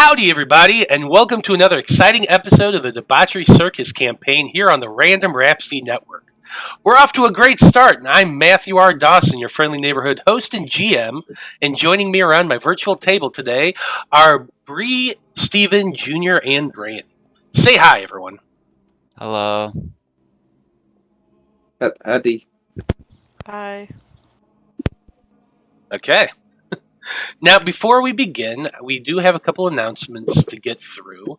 Howdy, everybody, and welcome to another exciting episode of the Debauchery Circus campaign here on the Random Rhapsody Network. We're off to a great start, and I'm Matthew R. Dawson, your friendly neighborhood host and GM, and joining me around my virtual table today are Brie, Steven, Jr., and Brandie. Say hi, everyone. Hello. Howdy. Hi. Okay. Now, before we begin, we do have a couple announcements to get through.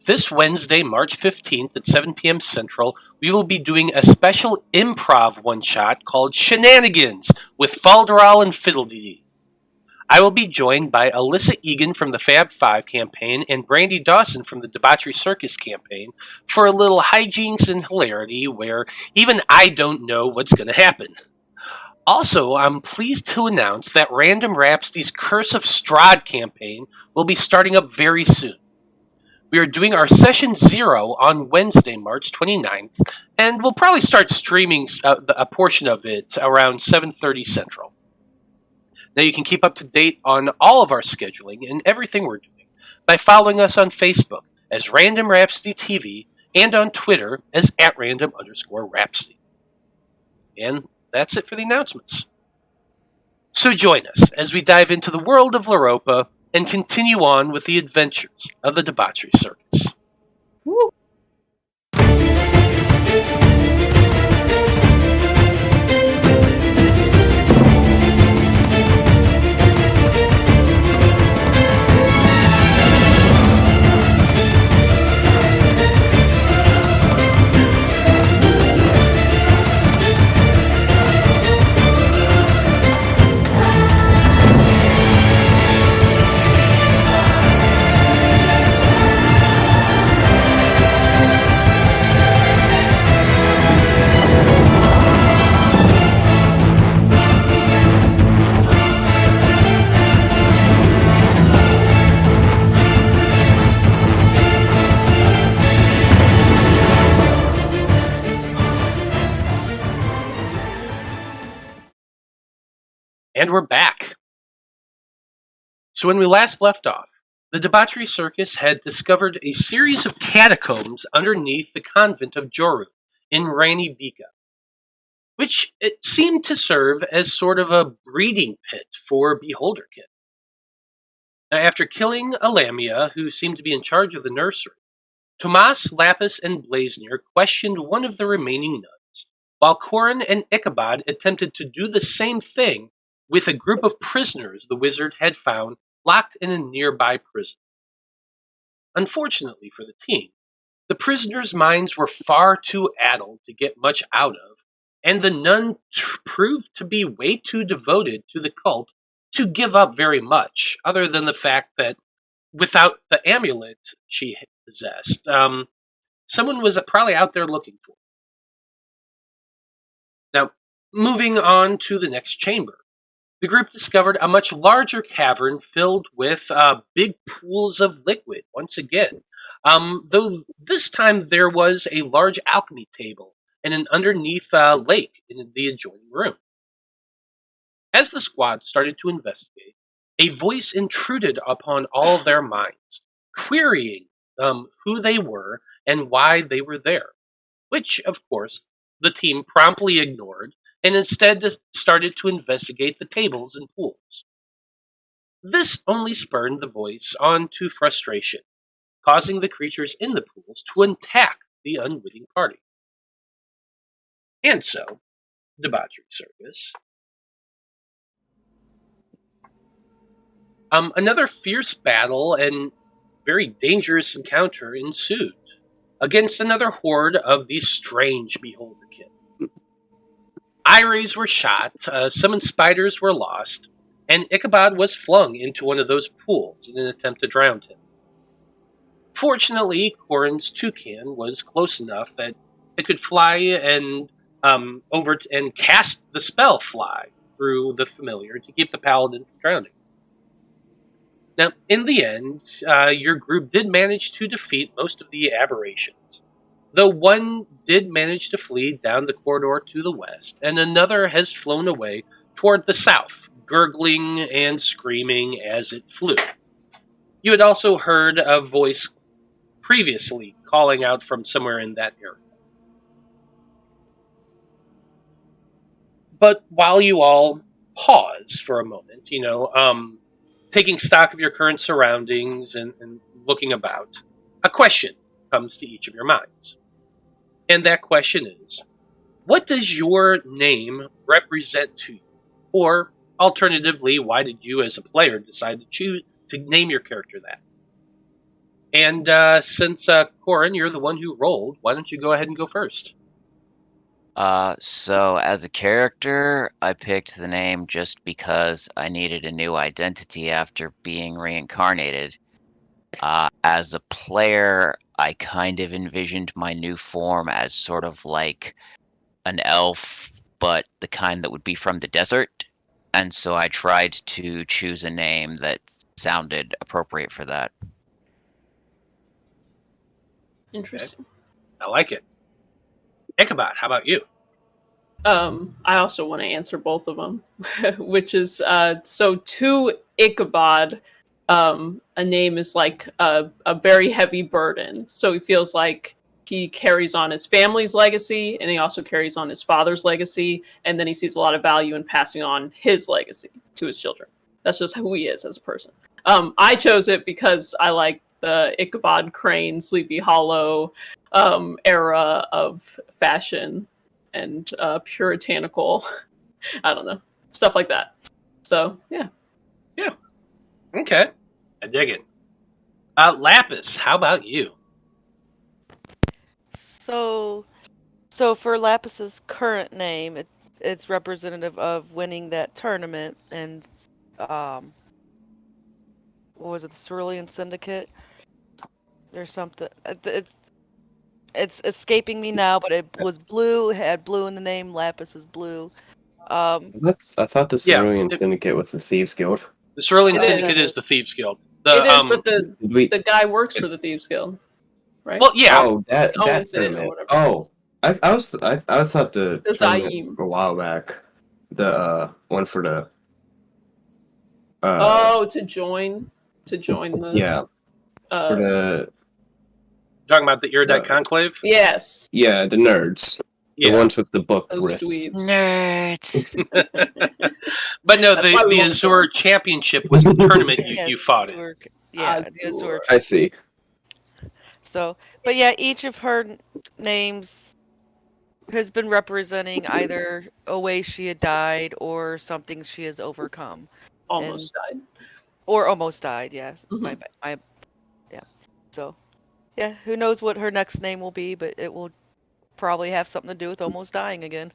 This Wednesday, March 15th at 7 p.m. Central, we will be doing a special improv one-shot called Shenanigans with Falderal and Fiddledee. I will be joined by Alyssa Egan from the Fab 5 campaign and Brandie Dawson from the Debauchery Circus campaign for a little hijinks and hilarity where even I don't know what's going to happen. Also, I'm pleased to announce that Random Rhapsody's Curse of Strahd campaign will be starting up very soon. We are doing our Session 0 on Wednesday, March 29th, and we'll probably start streaming a portion of it around 7:30 Central. Now, you can keep up to date on all of our scheduling and everything we're doing by following us on Facebook as Random Rhapsody TV and on Twitter as @random_Rhapsody. And that's it for the announcements. So join us as we dive into the world of Loroupa and continue on with the adventures of the Debauchery Circus. Woo. And we're back. So when we last left off, the Debauchery Circus had discovered a series of catacombs underneath the convent of Joru in Rani Vika, which it seemed to serve as sort of a breeding pit for Beholderkin. Now, after killing a Lamia, who seemed to be in charge of the nursery, Tomas, Lapis, and Blaznir questioned one of the remaining nuns, while Corin and Ichabod attempted to do the same thing with a group of prisoners the wizard had found locked in a nearby prison. Unfortunately for the team, the prisoners' minds were far too addled to get much out of, and the nun proved to be way too devoted to the cult to give up very much, other than the fact that without the amulet she possessed, someone was probably out there looking for her. Now, moving on to the next chamber. The group discovered a much larger cavern filled with big pools of liquid once again, though this time there was a large alchemy table and an underneath lake in the adjoining room. As the squad started to investigate, a voice intruded upon all their minds, querying who they were and why they were there, which, of course, the team promptly ignored and instead started to investigate the tables and pools. This only spurred the voice on to frustration, causing the creatures in the pools to attack the unwitting party. And so, Debauchery Circus. Another fierce battle and very dangerous encounter ensued against another horde of these strange Beholderkin. Eye rays were shot, summon spiders were lost, and Ichabod was flung into one of those pools in an attempt to drown him. Fortunately, Corin's toucan was close enough that it could fly and over and cast the spell fly through the familiar to keep the paladin from drowning. Now, in the end, your group did manage to defeat most of the aberrations, though one did manage to flee down the corridor to the west, and another has flown away toward the south, gurgling and screaming as it flew. You had also heard a voice previously calling out from somewhere in that area. But while you all pause for a moment, taking stock of your current surroundings and looking about, a question comes to each of your minds. And that question is, what does your name represent to you? Or, alternatively, why did you as a player decide to choose to name your character that? And since, Corin, you're the one who rolled, why don't you go ahead and go first? So as a character, I picked the name just because I needed a new identity after being reincarnated. As a player, I kind of envisioned my new form as sort of like an elf, but the kind that would be from the desert. And so I tried to choose a name that sounded appropriate for that. Interesting. I like it. Ichabod, how about you? I also want to answer both of them, which is so to Ichabod, a name is like a very heavy burden. So he feels like he carries on his family's legacy, and he also carries on his father's legacy, and then he sees a lot of value in passing on his legacy to his children. That's just who he is as a person. I chose it because I like the Ichabod Crane, Sleepy Hollow era of fashion and puritanical, I don't know, stuff like that. So, yeah. Yeah. Okay. I dig it. Lapis, how about you? So for Lapis's current name, it's representative of winning that tournament and what was it, the Cerulean Syndicate? There's something. It's escaping me now, but it was blue. It had blue in the name. Lapis is blue. I thought the Cerulean Syndicate was the Thieves Guild. The Cerulean It Syndicate is. is the Thieves Guild. It is, but the I guy works for the Thieves Guild, right? Well, yeah. Oh, that Owns it or tournament. whatever. Oh, I thought the The tournament Zaim. a while back. The one for the. To join the Yeah, for the Talking about the Iridite Conclave? yes, the nerds. Yeah. The ones with the book those wrists. dweebs. Nerds! But no, That's why we the want to Azure Championship was the tournament Yes, you fought in. Azure, yeah, Azure. the Azure. I see. So, but yeah, each of her names has been representing either a way she had died or something she has overcome. Almost died. Or almost died, yes. Mhm. Yeah. So, yeah, who knows what her next name will be, but it will probably have something to do with almost dying again.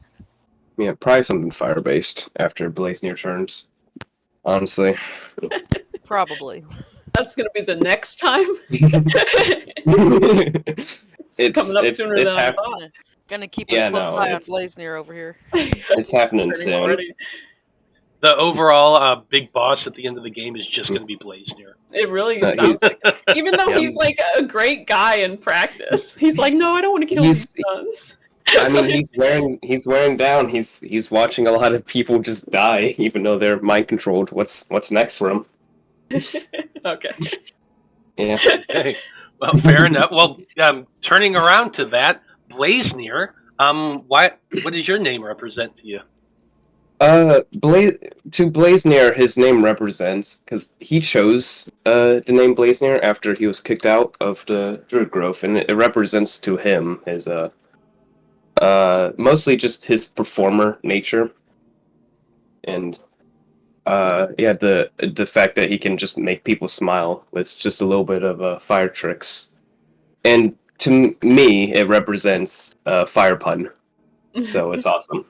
Yeah, probably something fire based after Blaznir turns. Honestly. Probably. That's gonna be the next time. It's coming up sooner than I thought. Gonna keep a close eye on Blaznir over here. It's happening soon. Already. The overall big boss at the end of the game is just going to be Blaznir. It really sounds like it. Even though he's like a great guy in practice. He's like, no, I don't want to kill these nuns. I mean, he's wearing down. He's watching a lot of people just die, even though they're mind controlled. What's next for him? Okay. Yeah. Hey, well, fair enough. Well, turning around to that, Blaznir, what does your name represent to you? To Blaznir, his name represents, because he chose the name Blaznir after he was kicked out of the Druid Grove, and it represents to him his mostly just his performer nature, and the fact that he can just make people smile with just a little bit of fire tricks, and to me it represents fire pun, so it's awesome.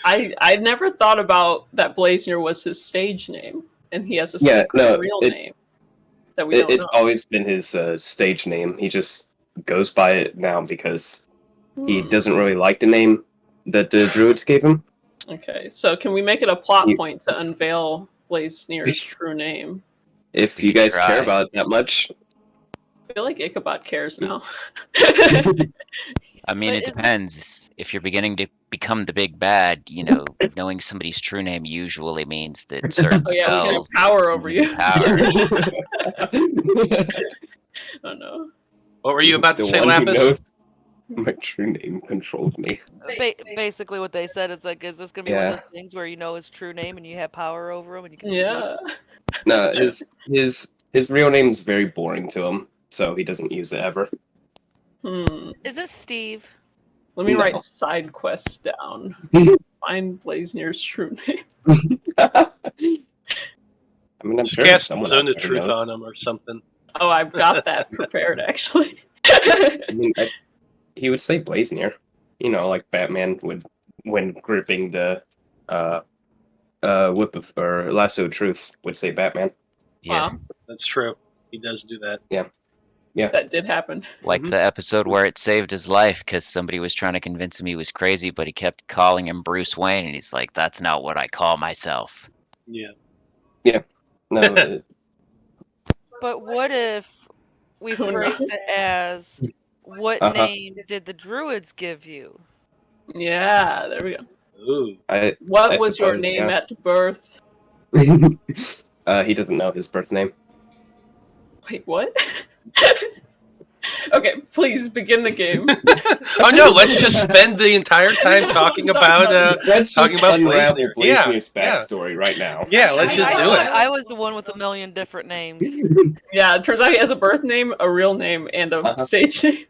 I never thought about that Blaznir was his stage name, and he has a secret real name that we don't know. It's always been his stage name. He just goes by it now because he doesn't really like the name that the druids gave him. Okay, so can we make it a plot point to unveil Blaznir's true name? If you guys care about it that much. I feel like Ichabod cares now. I mean, it depends. If you're beginning to become the big bad, knowing somebody's true name usually means that certain Oh yeah, we can have spells power over give you. power. Oh no. What were you about to The say, one who Lapis? knows my true name controlled me. Basically, what they said is like, is this gonna be one Yeah. of those things where you know his true name and you have power over him and you can? Yeah. No, his real name's very boring to him, so he doesn't use it ever. Is it Steve? Let me No. write side quests down. Find Blaznir's true name. I mean, I'm Just sure cast someone Zone out of there Truth knows. on him or something. Oh, I've got that prepared actually. I mean, he would say Blaznir, like Batman would when gripping the whip of or lasso of truth would say Batman. Yeah. Wow, That's true. He does do that. that did happen. Like Mhm. the episode where it saved his life because somebody was trying to convince him he was crazy, but he kept calling him Bruce Wayne, and he's like, "That's not what I call myself." Yeah. No, But what if we Oh, no. phrased it as, what Uh-huh. name did the druids give you? Yeah, there we go. Ooh. What I was your suppose, name yeah. at birth? He doesn't know his birth name. Wait, what? Okay, please begin the game. Oh no! Let's just spend the entire time talking about. Let's Talking just about unravel Blaznir. Yeah, Blaznir's yeah. backstory right now. Yeah, let's just I do thought it. I was the one with a million different names. Yeah, it turns out he has a birth name, a real name, and a Uh-huh. stage name.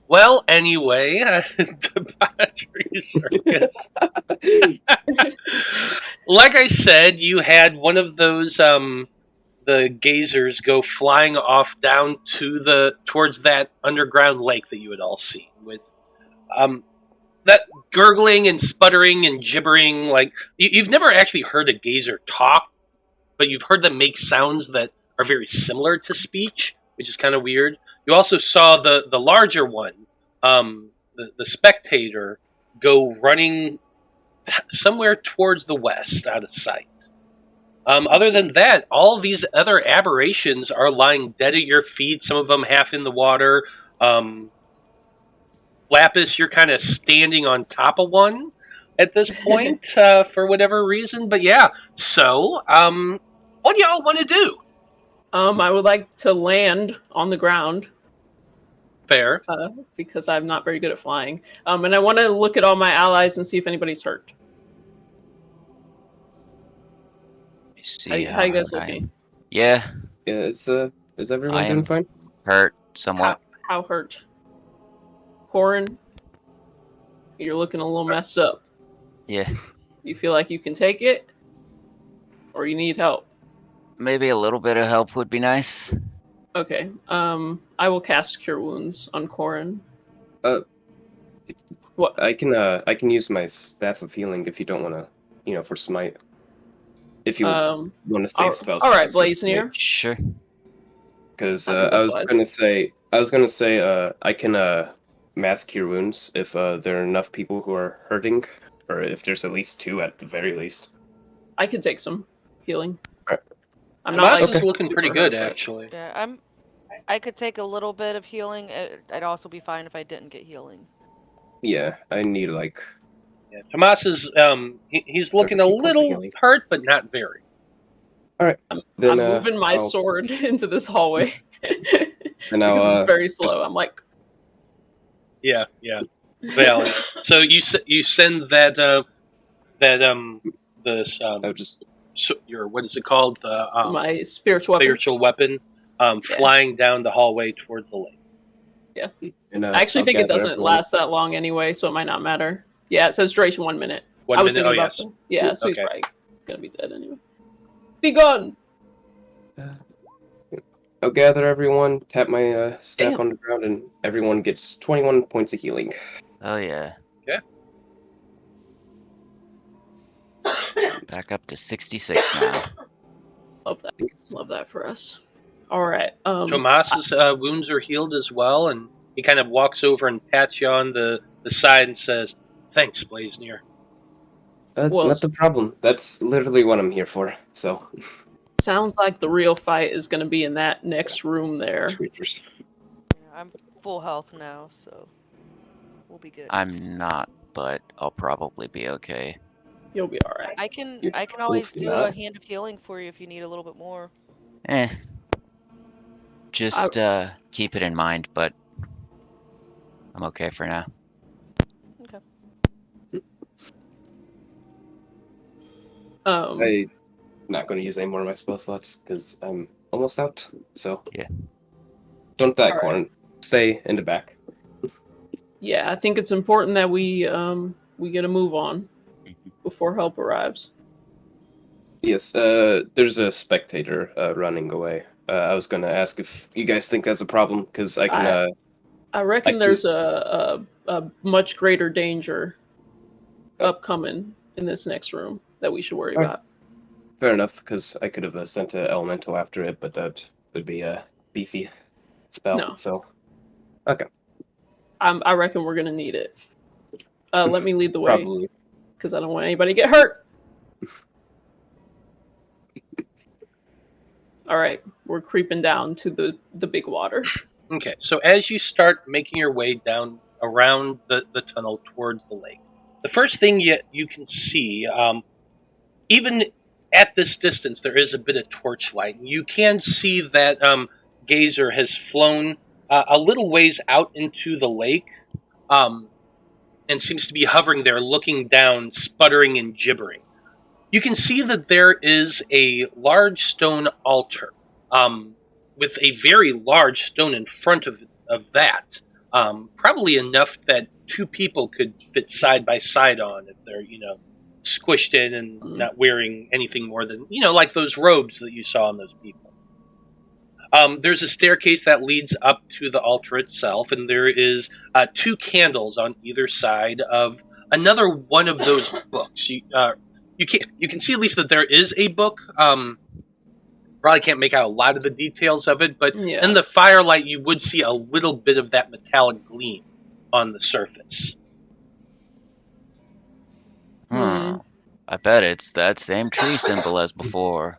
Well, anyway, Debauchery Circus. Like I said, you had one of those the gazers go flying off down to towards that underground lake that you had all seen with that gurgling and sputtering and gibbering. Like you've never actually heard a gazer talk, but you've heard them make sounds that are very similar to speech, which is kind of weird. You also saw the larger one, the spectator, go running somewhere towards the west, out of sight. Other than that, all these other aberrations are lying dead at your feet. Some of them half in the water. Lapis, you're kind of standing on top of one at this point for whatever reason. But yeah, so what do y'all want to do? I would like to land on the ground Fair. because I'm not very good at flying. And I want to look at all my allies and see if anybody's hurt. You see How you guys I- looking? Yeah, Yeah, is everyone I doing am- fine? hurt somewhat. How hurt? Corin, you're looking a little messed up. Yeah, You feel like you can take it? Or you need help? maybe a little bit of help would be nice. Okay. I will cast Cure Wounds on Corin. What? I can use my staff of healing if you don't want to, for smite. If you want to save spells. All right, Blaznir. Sure. Because I think I that's was wise. gonna say I can mass cure wounds if there are enough people who are hurting, or if there's at least two at the very least. I could take some healing. Alright. I'm Hamas like, is looking super pretty hurt, good, but- actually. Yeah, I could take a little bit of healing. I'd also be fine if I didn't get healing. Yeah, I need like Yeah. Hamas is he's looking a 30 points of little healing. hurt, but not very. I'm Then, moving my I'll- sword into this hallway. And I'll, because it's very slow. I'm like, Yeah, yeah. Well, so you send that this I'll just your what is it called, the my spiritual weapon. spiritual weapon flying down the hallway towards the lake. and, I actually I'll think it gather doesn't everyone. last that long anyway, so it might not matter. Yeah, it says duration 1 minute. 1 I was minute. thinking Oh about yes. Yeah, so he's Okay. probably gonna be dead anyway. Be gone! I'll gather everyone, tap my staff Damn. on the ground, and everyone gets 21 points of healing. Oh yeah. Okay. Back up to 66 now. Love that. Love that for us. Alright. Tomas's wounds are healed as well, and he kind of walks over and pats you on the side and says, "Thanks, Blaznir." Well, Not the problem. That's literally what I'm here for. So, sounds like the real fight is gonna be in that next room there. creatures. Yeah, full health now, so we'll be good. I'm not, but I'll probably be okay. You'll be all right. I can You always hopefully do not. a hand of healing for you if you need a little bit more. Just keep it in mind, but I'm okay for now. Okay. I'm not going to use any more of my spell slots because I'm almost out. So Yeah. Don't die, All right. Corin. Stay in the back. Yeah, I think it's important that we get a move on before help arrives. Yes, there's a spectator running away. I was going to ask if you guys think that's a problem because I can. I reckon I there's a much greater danger upcoming in this next room that we should worry Alright. about. Fair enough, because I could have sent an elemental after it, but that would be a beefy spell. No. So I reckon we're gonna need it. Let me lead the way probably. because I don't want anybody to get hurt. All right, we're creeping down to the big water. Okay, so as you start making your way down around the tunnel towards the lake, the first thing you can see, even at this distance, there is a bit of torchlight. You can see that Gazer has flown a little ways out into the lake and seems to be hovering there, looking down, sputtering and gibbering. You can see that there is a large stone altar with a very large stone in front of that. Probably enough that two people could fit side by side on if they're, squished in and not wearing anything more than, like those robes that you saw on those people. There's a staircase that leads up to the altar itself, and there is two candles on either side of another one of those books. You can see at least that there is a book. Probably can't make out a lot of the details of it, but Yeah. in the firelight, you would see a little bit of that metallic gleam on the surface. I bet it's that same tree symbol as before.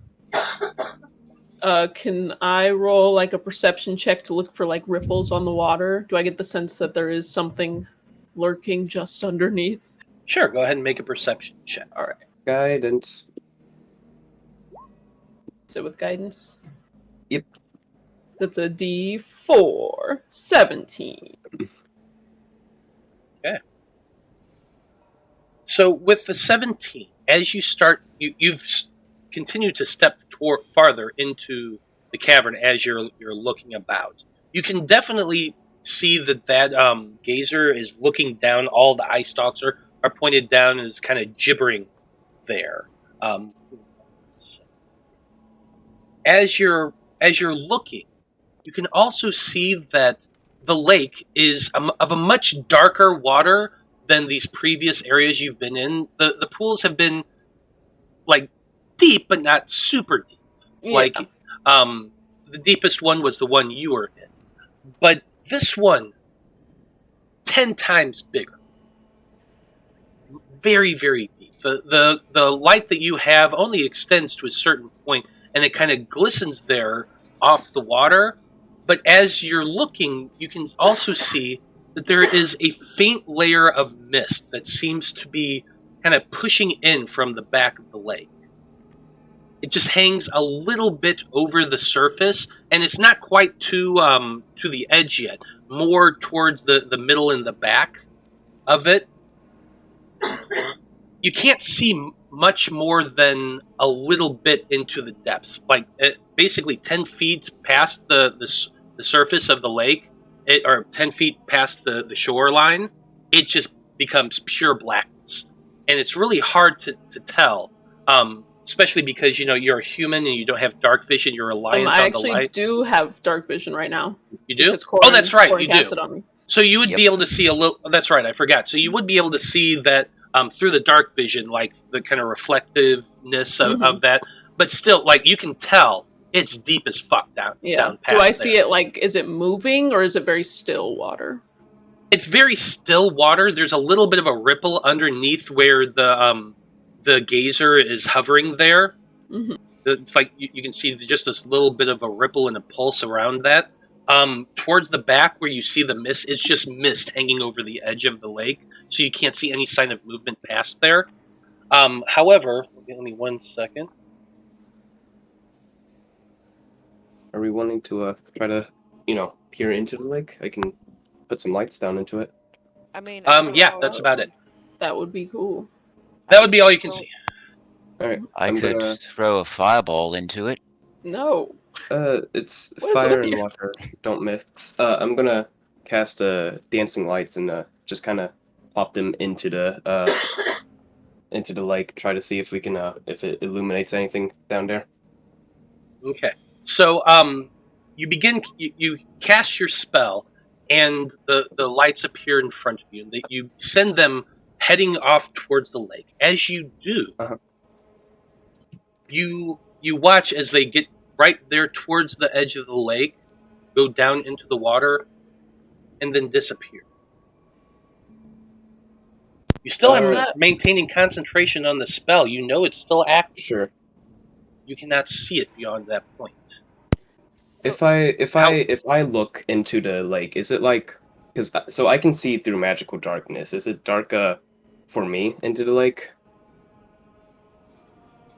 Can I roll like a perception check to look for like ripples on the water? Do I get the sense that there is something lurking just underneath? Sure, go ahead and make a perception check. All right. Guidance. Is it with guidance? Yep. That's a D4. 17. So with the 17, as you start, you've continued to step farther into the cavern as you're looking about. You can definitely see that gazer is looking down. All the eye stalks are pointed down and is kind of gibbering there. As you're looking, you can also see that the lake is of a much darker water than these previous areas you've been in. The pools have been like deep, but not super deep. Yeah. Like the deepest one was the one you were in, but this one 10 times bigger. Very, very deep. The light that you have only extends to a certain point, and it kind of glistens there off the water. But as you're looking, you can also see that there is a faint layer of mist that seems to be kind of pushing in from the back of the lake. It just hangs a little bit over the surface, and it's not quite to the edge yet. More towards the middle and the back of it. You can't see much more than a little bit into the depths, like basically 10 feet past the surface of the lake, or 10 feet past the shoreline. It just becomes pure blackness, and it's really hard to tell. Especially because you're a human and you don't have dark vision. You're reliant I on the light. actually do have dark vision right now. You do? Because Corin, Oh, that's right. Corin You cast do. it on me. So you would Yep. be able to see a little. That's right. I forgot. So you would be able to see that through the dark vision, like the kind of reflectiveness of that. But still, like you can tell it's deep as fuck down. Yeah. Down past Do I there. see it like? Is it moving or is it very still water? It's very still water. There's a little bit of a ripple underneath where the gazer is hovering there. Mm-hmm. It's like you can see just this little bit of a ripple and a pulse around that. Towards the back where you see the mist, it's just mist hanging over the edge of the lake, so you can't see any sign of movement past there. However, give me 1 second. Are we wanting to try to, peer into the lake? I can put some lights down into it. I mean, Yeah, that's about it. That would be cool. That would be all you can see. All right. I could throw a fireball into it. No. It's What is fire with and you? water. Don't mix. I'm gonna cast dancing lights and just kind of pop them into the lake. Try to see if we can if it illuminates anything down there. Okay. So, you cast your spell, and the lights appear in front of you, and you send them heading off towards the lake. As you do, you watch as they get right there towards the edge of the lake, go down into the water, and then disappear. You still are maintaining concentration on the spell. You know it's still active. Sure. You cannot see it beyond that point. So, If I look into the lake, is it like so I can see through magical darkness? Is it dark for me into the lake?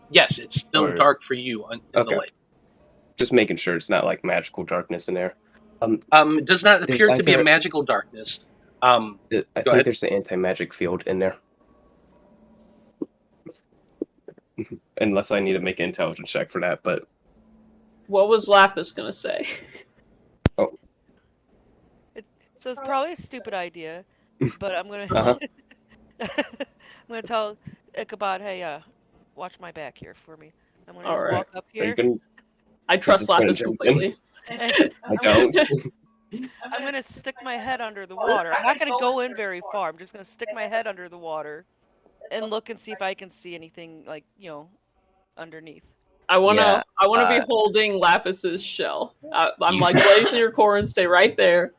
Yes, it's still dark for you in the lake. Just making sure it's not like magical darkness in there. It does not appear to be a magical darkness. I think there's an anti-magic field in there. Unless I need to make an intelligence check for that, but... What was Lapis gonna say? Oh. So it's probably a stupid idea, but I'm gonna... I'm gonna tell Ichabod, hey, watch my back here for me. I'm gonna just walk up here. I trust Lapis completely. I don't. I'm gonna stick my head under the water. I'm not gonna go in very far. I'm just gonna stick my head under the water and look and see if I can see anything, like, underneath. I wanna be holding Lapis's shell. I'm like, Blaznir, Corin, stay right there.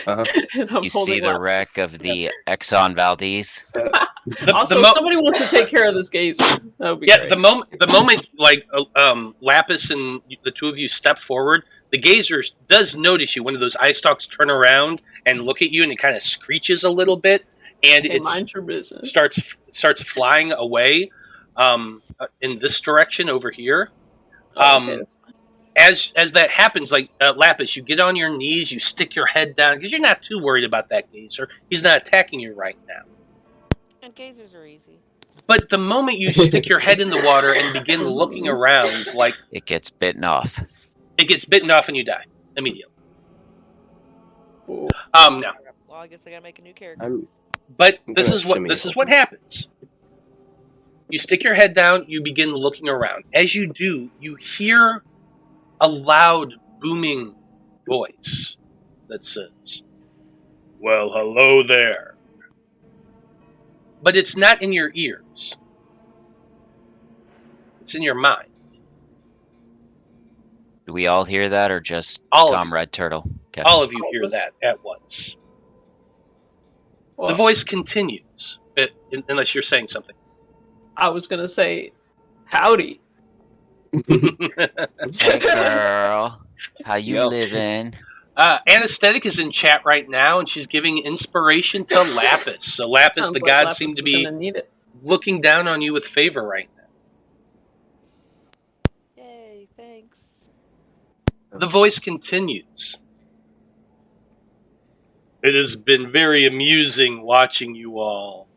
And I'm you see the wreck of the Exxon Valdez. Also, if somebody wants to take care of this gazer, that would be great. The moment like Lapis and the two of you step forward, the gazer does notice you. One of those eye stalks turn around and look at you, and it kind of screeches a little bit, and it mind your business. starts flying away in this direction over here. Okay. As that happens, like Lapis, you get on your knees, you stick your head down because you're not too worried about that gazer. He's not attacking you right now. And gazers are easy. But the moment you stick your head in the water and begin looking around, like it gets bitten off. It gets bitten off and you die immediately. Ooh. No. Well, I guess I gotta make a new character. But this is what happens. You stick your head down, you begin looking around. As you do, you hear a loud, booming voice that says, "Well, hello there." But it's not in your ears. It's in your mind. Do we all hear that, or just Comrade Turtle? Okay. All of you hear that at once. Well, the voice continues, unless you're saying something. I was going to say, howdy. Hey, girl. How you living? Anesthetic is in chat right now, and she's giving inspiration to Lapis. So Lapis, the god, seem to be looking down on you with favor right now. Yay, thanks. The voice continues. It has been very amusing watching you all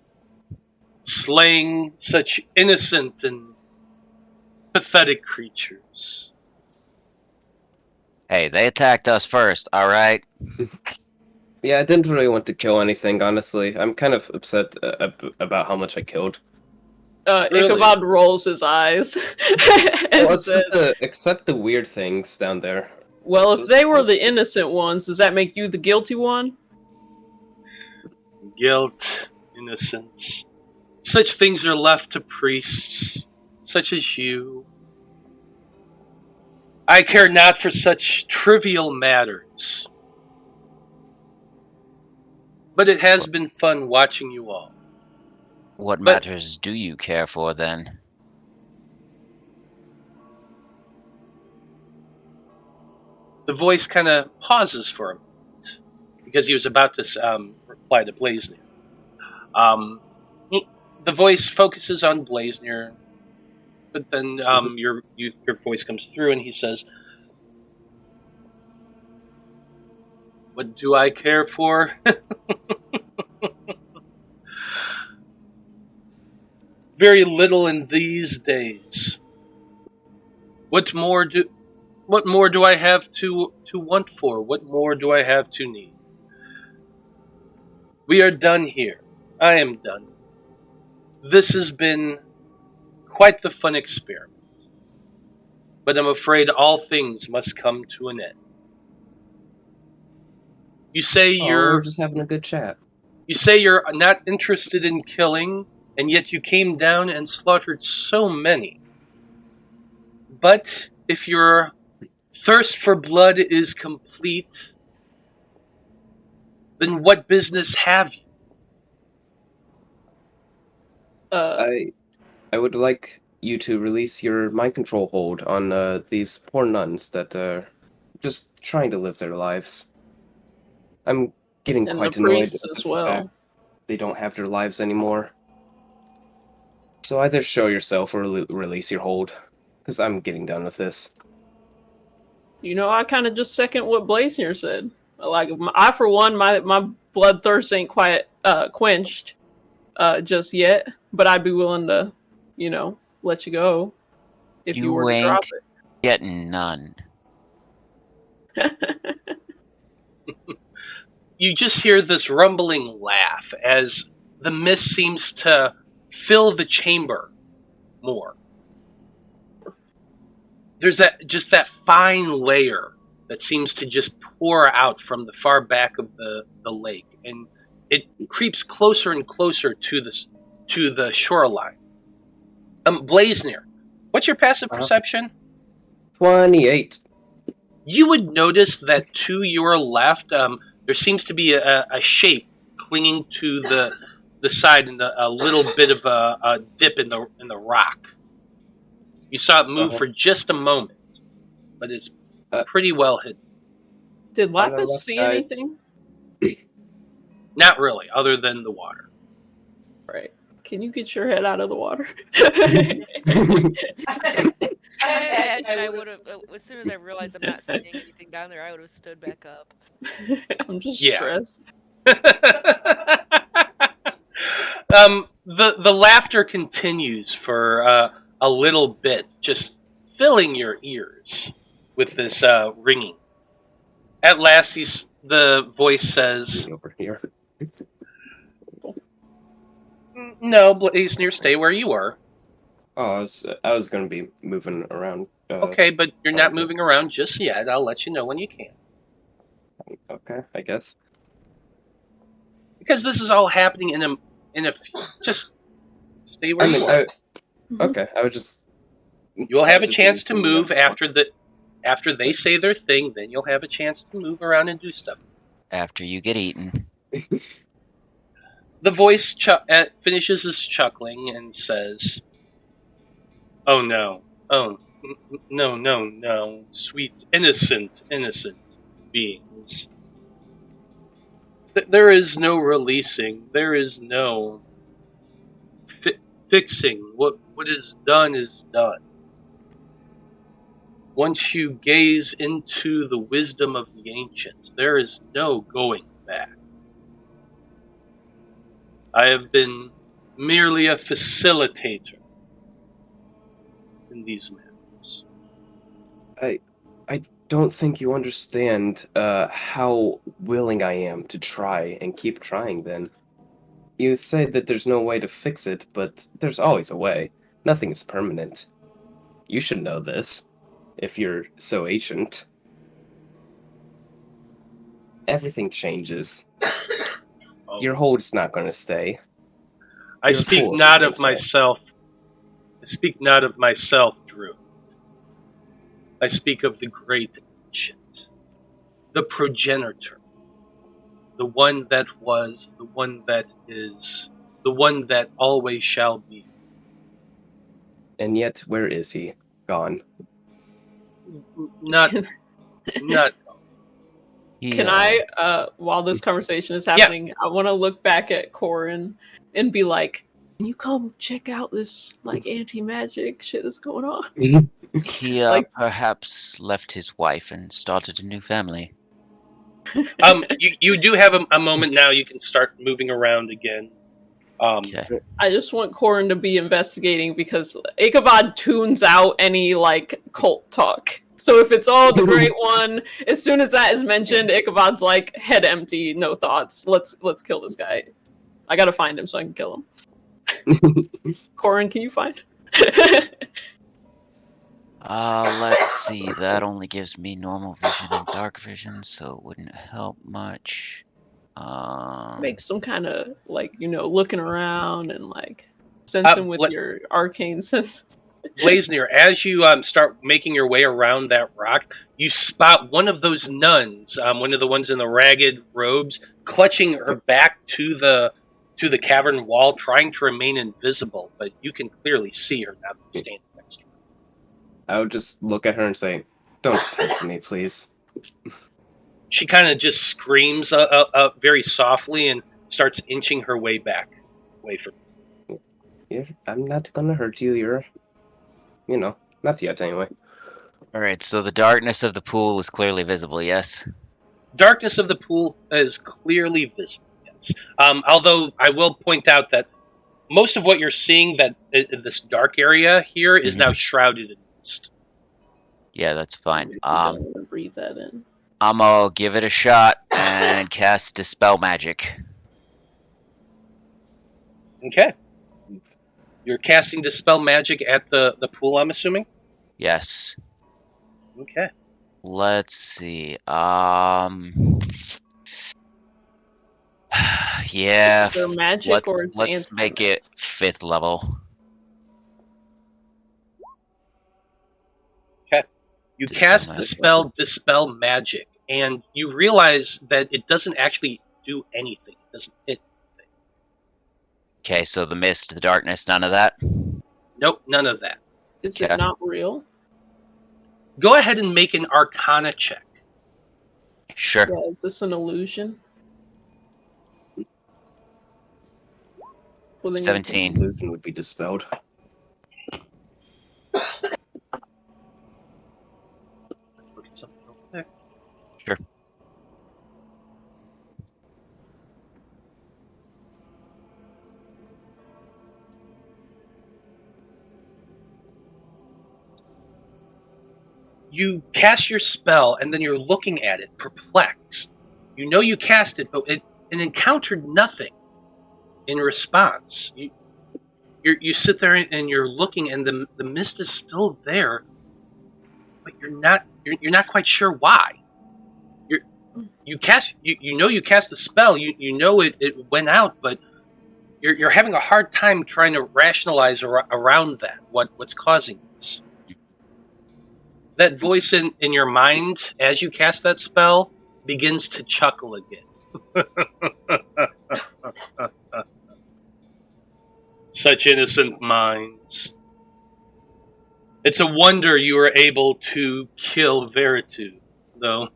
slaying such innocent and pathetic creatures. Hey, they attacked us first, alright? Yeah, I didn't really want to kill anything, honestly. I'm kind of upset about how much I killed. Really? Ichabod rolls his eyes and well, says, except the weird things down there. Well, if they were the innocent ones, does that make you the guilty one? Guilt, innocence. Such things are left to priests, such as you. I care not for such trivial matters. But it has been fun watching you all. What matters do you care for, then? The voice kind of pauses for a moment because he was about to reply to Blaznir. The voice focuses on Blaznir, but then your voice comes through and he says, "What do I care for?" Very little in these days. What more do I have to want for? What more do I have to need? We are done here. I am done. This has been quite the fun experiment. But I'm afraid all things must come to an end. You say we're just having a good chat. You say you're not interested in killing, and yet you came down and slaughtered so many. But if your thirst for blood is complete, then what business have you? I would like you to release your mind control hold on these poor nuns that are just trying to live their lives. I'm getting And quite the annoyed priests at as the well. fact they don't have their lives anymore. So either show yourself or release your hold, because I'm getting done with this. I kind of just second what Blaznir said. Like, I for one, my bloodthirst ain't quite quenched just yet, but I'd be willing to, let you go if you were to drop ain't getting none. it. You just hear this rumbling laugh as the mist seems to fill the chamber more. There's that fine layer that seems to just pour out from the far back of the lake, and it creeps closer and closer to the shoreline. Blaznir, what's your passive perception? 28. You would notice that to your left, there seems to be a shape clinging to the side and a little bit of a dip in the rock. You saw it move for just a moment, but it's pretty well hidden. Did Lapis see anything? Not really, other than the water. Right. Can you get your head out of the water? I imagine I would have, as soon as I realized I'm not seeing anything down there, I would have stood back up. I'm just stressed. The laughter continues for a little bit, just filling your ears with this ringing. At last, the voice says, "Over here." No, Blaznir, stay where you were. Oh, I was going to be moving around. Okay, but you're not moving around just yet. I'll let you know when you can. Okay, I guess. Because this is all happening in a just stay where you are. Okay, I would just. You'll have a chance to move after they say their thing. Then you'll have a chance to move around and do stuff. After you get eaten. The voice finishes his chuckling and says, "Oh no, no, sweet, innocent beings. There is no releasing. There is no fixing. What is done is done. Once you gaze into the wisdom of the ancients, there is no going back. I have been merely a facilitator in these matters." I don't think you understand how willing I am to try and keep trying, then. You say that there's no way to fix it, but there's always a way. Nothing is permanent. You should know this, if you're so ancient. Everything changes. Your hold's not going to stay. I speak not of myself. I speak not of myself, Drew. I speak of the great ancient, the progenitor, the one that was, the one that is, the one that always shall be. And yet, where is he? Gone. Not Can I, while this conversation is happening, I want to look back at Corin and be like, "Can you come check out this like anti-magic shit that's going on?" He perhaps left his wife and started a new family. You do have a moment now. You can start moving around again. Okay. I just want Corin to be investigating because Ichabod tunes out any like cult talk. So if it's the Great One, as soon as that is mentioned, Ichabod's like head empty, no thoughts. Let's kill this guy. I gotta find him so I can kill him. Corin, can you find? Let's see. That only gives me normal vision and dark vision, so it wouldn't help much. Make some kind of like looking around and like sensing with your arcane senses. Blaznir, as you start making your way around that rock, you spot one of those nuns, one of the ones in the ragged robes, clutching her back to the cavern wall, trying to remain invisible, but you can clearly see her now standing next to her. I would just look at her and say, "Don't test me, please." She kind of just screams very softly and starts inching her way back, away from you. I'm not gonna hurt you. You're, not yet anyway. All right, so the darkness of the pool is clearly visible, yes? Darkness of the pool is clearly visible, yes. Although I will point out that most of what you're seeing that in this dark area here is now shrouded in mist. Yeah, that's fine. Breathe that in. I'm gonna give it a shot and cast Dispel Magic. Okay. You're casting Dispel Magic at the pool, I'm assuming? Yes. Okay. Let's see. Yeah. Is there magic or it's let's make it 5th level. Okay. You cast the spell Dispel Magic, and you realize that it doesn't actually do anything. It doesn't hit anything. Okay, so the mist, the darkness, none of that? Nope, none of that. Is it not real? Go ahead and make an Arcana check. Sure. Yeah, is this an illusion? 17. Illusion would be dispelled. Sure. You cast your spell, and then you're looking at it, perplexed. You know you cast it, but it encountered nothing in response. You sit there and you're looking, and the mist is still there, but you're not quite sure why. You cast the spell. You know it went out, but you're having a hard time trying to rationalize around that. What's causing this? That voice in your mind as you cast that spell begins to chuckle again. Such innocent minds. It's a wonder you were able to kill Veritu, though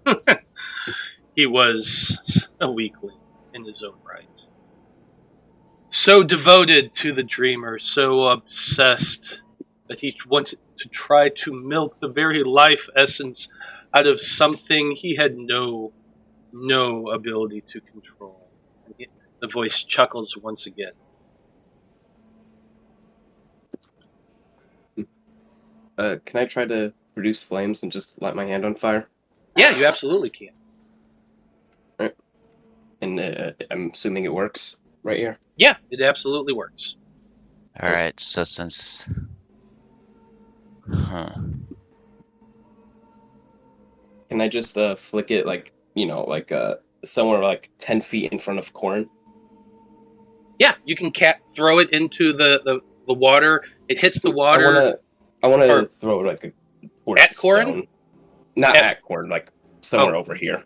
he was a weakling in his own right. So devoted to the dreamer, so obsessed that he wanted to try to milk the very life essence out of something he had no ability to control. The voice chuckles once again. Can I try to produce flames and just light my hand on fire? Yeah, you absolutely can. All right. And I'm assuming it works right here? Yeah, it absolutely works. Alright, so since... Can I just flick it somewhere like 10 feet in front of Corin? Yeah, you can throw it into the water. It hits the water. I want to throw it like towards at Corin? Stone. Not at Corin, like somewhere over here.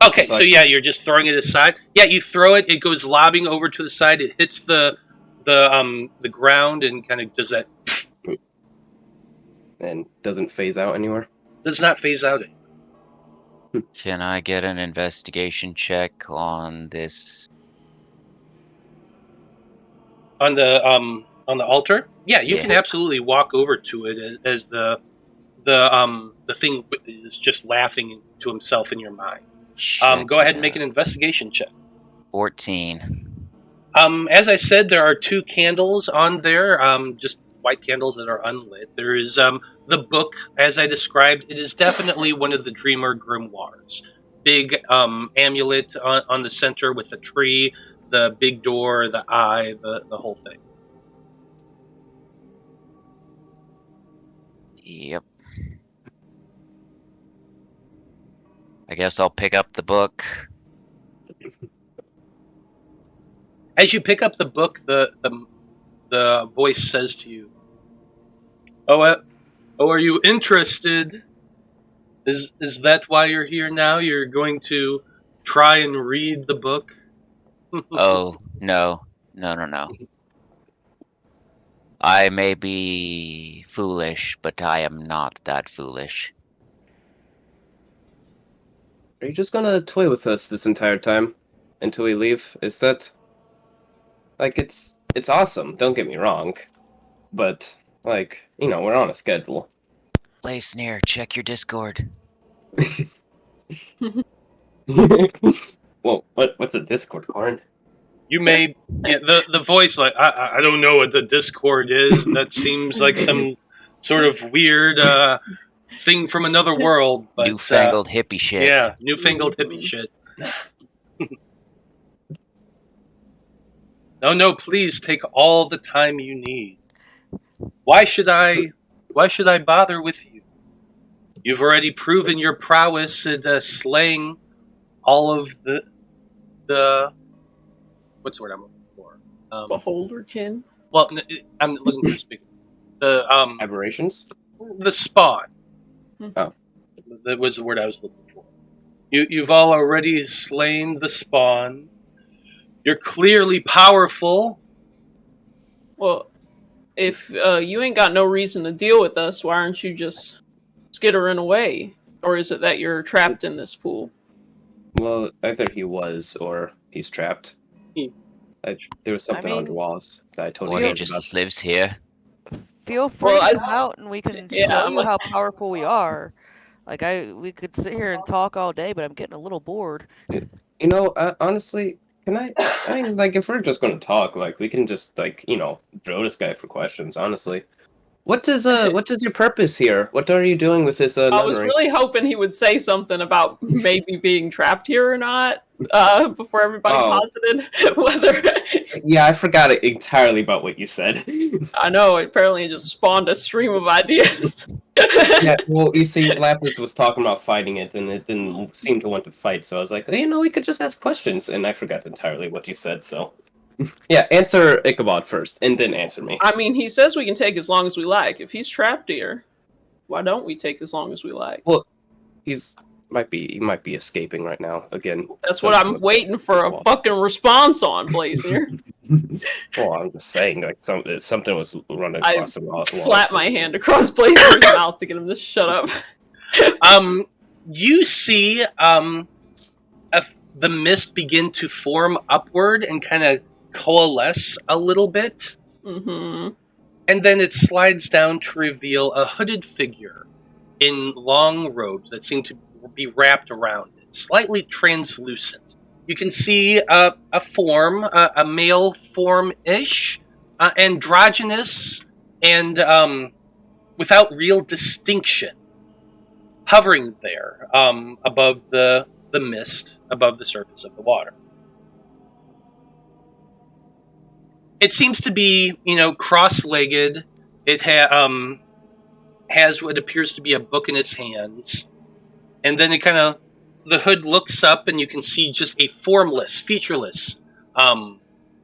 Okay, so yeah, you're just throwing it aside. Yeah, you throw it. It goes lobbing over to the side. It hits the ground and kind of does that. And doesn't phase out anywhere. Does not phase out. Can I get an investigation check on this? On the altar? Yeah, you Yeah. can absolutely walk over to it as the thing is just laughing to himself in your mind. Go ahead and make an investigation check. 14. As I said, there are 2 candles on there, just white candles that are unlit. There is the book, as I described. It is definitely one of the Dreamer grimoires. Big amulet on the center with the tree, the big door, the eye, the whole thing. Yep. I guess I'll pick up the book. As you pick up the book, the voice says to you, "Oh, are you interested? Is that why you're here now? You're going to try and read the book?" Oh, no. No. I may be foolish, but I am not that foolish. Are you just gonna toy with us this entire time until we leave? Is that like it's awesome? Don't get me wrong, but like we're on a schedule. Blaznir, check your Discord. Well, what's a Discord, Corin? You may the voice like I don't know what the Discord is. That seems like some sort of weird thing from another world. But Newfangled hippie shit. Yeah, newfangled hippie shit. No, please take all the time you need. Why should I bother with you? You've already proven your prowess at slaying all of the what's the word I'm looking for? Beholderkin. Well, I'm looking for speaking. The Aberrations? the spawn. Oh. That was the word I was looking for. You've all already slain the spawn. You're clearly powerful. Well, if you ain't got no reason to deal with us, why aren't you just skittering away? Or is it that you're trapped in this pool? Well, either he was or he's trapped. There was something on the walls that I told Or you he about. just lives here. Feel free Well, to come out and we can show you how powerful we are. Like we could sit here and talk all day, but I'm getting a little bored. Honestly, can I mean, like, if we're just gonna talk, like, we can just, like, drill this guy for questions, honestly. What is your purpose here? What are you doing with this, I nunnery? was really hoping he would say something about maybe being trapped here or not, before everybody posited whether... Yeah, I forgot entirely about what you said. I know, apparently it just spawned a stream of ideas. Yeah, well, you see, Lapis was talking about fighting it, and it didn't seem to want to fight, so I was like, we could just ask questions, and I forgot entirely what you said, so... Yeah, answer Ichabod first, and then answer me. I mean, he says we can take as long as we like. If he's trapped here, why don't we take as long as we like? Well, he might be escaping right now, again. That's what I'm waiting for a fucking response on, Blaznir. Well, I'm just saying, like, something was running across the wall. Slap my hand across Blaznir's mouth to get him to shut up. You see the mist begin to form upward and kind of coalesce a little bit. Mm-hmm. And then it slides down to reveal a hooded figure in long robes that seem to be wrapped around it, slightly translucent. You can see a form, a male form-ish, androgynous, and without real distinction, hovering there above the mist, above the surface of the water. It seems to be, cross-legged. It has what appears to be a book in its hands. And then the hood looks up and you can see just a formless, featureless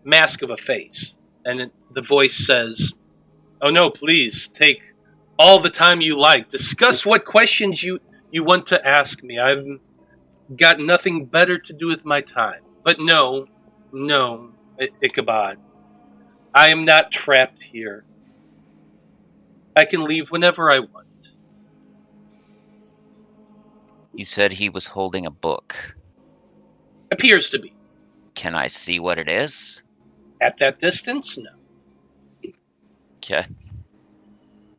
mask of a face. And the voice says, "Oh no, please, take all the time you like. Discuss what questions you want to ask me. I've got nothing better to do with my time. But no, Ichabod. I am not trapped here. I can leave whenever I want." You said he was holding a book. Appears to be. Can I see what it is? At that distance, no. Okay.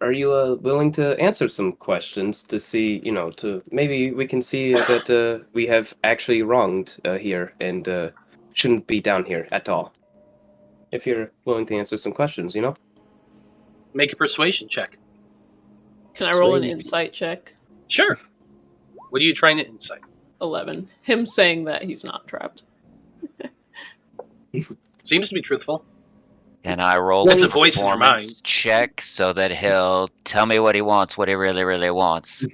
Are you willing to answer some questions to see, to maybe we can see that we have actually wronged here and shouldn't be down here at all? If you're willing to answer some questions, Make a persuasion check. Can I roll an Sweet. insight check? Sure. What are you trying to insight? 11. Him saying that he's not trapped. Seems to be truthful. Can I roll That's a a voice in your performance mind. check so that he'll tell me what he wants, what he really, really wants?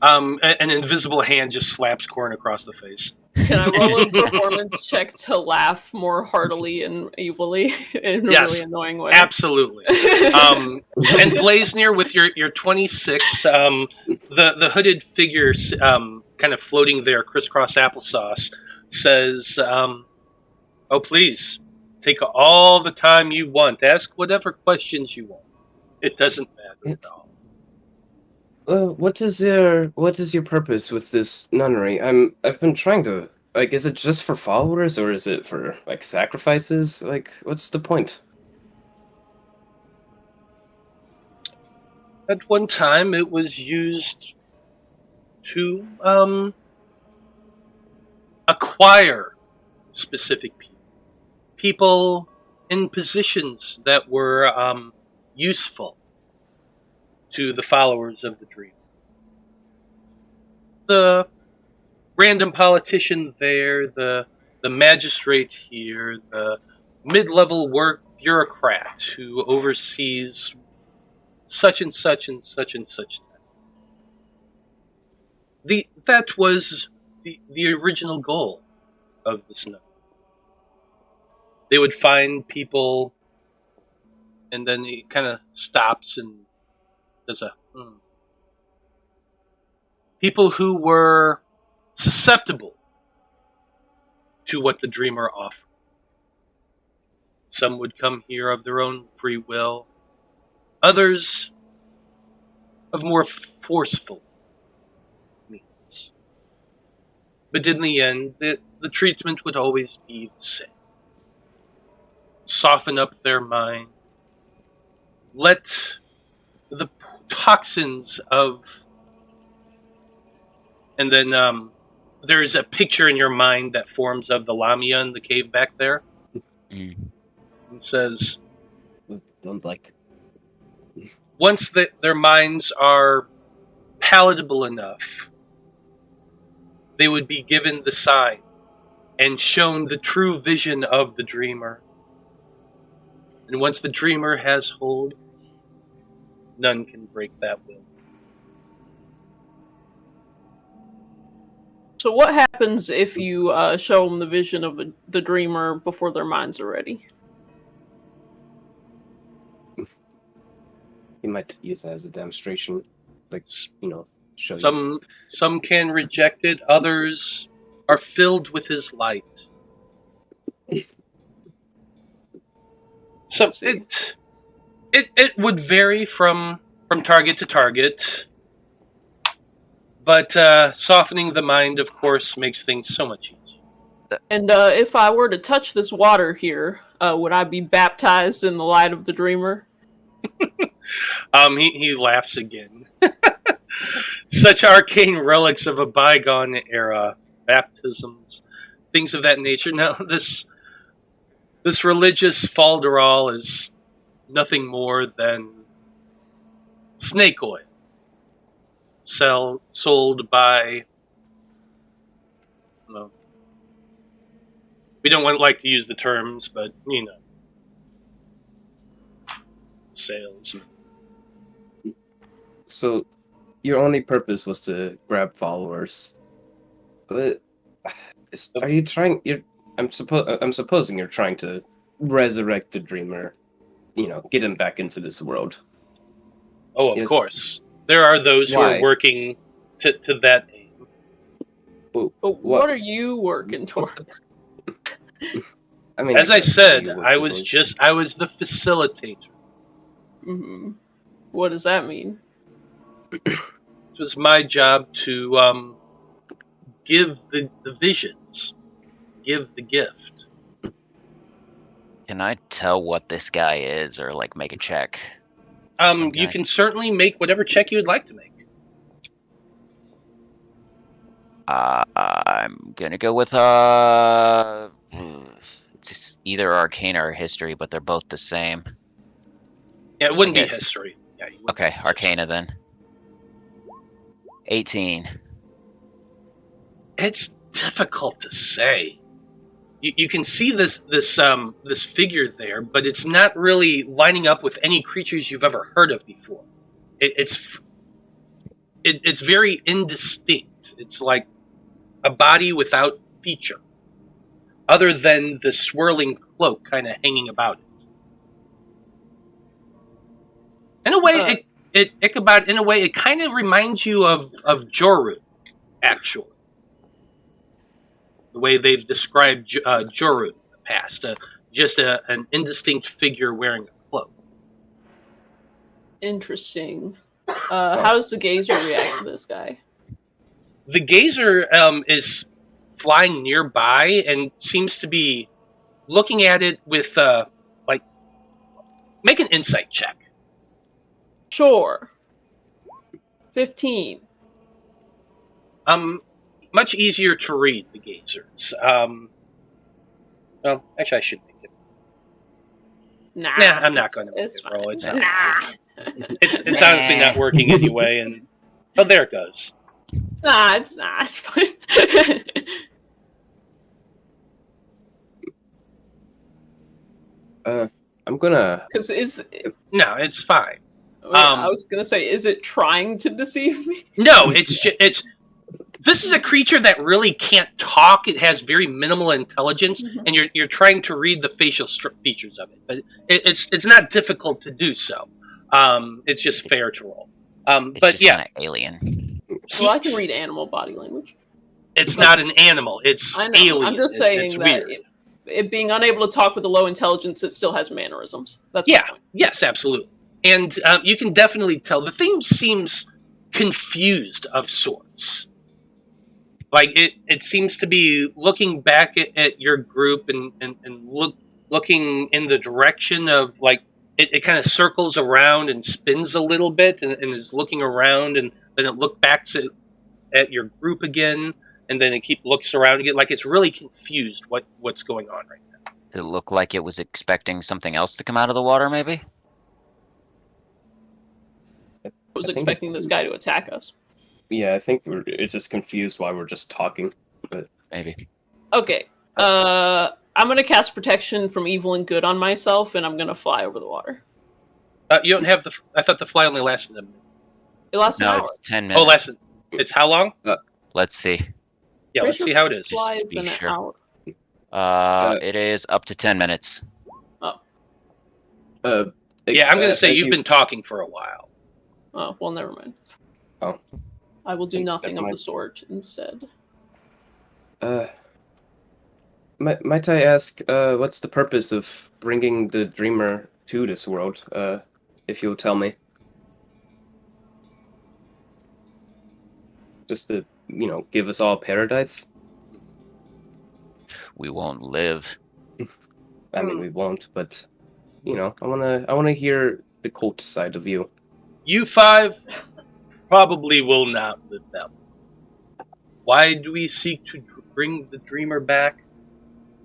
An invisible hand just slaps Corin across the face. Can I roll a performance check to laugh more heartily and evilly in a Yes, really annoying way? Absolutely. And Blaznir, with your 26, the hooded figure kind of floating there, crisscross applesauce, says, "Oh, please, take all the time you want. Ask whatever questions you want. It doesn't matter at all." What is your purpose with this nunnery? I've been trying to, is it just for followers or is it for sacrifices? What's the point? At one time, it was used to acquire specific people. People in positions that were useful to the followers of the dream. The random politician there, the magistrate here, the mid-level work bureaucrat who oversees such and such and such and such. That was the original goal of the snow. They would find people, and then he kind of stops and does a people who were susceptible to what the dreamer offered. Some would come here of their own free will. Others of more forceful means. But in the end, the treatment would always be the same. Soften up their mind. Let the toxins of... And then there's a picture in your mind that forms of the Lamia in the cave back there. Mm. It says... Don't like... Once their minds are palatable enough, they would be given the sign and shown the true vision of the dreamer. And once the dreamer has hold, none can break that will. So what happens if you show them the vision of the dreamer before their minds are ready? You might use that as a demonstration, show Some can reject it, others are filled with his light. So it would vary from target to target, but softening the mind, of course, makes things so much easier. And if I were to touch this water here, would I be baptized in the light of the dreamer? He laughs again. Such arcane relics of a bygone era, baptisms, things of that nature. Now, this religious falderall is nothing more than snake oil, sold by. Well, we don't like to use the terms, but sales. So, your only purpose was to grab followers. But are you trying? I'm supposing you're trying to resurrect the dreamer. Get him back into this world. Oh, of course. There are those who are working to that aim. What are you working towards? As I said, I was the facilitator. Mm-hmm. What does that mean? It was my job to give the visions, give the gift. Can I tell what this guy is, or like make a check? Some You kind. can certainly make whatever check you would like to make. I'm gonna go with it's either Arcana or History, but they're both the same. Yeah, it wouldn't be guess. history. Yeah, you wouldn't Okay, be Arcana then. 18. It's difficult to say. You can see this figure there, but it's not really lining up with any creatures you've ever heard of before. It's very indistinct. It's like a body without feature, other than the swirling cloak kind of hanging about it. In a way, Ichabod. In a way, it kind of reminds you of Joru, actually. The way they've described Joru in the past, just an indistinct figure wearing a cloak. Interesting. How does the gazer react to this guy? The gazer is flying nearby and seems to be looking at it with, make an insight check. Sure. 15. Much easier to read, the gazers. Well, actually, I should make it. Nah, I'm not going to make it's it roll. fine. It's not. Nah. It's honestly not working anyway. And oh, there it goes. Nah, it's not. It's fine. I'm gonna. Because No, it's fine. I was gonna say, is it trying to deceive me? No, it's. This is a creature that really can't talk. It has very minimal intelligence, and you're trying to read the facial features of it. But it's not difficult to do so. It's just fair to roll. It's But just yeah, kind of alien. Well, I can read animal body language. it's not an animal. It's I know. alien. I'm just It's saying that weird. it being unable to talk with a low intelligence, it still has mannerisms. That's my Yeah. point. Yes, absolutely. And you can definitely tell the thing seems confused of sorts. Like it seems to be looking back at your group and looking in the direction of like it kind of circles around and spins a little bit and is looking around and then it looks back at your group again and then it looks around again like it's really confused what's going on right now. Did it look like it was expecting something else to come out of the water, maybe? I was expecting this guy to attack us. Yeah, I think it's just confused why we're just talking. But Maybe. Okay. I'm gonna cast protection from evil and good on myself, and I'm gonna fly over the water. You don't have I thought the fly only lasted a minute. It lasts an No, hour. it's 10 minutes. Oh, lasted. It's how long? Let's see. Yeah, Pretty let's sure see how it is. Flies Just to in be an sure. hour. It is up to 10 minutes. Yeah, I'm going to say as you've been talking for a while. Oh, well, never mind. Oh. I will do Never nothing of mind. the sort instead. Might I ask, what's the purpose of bringing the dreamer to this world? If you'll tell me. Just to, give us all paradise? We won't live. I mean, we won't, but, I wanna hear the cult side of you. You five probably will not live that long. Why do we seek to bring the dreamer back?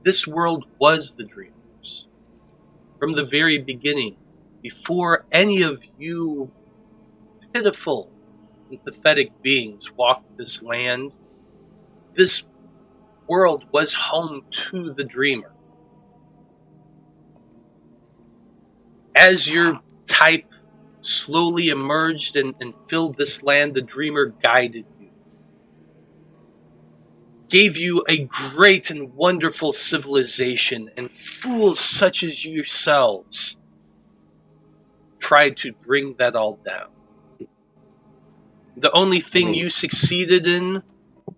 This world was the dreamer's. From the very beginning, before any of you pitiful and pathetic beings walked this land, this world was home to the dreamer. As your type slowly emerged and filled this land, the dreamer guided you. Gave you a great and wonderful civilization, and fools such as yourselves tried to bring that all down. The only thing you succeeded in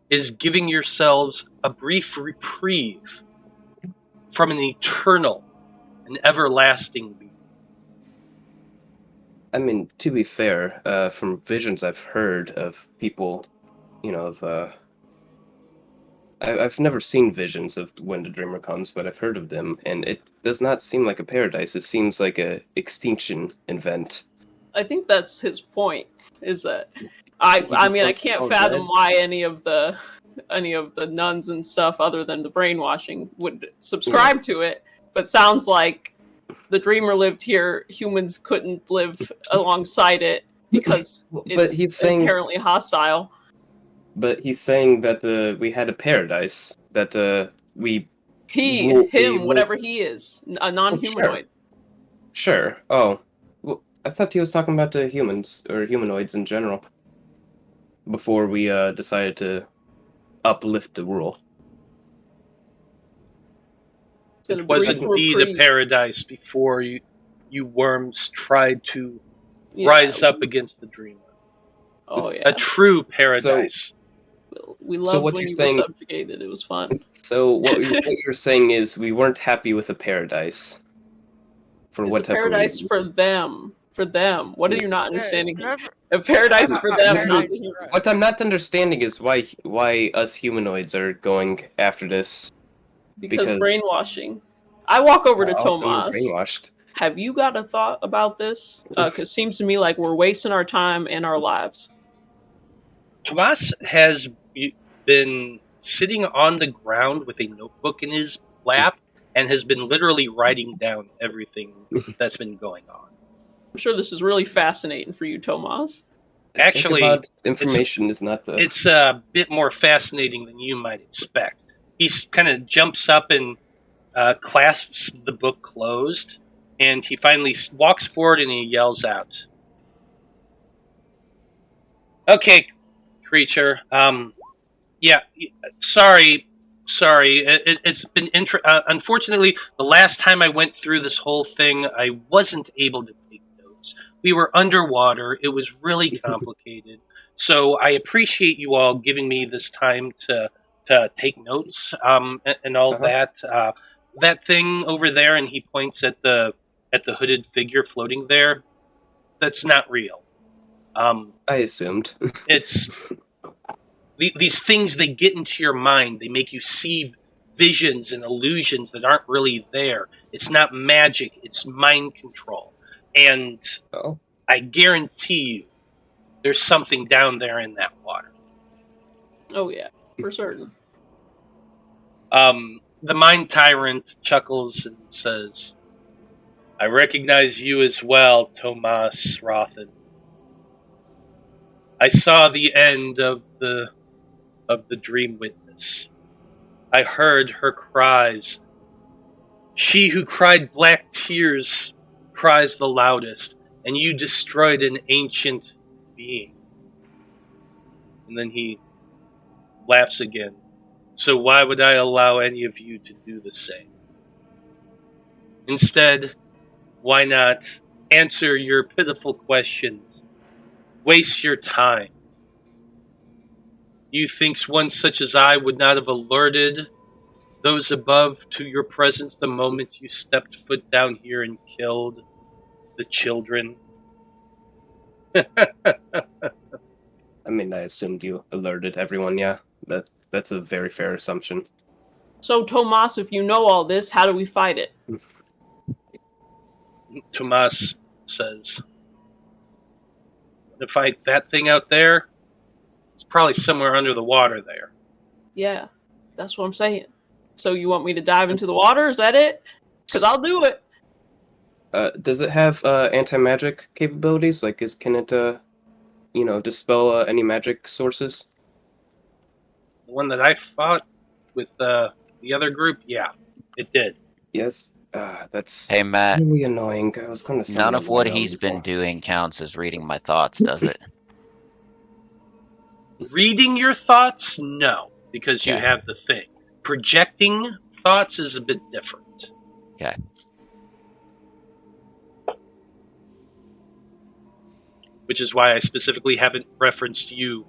is giving yourselves a brief reprieve from an eternal and everlasting being. I mean, to be fair, from visions I've heard of people, I've never seen visions of when the dreamer comes, but I've heard of them, and it does not seem like a paradise. It seems like a extinction event. I think that's his point. Is that I mean I can't fathom why any of the nuns and stuff other than the brainwashing would subscribe to it, but sounds like the dreamer lived here, humans couldn't live alongside it because it's inherently hostile. But he's saying that we had a paradise, that whatever he is, a non-humanoid. Sure. Oh, well, I thought he was talking about the humans or humanoids in general. Before we decided to uplift the rule. It was indeed a paradise before you worms tried to rise up against the dreamer. Oh yeah, a true paradise. We loved when you were subjugated. It was fun. So what you're saying is we weren't happy with the paradise. It's a paradise for them. For them. What are you not understanding? A paradise for them. What I'm not understanding is why us humanoids are going after this. Because brainwashing. I walk over to Tomas. Have you got a thought about this? Because it seems to me like we're wasting our time and our lives. Tomas has been sitting on the ground with a notebook in his lap and has been literally writing down everything that's been going on. I'm sure this is really fascinating for you, Tomas. Actually, information is not the... It's a bit more fascinating than you might expect. He kind of jumps up and clasps the book closed, and he finally walks forward and he yells out, "Okay, creature. Sorry. It's been unfortunately, the last time I went through this whole thing, I wasn't able to take notes. We were underwater. It was really complicated. So I appreciate you all giving me this time to take notes and all that. That thing over there," and he points at the hooded figure floating there. That's not real. I assumed. It's these things, they get into your mind. They make you see visions and illusions that aren't really there. It's not magic. It's mind control. And I guarantee you there's something down there in that water. Oh, yeah, for certain. The mind tyrant chuckles and says, "I recognize you as well, Tomas Rothen. I saw the end of the dream witness. I heard her cries. She who cried black tears cries the loudest, and you destroyed an ancient being." And then he laughs again. "So why would I allow any of you to do the same? Instead, why not answer your pitiful questions? Waste your time. You think one such as I would not have alerted those above to your presence the moment you stepped foot down here and killed the children?" I mean, I assumed you alerted everyone, yeah. That's a very fair assumption. So, Tomas, if you know all this, how do we fight it? Tomas says, "To fight that thing out there, it's probably somewhere under the water there." Yeah, that's what I'm saying. So you want me to dive into the water? Is that it? Because I'll do it. Does it have anti-magic capabilities? Like, can it, dispel any magic sources? The one that I fought with the other group, yeah, it did. Yes. That's Hey, Matt. really annoying. I was going to say none of what he's been doing counts as reading my thoughts, does it? Reading your thoughts? No, because you have the thing. Projecting thoughts is a bit different. Okay. Which is why I specifically haven't referenced you,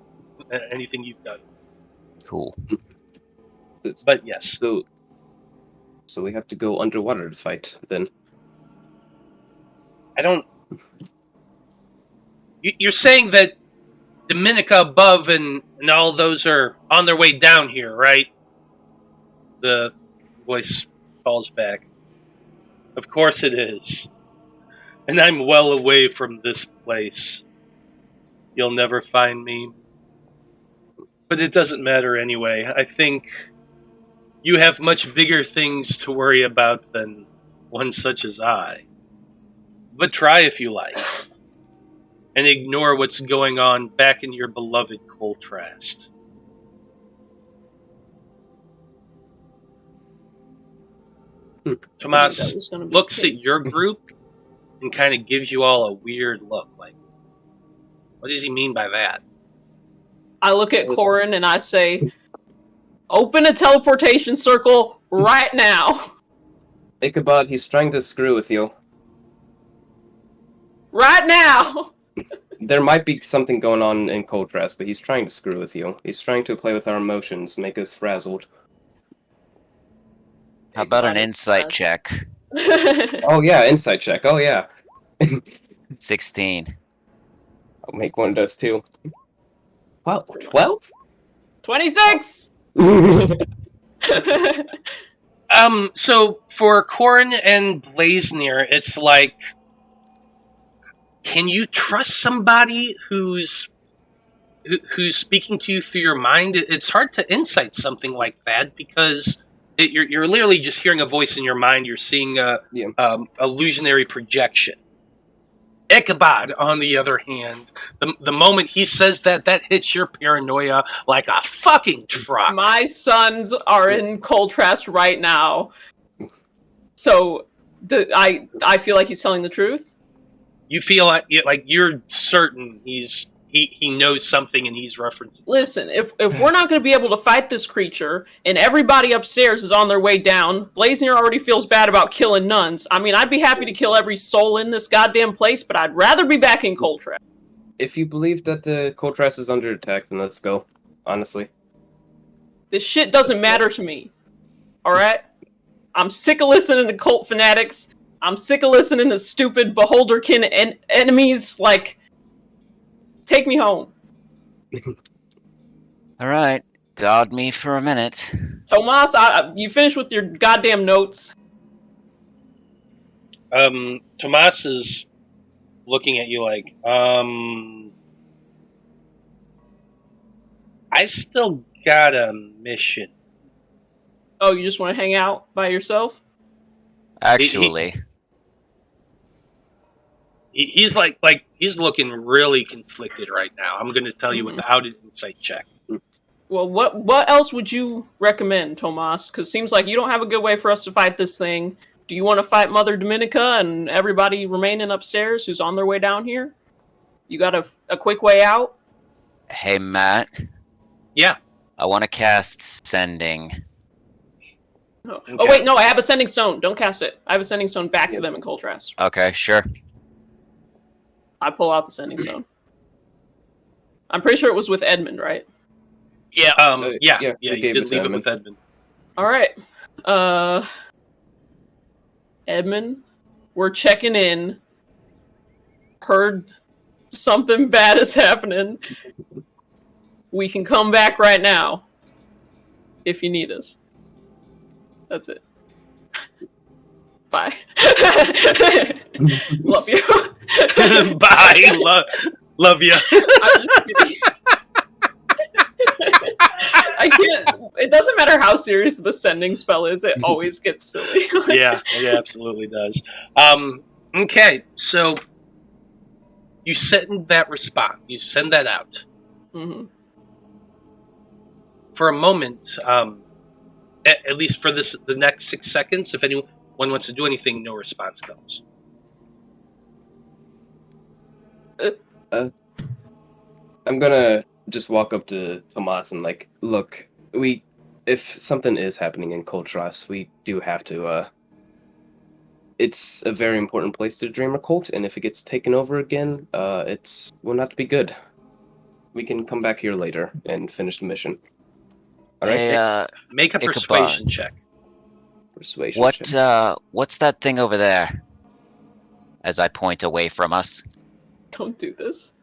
anything you've done. Cool. But yes. So we have to go underwater to fight, then. I don't... You're saying that Dominica above and all those are on their way down here, right? The voice calls back. Of course it is. And I'm well away from this place. You'll never find me. But it doesn't matter anyway. I think you have much bigger things to worry about than one such as I. But try if you like. And ignore what's going on back in your beloved Coltrast. Tomas looks at your group and kind of gives you all a weird look. Like, what does he mean by that? I look at Corin and I say, open a teleportation circle right now. Ichabod, he's trying to screw with you. Right now! There might be something going on in Coltrast, but he's trying to screw with you. He's trying to play with our emotions, make us frazzled. How about an insight check? Oh yeah, insight check. Oh yeah. 16. I'll make one of those too. Wow, 12? 26! So for Corin and Blaznir, it's like, can you trust somebody who's speaking to you through your mind? It's hard to insight something like that because you're literally just hearing a voice in your mind. You're seeing a illusionary projection. Ichabod, on the other hand, the moment he says that hits your paranoia like a fucking truck. My sons are in Coltrast right now. So, I feel like he's telling the truth? You feel like you're certain he knows something and he's referencing. Listen, if we're not going to be able to fight this creature and everybody upstairs is on their way down, Blaznir already feels bad about killing nuns. I mean, I'd be happy to kill every soul in this goddamn place, but I'd rather be back in Coltrast. If you believe that the Coltrast is under attack, then let's go. Honestly. This shit doesn't matter to me. Alright? I'm sick of listening to cult fanatics. I'm sick of listening to stupid beholderkin enemies. Like, take me home. All right, guard me for a minute. Tomas, you finished with your goddamn notes. Tomas is looking at you like, I still got a mission. Oh, you just want to hang out by yourself? Actually, he's like he's looking really conflicted right now. I'm going to tell you without an insight check. Well, what else would you recommend, Tomas? Because it seems like you don't have a good way for us to fight this thing. Do you want to fight Mother Dominica and everybody remaining upstairs who's on their way down here? You got a quick way out? hey Matt, Yeah. I want to cast Sending. Oh. Okay. Oh, wait, no, I have a Sending Stone. Don't cast it. I have a Sending Stone back to them in Coltrast. Okay, sure. I pull out the Sending Stone. I'm pretty sure it was with Edmund, right? Yeah. Yeah. we You gave did it to leave it Edmund. with Edmund. All right. Edmund, we're checking in. Heard something bad is happening. We can come back right now if you need us. That's it. Bye. Love you. Bye. Love you. I'm just kidding. I can't. It doesn't matter how serious the sending spell is. It always gets silly. Yeah, it absolutely does. Okay, so you send that response. You send that out. Mm-hmm. For a moment, at least for the next 6 seconds, if anyone wants to do anything, no response comes. I'm gonna just walk up to Tomas and like, look, if something is happening in Coltrast, we do have to, it's a very important place to Dreamer Cult, and if it gets taken over again, it will not be good. We can come back here later and finish the mission. All right. Hey, Make a Ichabod. persuasion check. Persuasion check. what's that thing over there? As I point away from us. Don't do this.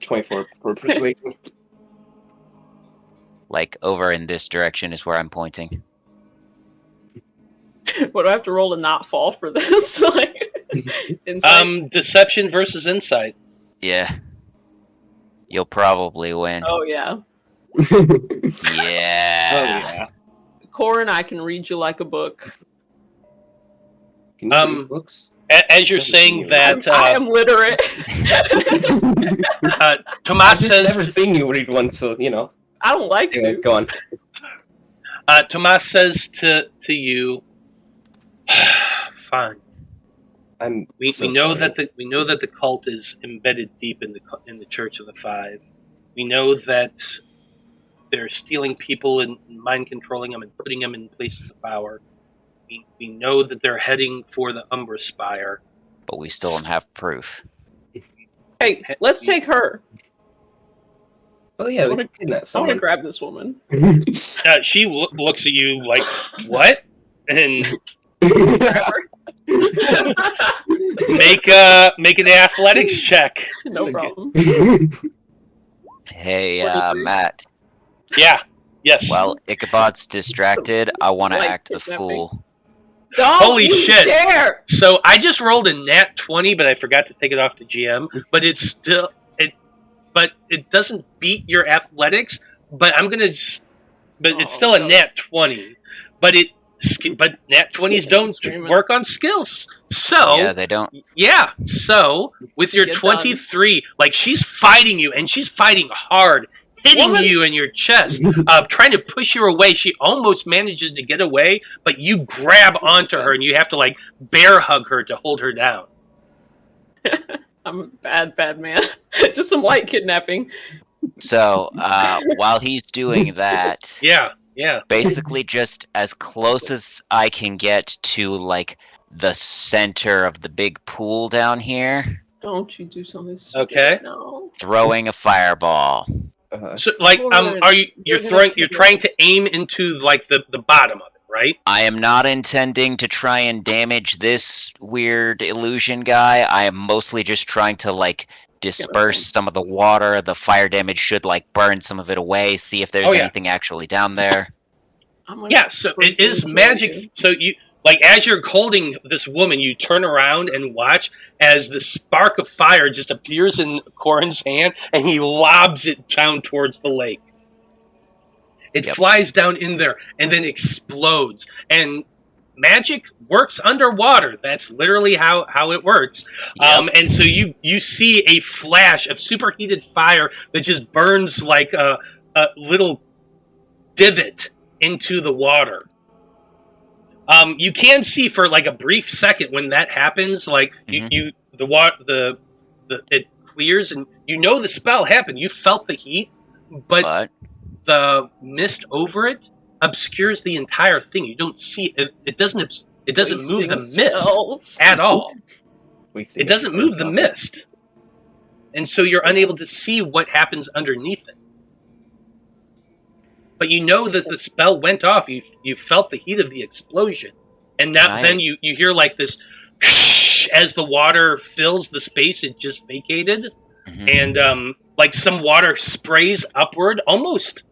24 for persuasion. Like over in this direction is where I'm pointing. What do I have to roll to not fall for this? Like, insight? Deception versus insight. Yeah. You'll probably win. Oh yeah. Yeah. Corin, I can read you like a book. Can you read books? As you're saying that, I am literate. Tomas I've just says, never seen you read one, so you know. I don't like Anyway, to. go on. Tomas says to you, fine. We know that the cult is embedded deep in the Church of the Five. We know that they're stealing people and mind controlling them and putting them in places of power. We know that they're heading for the Umbra Spire. But we still don't have proof. Hey, let's take her. Oh yeah, I we want can kidnap to someone. grab this woman. She looks at you like, what? And make an athletics check. No problem. Hey, 23. Matt. Yeah. Yes. While Ichabod's distracted, I want to Like act the kidnapping. fool. Don't Holy you shit. dare! So I just rolled a nat 20, but I forgot to take it off to GM. But it doesn't beat your athletics. But it's still a nat 20. But nat 20s don't work on skills. So Yeah, they don't. yeah. So with your Get 23, like she's fighting you, and she's fighting hard, hitting Woman. you in your chest, trying to push you away. She almost manages to get away, but you grab onto her, and you have to like bear hug her to hold her down. I'm a bad man. Just some light kidnapping. So, while he's doing that, Yeah. basically just as close as I can get to, like, the center of the big pool down here, Don't you do something stupid. Okay. No. throwing a fireball. So like, Corin, are you you're trying gonna to aim into like the bottom of it, right? I am not intending to try and damage this weird illusion guy. I am mostly just trying to, like, disperse some of the water. The fire damage should, like, burn some of it away, see if there's anything actually down there. Yeah, so it is magic. So you, like, as you're holding this woman, you turn around and watch as the spark of fire just appears in Corin's hand, and he lobs it down towards the lake. It flies down in there and then explodes. And magic works underwater. That's literally how it works. And so you see a flash of superheated fire that just burns like a little divot into the water. You can see for like a brief second when that happens, like it clears, and you know the spell happened. You felt the heat, but the mist over it obscures the entire thing. You don't see it. It doesn't move the mist at all. It doesn't move the mist, and so you're unable to see what happens underneath it. But you know that the spell went off. You felt the heat of the explosion, and now then you hear like this as the water fills the space it just vacated, and like some water sprays upward, almost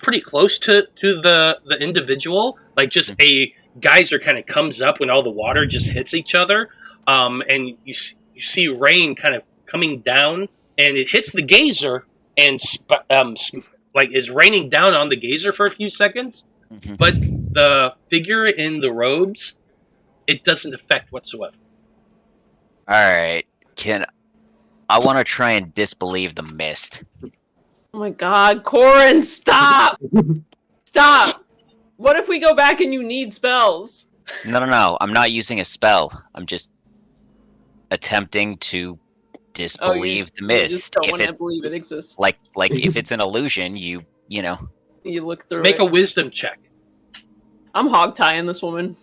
pretty close to the individual. Like just a geyser kind of comes up when all the water just hits each other, and you see rain kind of coming down, and it hits the geyser and like is raining down on the geyser for a few seconds, but the figure in the robes, it doesn't affect whatsoever. Alright, I want to try and disbelieve the mist. Oh my god, Corin, stop! Stop! What if we go back and you need spells? No, I'm not using a spell. I'm just attempting to disbelieve the mist. You just don't want to believe it exists. Like if it's an illusion, you know. You look through Make a wisdom check. I'm hog tying this woman.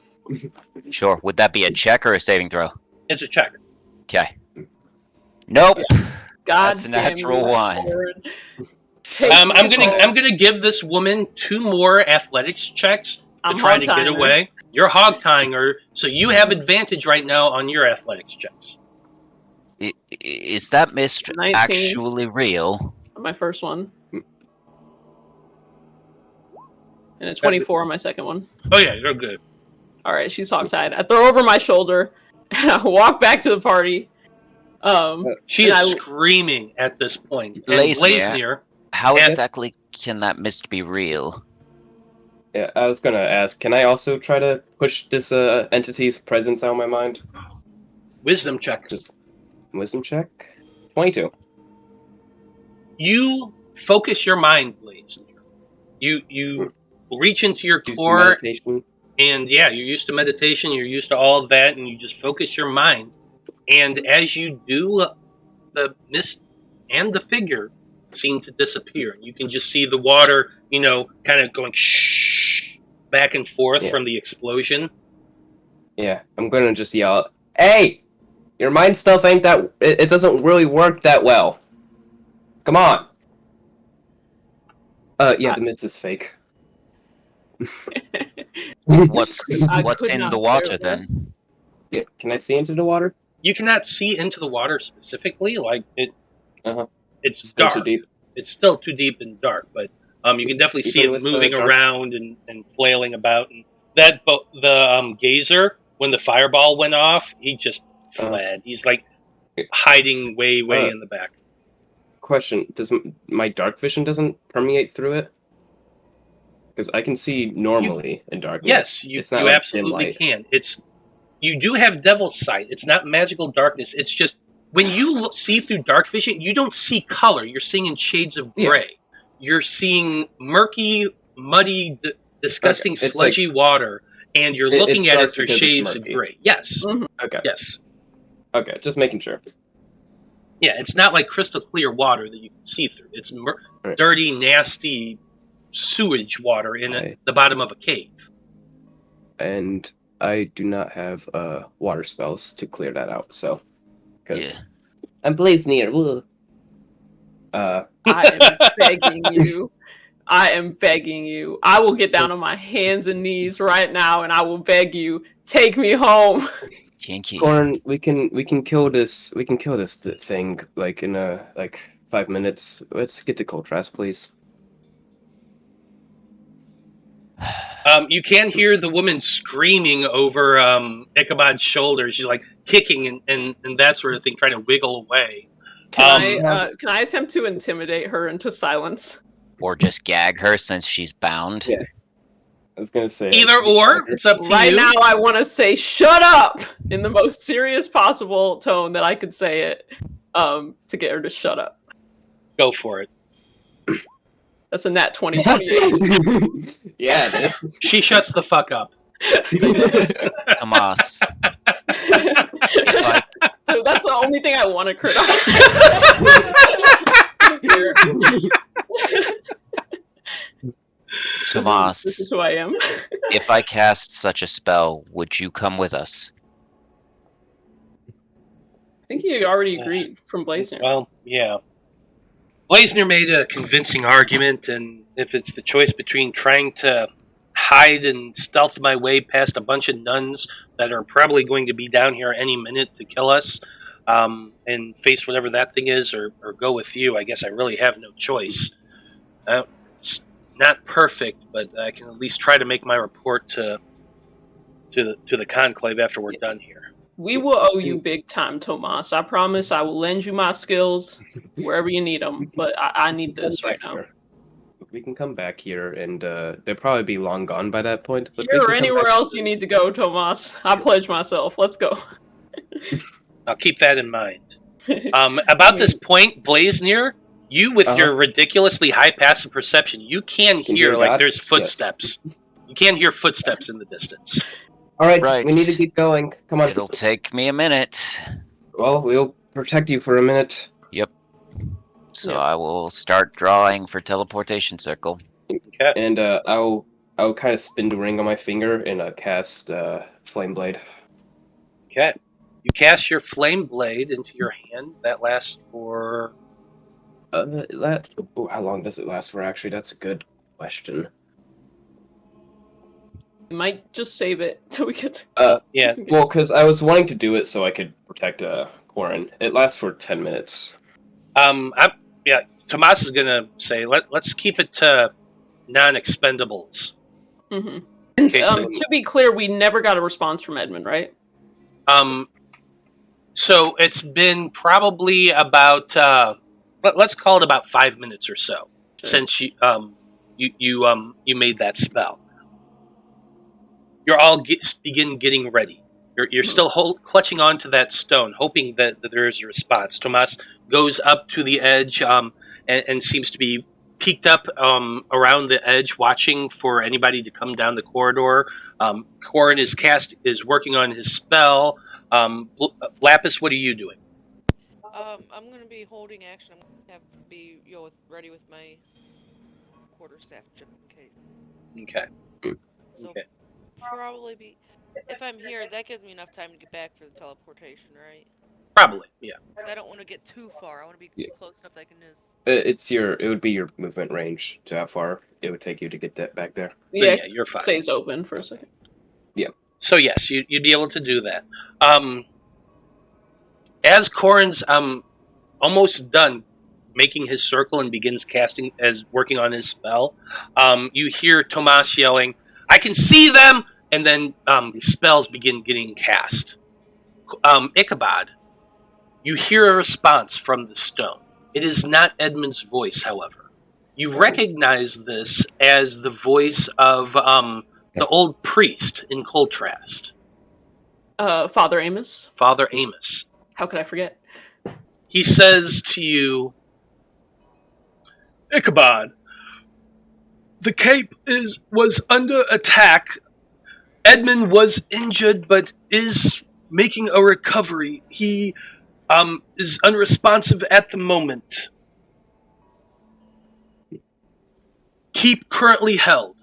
Sure. Would that be a check or a saving throw? It's a check. Okay. Nope. God, that's a natural one. I'm gonna give this woman 2 more athletics checks to try to get away. You're hog tying her, so you have advantage right now on your athletics checks. Is that mist 19. actually real? My first one. And a 24 on my second one. Oh yeah, you're good. All right, she's hogtied. I throw over my shoulder, and I walk back to the party. She is screaming at this point. And Blaznir, how exactly can that mist be real? Yeah, I was gonna ask, can I also try to push this entity's presence out of my mind? Wisdom check. Just wisdom check? 22. You focus your mind, Blaznir. You reach into your core, and yeah, you're used to meditation, you're used to all of that, and you just focus your mind. And as you do, the mist and the figure seem to disappear. You can just see the water, kind of going shh back and forth from the explosion. Yeah, I'm gonna just yell, "Hey! Your mind stuff ain't that... It doesn't really work that well. Come on!" Yeah, the mist is fake. What's in the water, then? Yeah, can I see into the water? You cannot see into the water specifically, like it. It's still dark. Too deep. It's still too deep and dark, but you can definitely see it moving around and flailing about. And that the gazer, when the fireball went off, he just fled. He's like hiding way in the back. Question: does my dark vision doesn't permeate through it? Because I can see normally in darkness. Yes, you like absolutely can. You do have devil's sight. It's not magical darkness. It's just when you see through dark vision, you don't see color. You're seeing in shades of gray. You're seeing murky, muddy, disgusting, sludgy water, and you're looking at it through shades of gray. Yes. Mm-hmm. Okay. Yes. Okay, just making sure. Yeah, it's not like crystal clear water that you can see through. It's dirty, nasty sewage water in the bottom of a cave. And I do not have water spells to clear that out, so... Because I'm Blaznir. I am begging you. I am begging you. I will get down on my hands and knees right now, and I will beg you, take me home. Kinky. Corin, we can kill this. We can kill this thing like in 5 minutes. Let's get to Coltras, please. You can hear the woman screaming over Ichabod's shoulder. She's like kicking and that sort of thing, trying to wiggle away. Can I attempt to intimidate her into silence? Or just gag her since she's bound? Yeah. I was going to say... Either or, it's up to you. Right now I want to say, shut up! In the most serious possible tone that I could say it, to get her to shut up. Go for it. That's a nat 2028. Yeah, it is. She shuts the fuck up. Tomas. So that's the only thing I want to crit on. Tomas. This is who I am. If I cast such a spell, would you come with us? I think he already agreed from Blaznir. Well, yeah. Blaznir made a convincing argument, and if it's the choice between trying to hide and stealth my way past a bunch of nuns that are probably going to be down here any minute to kill us, and face whatever that thing is, or go with you, I guess I really have no choice. It's not perfect, but I can at least try to make my report to the conclave after we're done here. We will owe you big time, Tomas. I promise I will lend you my skills wherever you need them, but I need this right now. We can come back here, and they'll probably be long gone by that point. But here or anywhere else you need to go, Tomas. I pledge myself. Let's go. I'll keep that in mind. About this point, Blaznir, you with your ridiculously high passive perception, you can hear like there's footsteps. Yes. You can hear footsteps in the distance. All right, we need to get going. Come on. It'll take me a minute. Well, we'll protect you for a minute. Yep. So I will start drawing for teleportation circle. Okay. And I'll kind of spin the ring on my finger and cast Flame Blade. Okay. You cast your Flame Blade into your hand. That lasts for... how long does it last for, actually? That's a good question. You might just save it till we get to... yeah. Well, because I was wanting to do it so I could protect Corin. It lasts for 10 minutes. Tomas is gonna say let's keep it to non-expendables. Mm-hmm. And Okay, so- to be clear, we never got a response from Edmund, right? So it's been probably about let's call it about 5 minutes or so since you made that spell. You're all begin getting ready. You're still clutching onto that stone, hoping that there is a response. Tomas goes up to the edge and seems to be peeked up around the edge, watching for anybody to come down the corridor. Corin is working on his spell. Lapis, what are you doing? I'm gonna be holding action. I'm gonna have to be ready with my quarterstaff just in case. Okay. So Okay. probably be if I'm here, that gives me enough time to get back for the teleportation, right? Probably, yeah. Because I don't want to get too far. I want to be close enough that I can just. It would be your movement range to how far it would take you to get that back there. So, Yeah, you're fine. stays open for a second. So yes, you'd be able to do that. As Corin's almost done making his circle and begins working on his spell, you hear Tomas yelling, "I can see them!" And then spells begin getting cast. Ichabod, you hear a response from the stone. It is not Edmund's voice, however. You recognize this as the voice of the old priest in Coltrast. Father Amos. Father Amos. How could I forget? He says to you, "Ichabod, the Cape was under attack. Edmund was injured, but is making a recovery. He is unresponsive at the moment. Keep currently held."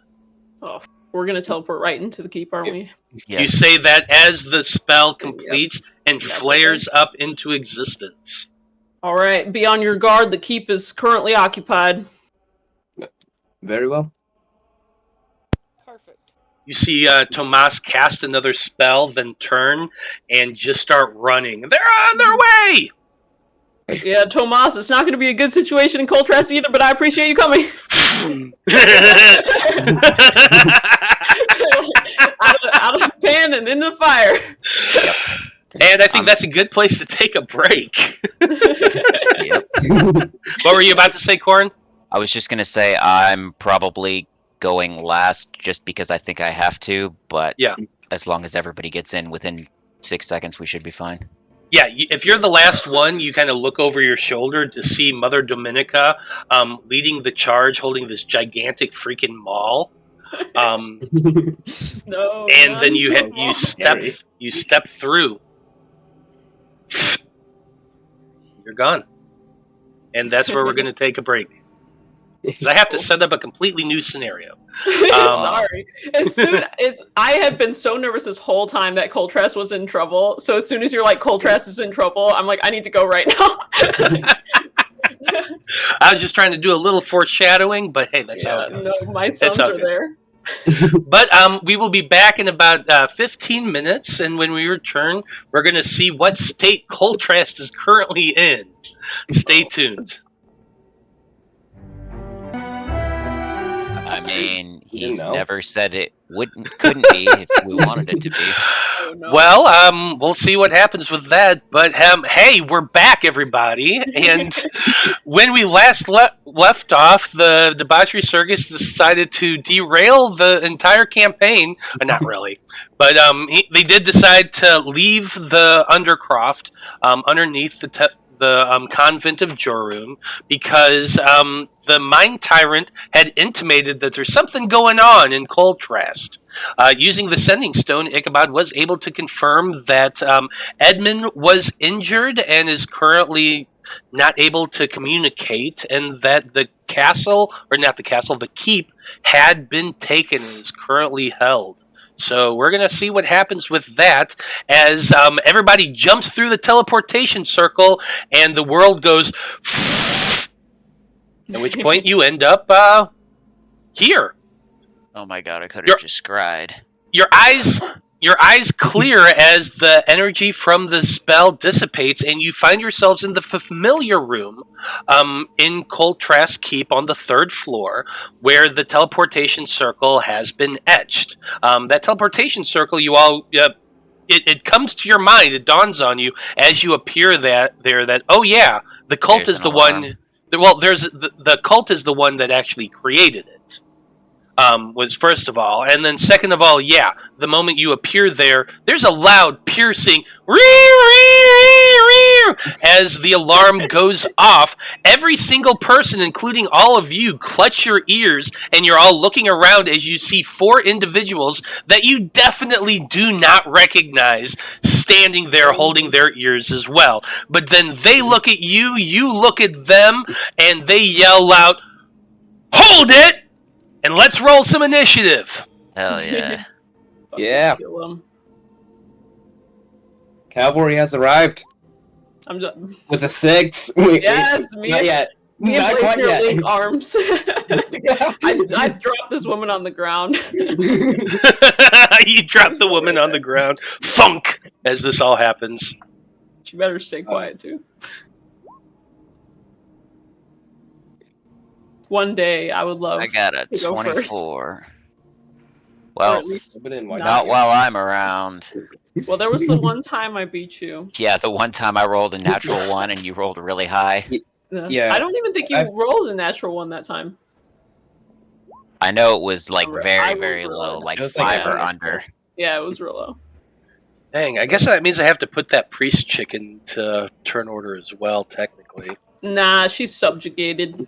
Oh, we're gonna teleport right into the keep, aren't we? Yes. You say that as the spell completes and That's flares up into existence. All right, be on your guard. The keep is currently occupied. Very well. Perfect. You see Tomas cast another spell, then turn and just start running. They're on their way! Yeah, Tomas, it's not going to be a good situation in Coltrast either, but I appreciate you coming. out of the pan and in the fire. And I think that's a good place to take a break. Yep. What were you about to say, Corin? I was just gonna say I'm probably going last just because I think I have to, but Yeah. as long as everybody gets in within 6 seconds, we should be fine. Yeah, if you're the last one, you kind of look over your shoulder to see Mother Dominica leading the charge, holding this gigantic freaking maul. No. And then you Scary. step through. You're gone. And that's where we're going to take a break. Because I have to set up a completely new scenario. Sorry. As soon as I have been so nervous this whole time that Coltrast was in trouble, so as soon as you're like Coltrast is in trouble, I'm like, I need to go right now. I was just trying to do a little foreshadowing, but hey, that's how it goes. No, my sons all are good. there. But we will be back in about 15 minutes, and when we return, we're going to see what state Coltrast is currently in. Stay tuned. I mean, You he's know. never said it couldn't be if we wanted it to be. Oh, no. Well, we'll see what happens with that. But hey, we're back, everybody. And when we last left off, the Debauchery Circus decided to derail the entire campaign. Not really, but they did decide to leave the Undercroft underneath the convent of Jorun because the Mind Tyrant had intimated that there's something going on in Coltrast. Using the Sending Stone, Ichabod was able to confirm that Edmund was injured and is currently not able to communicate, and that the keep had been taken and is currently held. So we're going to see what happens with that as everybody jumps through the teleportation circle and the world goes at which point you end up here. Oh my god, I could You're- have just cried. Your eyes your eyes clear as the energy from the spell dissipates, and you find yourselves in the familiar room in Coltras Keep on the 3rd floor, where the teleportation circle has been etched. That teleportation circle, you all... It comes to your mind, it dawns on you as you appear that oh yeah, the cult There's is an the alarm. one... Well, the cult is the one that actually created it. Was first of all, and then second of all, yeah, the moment you appear there, there's a loud, piercing as the alarm goes off. Every single person, including all of you, clutch your ears, and you're all looking around as you see 4 individuals that you definitely do not recognize standing there holding their ears as well. But then they look at you, you look at them, and they yell out, "Hold it! And let's roll some initiative." Hell yeah. Yeah. Kill him. Cavalry has arrived I'm done. with a 6. Wait, Yes, wait, me not and- yet. Me and Not quite Blaznir yet. link arms. I dropped this woman on the ground. You drop the woman on the ground. Thunk! As this all happens. She better stay quiet too. One day I would love I got a to go first. 24. Or Well, at least not while I'm around. Well, there was the one time I beat you. Yeah, the one time I rolled a natural 1 and you rolled really high. Yeah. I don't even think you rolled a natural 1 that time. I know it was like I very, rolled very really low, low. like It was like 5 or a- under. Yeah, it was real low. Dang, I guess that means I have to put that priest chicken to turn order as well, technically. Nah, she's subjugated.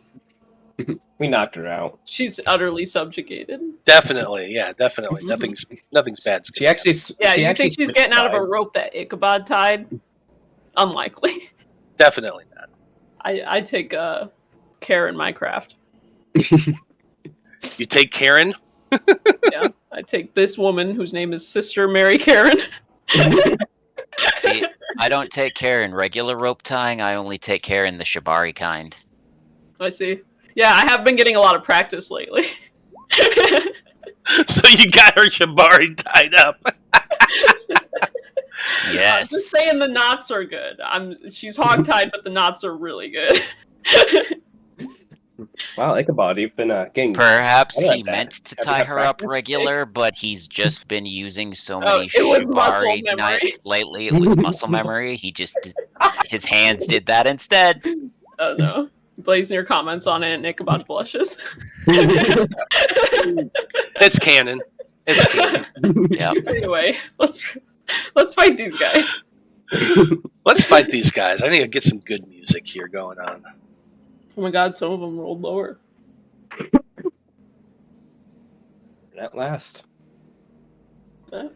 We knocked her out. She's utterly subjugated. Definitely, yeah, definitely. Nothing's bad. She actually. Yeah, she you actually think she's getting out of a survived. rope that Ichabod tied? Unlikely. Definitely not. I take care in my craft. You take Karen? Yeah, I take this woman whose name is Sister Mary Karen. See, I don't take care in regular rope tying, I only take care in the shibari kind. I see. Yeah, I have been getting a lot of practice lately. So you got her shibari tied up. I'm Yes. just saying the knots are good. She's hogtied, but the knots are really good. Wow, Ichabod, you've been getting. Perhaps I like he that. meant to Have you tie had her up practice? regular, but he's just been using so Oh, many it was muscle shibari memory. knives lately. It was muscle memory. His hands did that instead. Oh no. Blaznir comments on it and Ichabod blushes. It's canon. It's canon. Yep. Anyway, let's fight these guys. Let's fight these guys. I need to get some good music here going on. Oh my god, some of them rolled lower. At last. Eh.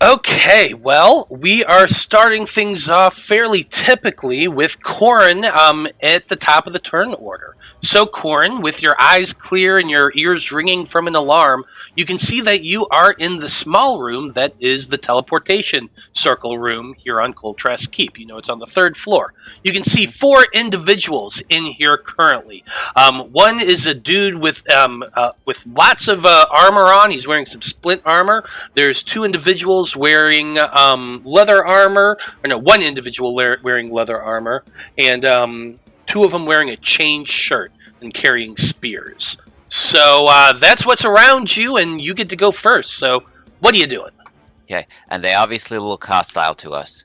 Okay, well, we are starting things off fairly typically with Corin at the top of the turn order. So, Corin, with your eyes clear and your ears ringing from an alarm, you can see that you are in the small room that is the teleportation circle room here on Coltras Keep. You know, it's on the 3rd floor. You can see 4 individuals in here currently. One is a dude with lots of armor on. He's wearing some splint armor. There's 2 individuals wearing leather armor. Or no, one individual wearing leather armor, and 2 of them wearing a chain shirt and carrying spears. So that's what's around you, and you get to go first. So what are you doing? Okay, and they obviously look hostile to us.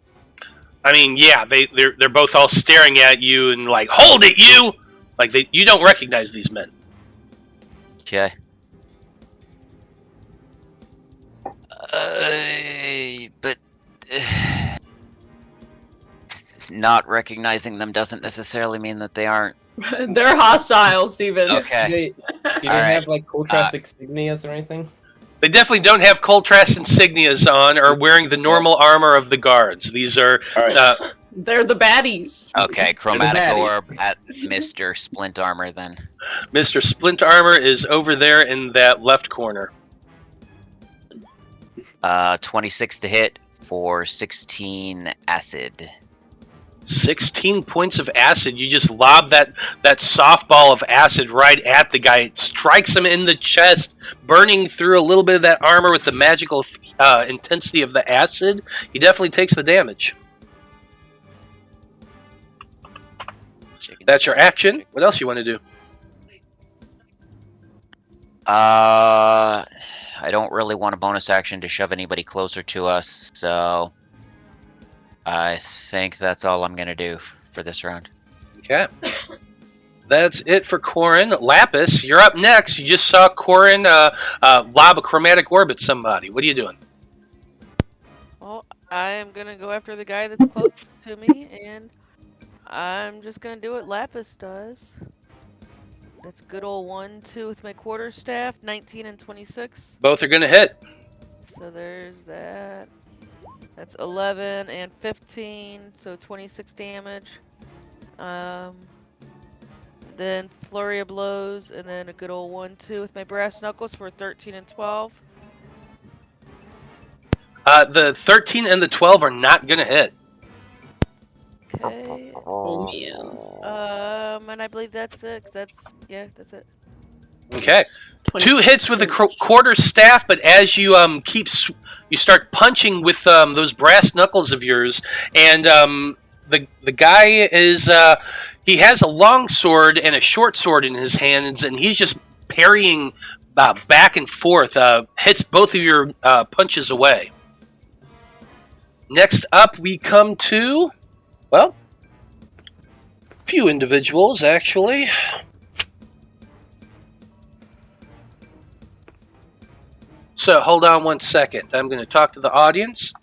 I mean, yeah, they're both all staring at you and like, hold it, you! Like you don't recognize these men. Okay. But not recognizing them doesn't necessarily mean that they aren't. They're hostile, Steven. Okay. Do they All right. have like Coltras insignias or anything? They definitely don't have Coltras insignias on or wearing the normal armor of the guards. These are All right. They're the baddies. Okay, chromatic baddie. orb at Mr. Splint Armor then. Mr. Splint Armor is over there in that left corner. 26 to hit for 16 acid. 16 points of acid. You just lob that softball of acid right at the guy. It strikes him in the chest, burning through a little bit of that armor with the magical intensity of the acid. He definitely takes the damage. That's your action. What else you want to do? I don't really want a bonus action to shove anybody closer to us, so I think that's all I'm going to do for this round. Okay. That's it for Corin. Lapis, you're up next. You just saw Corin lob a chromatic orb at somebody. What are you doing? Well, I am going to go after the guy that's closest to me, and I'm just going to do what Lapis does. That's good old 1-2 with my quarterstaff, 19 and 26. Both are going to hit. So there's that. That's 11 and 15, so 26 damage. Then flurry of blows, and then a good old 1-2 with my brass knuckles for 13 and 12. The 13 and the 12 are not going to hit. Okay. Oh man. And I believe that's it. 'Cause that's it. Okay. 2 hits with a quarter staff, but as you you start punching with those brass knuckles of yours, and the guy is he has a long sword and a short sword in his hands, and he's just parrying back and forth. Hits both of your punches away. Next up, we come to, well, few individuals actually. So hold on one second. I'm going to talk to the audience.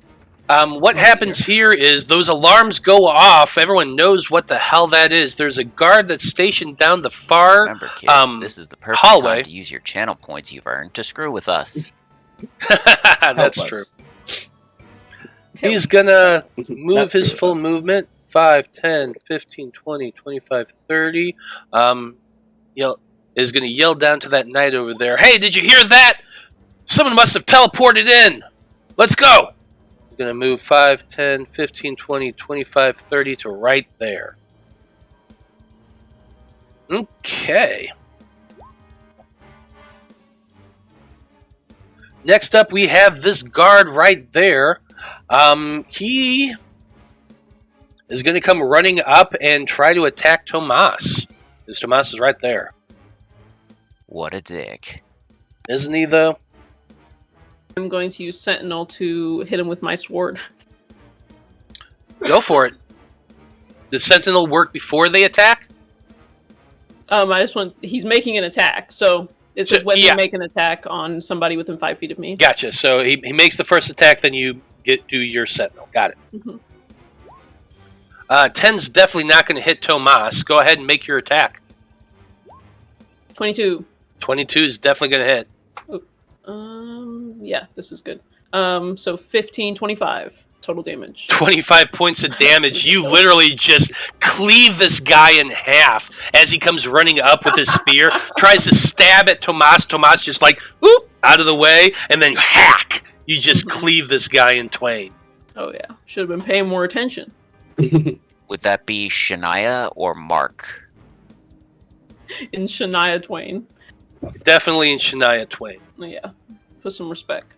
What happens here is those alarms go off. Everyone knows what the hell that is. There's a guard that's stationed down the far Remember, kids, this is the perfect hallway. time to use your channel points you've earned to screw with us. That's true. He's going to move his full movement. 5, 10, 15, 20, 25, 30. Is going to yell down to that knight over there. Hey, did you hear that? Someone must have teleported in. Let's go. We're going to move 5, 10, 15, 20, 25, 30 to right there. Okay. Next up, we have this guard right there. He is going to come running up and try to attack Tomas. Because Tomas is right there. What a dick. Isn't he, though? I'm going to use Sentinel to hit him with my sword. Go for it. Does Sentinel work before they attack? He's making an attack, so it says when they make an attack on somebody within 5 feet of me. Gotcha. So he makes the first attack, then you do your Sentinel. Got it. Mm-hmm. 10's definitely not going to hit Tomas. Go ahead and make your attack. 22. 22 is definitely going to hit. Yeah, this is good. So 15, 25 total damage. 25 points of damage. You literally just cleave this guy in half as he comes running up with his spear, tries to stab at Tomas. Tomas just like, whoop, out of the way, and then hack. You just cleave this guy in twain. Oh yeah, should have been paying more attention. Would that be Shania or Mark? In Shania Twain. Definitely in Shania Twain. Yeah, put some respect.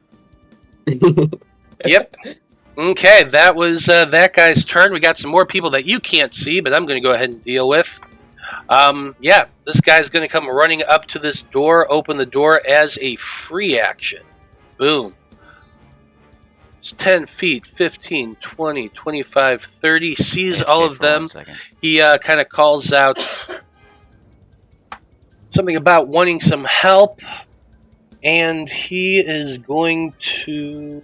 Yep. Okay, that was that guy's turn. We got some more people that you can't see, but I'm going to go ahead and deal with. This guy's going to come running up to this door, open the door as a free action. Boom. It's 10 feet, 15, 20, 25, 30. Sees all of them. He kind of calls out something about wanting some help. And he is going to...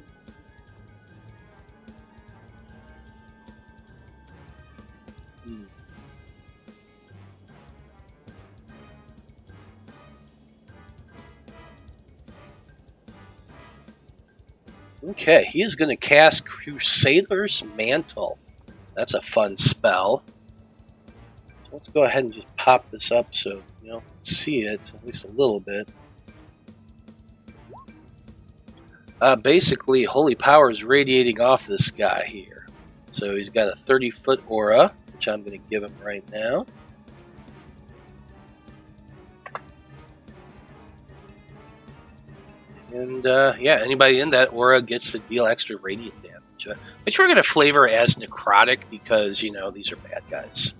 Okay, he is going to cast Crusader's Mantle. That's a fun spell. So let's go ahead and just pop this up so see it at least a little bit. Basically, holy power is radiating off this guy here. So he's got a 30-foot aura, which I'm going to give him right now. And yeah, anybody in that aura gets to deal extra radiant damage, which we're going to flavor as necrotic because, these are bad guys.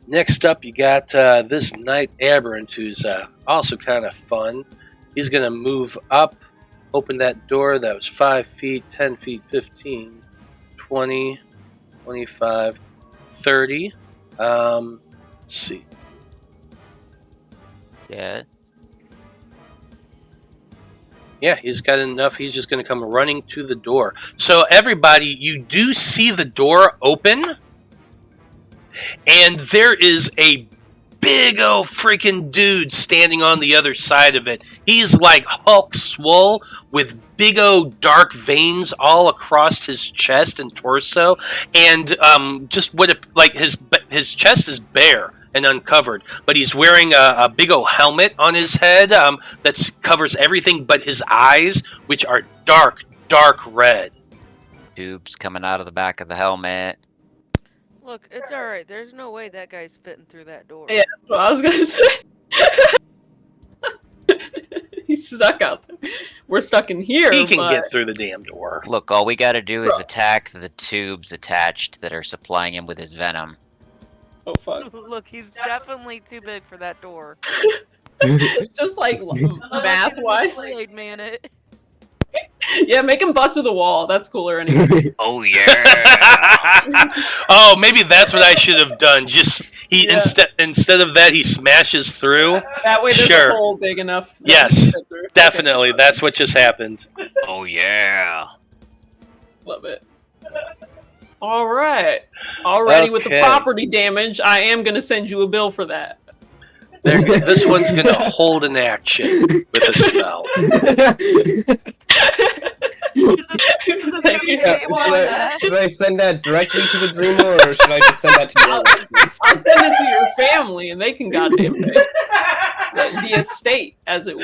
Next up, you got this Knight Aberrant, who's also kind of fun. He's going to move up, open that door that was 5 feet, 10 feet, 15, 20, 25, 30. Let's see. Yeah. Yeah, he's got enough. He's just going to come running to the door. So everybody, you do see the door open, and there is a big old freaking dude standing on the other side of it. He's like Hulk swole with big old dark veins all across his chest and torso, and just his chest is bare and uncovered, but he's wearing a big old helmet on his head that covers everything but his eyes, which are dark red. Tubes coming out of the back of the helmet. Look, it's alright. There's no way that guy's fitting through that door. Yeah, that's what I was gonna say. He's stuck out there. We're stuck in here. He can get through the damn door. Look, all we gotta do is attack the tubes attached that are supplying him with his venom. Oh, fuck. Look, he's definitely too big for that door. Just like math-wise. Man, it. Yeah, make him bust through the wall. That's cooler anyway. Oh, yeah! Oh, maybe that's what I should have done. Instead of that, he smashes through. That way there's Sure. a hole big enough. Yes, definitely. Okay. That's what just happened. Oh, yeah! Love it. All right. Already with the property damage, I am going to send you a bill for that. This one's going to hold an action with a spell. Should I send that directly to the dreamer, or should I just send that to your listeners? I'll send it to your family, and they can goddamn pay. The estate, as it were.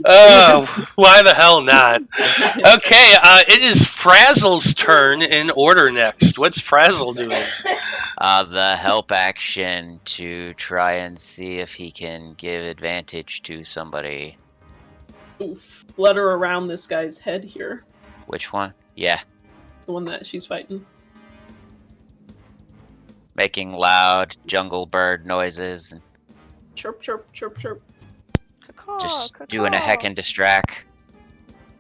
Oh, why the hell not? Okay, it is Frazzle's turn in order next. What's Frazzle doing? The help action to try and see if he can give advantage to somebody. Oof. Flutter around this guy's head here. Which one? Yeah. The one that she's fighting. Making loud jungle bird noises. Chirp, chirp, chirp, chirp. Caw, Just caw. doing a heckin' distract.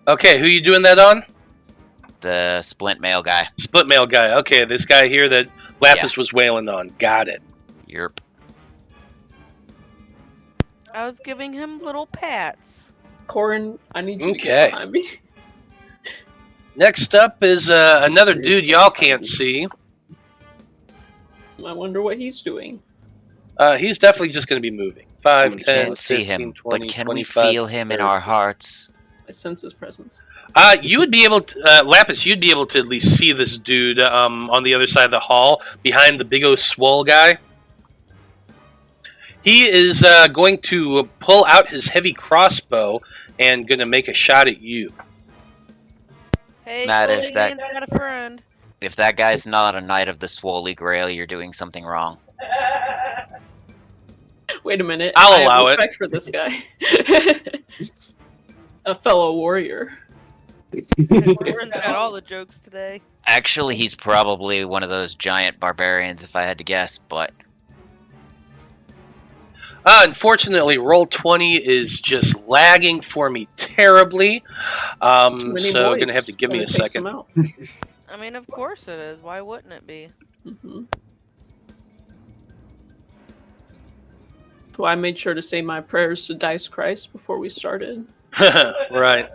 Okay, who you doing that on? The splint mail guy. Split mail guy. Okay, this guy here that Lapis was wailing on. Got it. Yerp. I was giving him little pats. Corin, I need you to get behind me. Next up is another dude y'all can't see. I wonder what he's doing. He's definitely just going to be moving. 5, We 10, can't see 15, him, 20, but can 25, we feel him 30. in our hearts? I sense his presence. You would be able to, Lapis, you'd be able to at least see this dude on the other side of the hall, behind the big old swole guy. He is going to pull out his heavy crossbow and going to make a shot at you. Hey, Matt, Cool if that- Indian's got a friend. If that guy's not a knight of the Swoley Grail, you're doing something wrong. Wait a minute. I'll I have allow it. respect for this guy. A fellow warrior. Corin's got all the jokes today. Actually, he's probably one of those giant barbarians, if I had to guess, but... Unfortunately, Roll20 is just lagging for me terribly. So you're going to have to give me a second. I mean, of course it is. Why wouldn't it be? Mm-hmm. Well, I made sure to say my prayers to Dice Christ before we started. Right.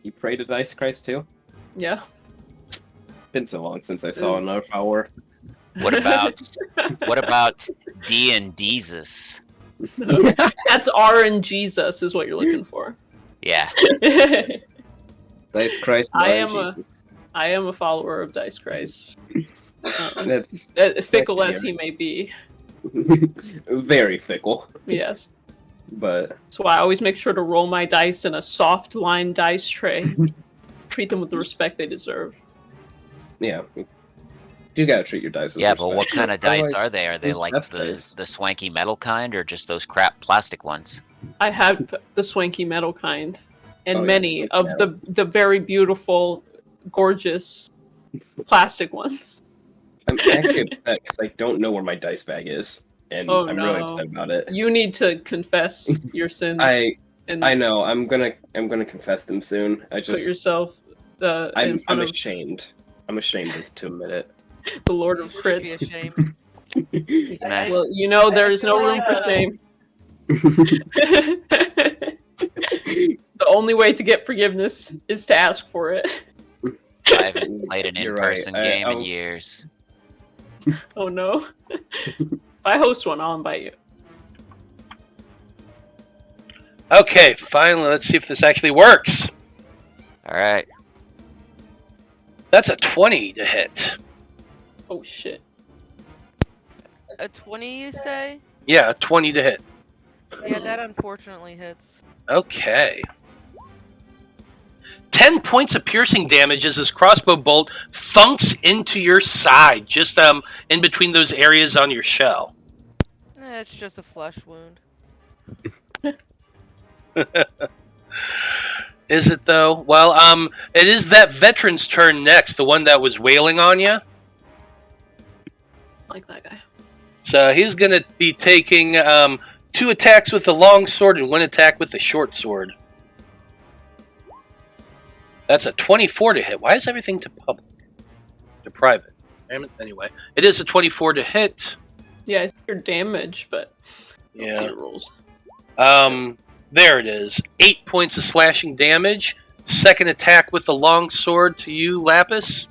You pray to Dice Christ too? Yeah. Been so long since I saw another power. What about D and Jesus? That's R and Jesus is what you're looking for. Yeah. Dice Christ. I am a follower of Dice Christ. That's Fickle as he may be. very fickle. Yes. but That's why I always make sure to roll my dice in a soft line dice tray. Treat them with the respect they deserve. yeah, you gotta treat your dice with Yeah, respect. but what kind of dice Otherwise, are they? Are they those like death the saves. swanky metal kind, or just those crap plastic ones? I have the swanky metal kind, and Oh, yeah, many swanky of metal. the very beautiful, gorgeous plastic ones. I'm actually upset because I don't know where my dice bag is, and Oh, I'm really no. upset about it. You need to confess your sins. And I know. I'm gonna confess them soon. I put just yourself in I'm front of ashamed. I'm ashamed to admit it. the Lord of You should be Crits. ashamed. Nah. Well, you know there is no feel room like, for shame. The only way to get forgiveness is to ask for it. I haven't played an You're right. in-person game in I'll- years. Oh no. If I host one, I'll invite you. Okay, finally, let's see if this actually works. All right. That's a 20 to hit. Oh shit. A 20, you say? Yeah, a 20 to hit. Yeah, that unfortunately hits. Okay. 10 points of piercing damage as this crossbow bolt thunks into your side, just in between those areas on your shell. It's just a flesh wound. Is it though? Well, it is that veteran's turn next, the one that was wailing on you. Like that guy. So he's going to be taking 2 attacks with the long sword and 1 attack with the short sword. That's a 24 to hit. Why is everything to public? To private. Anyway, it is a 24 to hit. Yeah, I see your damage, but I don't see Yeah. your rolls. There it is. 8 points of slashing damage. Second attack with the long sword to you, Lapis.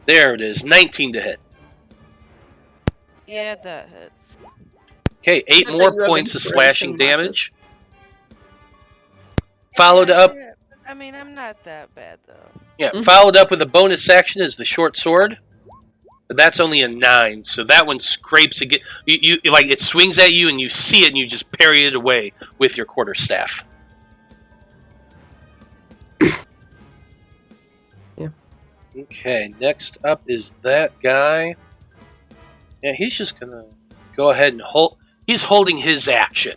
There it is. 19 to hit. Yeah, that hits. Okay, 8 I more bet you have points of inspiration, slashing Lapis. damage. Followed up. Yeah, I mean, I'm not that bad, though. Yeah, Mhm. followed up with a bonus action is the short sword. But that's only a 9, so that one scrapes again. You like it swings at you and you see it and you just parry it away with your quarterstaff. Yeah. Okay, next up is that guy. Yeah, he's just gonna go ahead and hold. He's holding his action.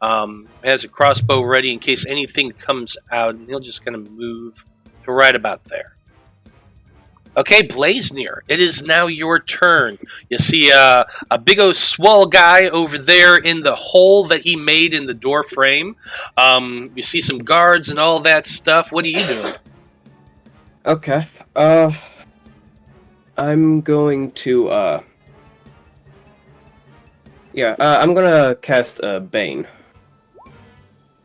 Has a crossbow ready in case anything comes out, and he'll just gonna move to right about there. Okay, Blaznir, it is now your turn. You see a big old swole guy over there in the hole that he made in the door frame. You see some guards and all that stuff. What are you doing? Okay. I'm going to I'm gonna cast Bane.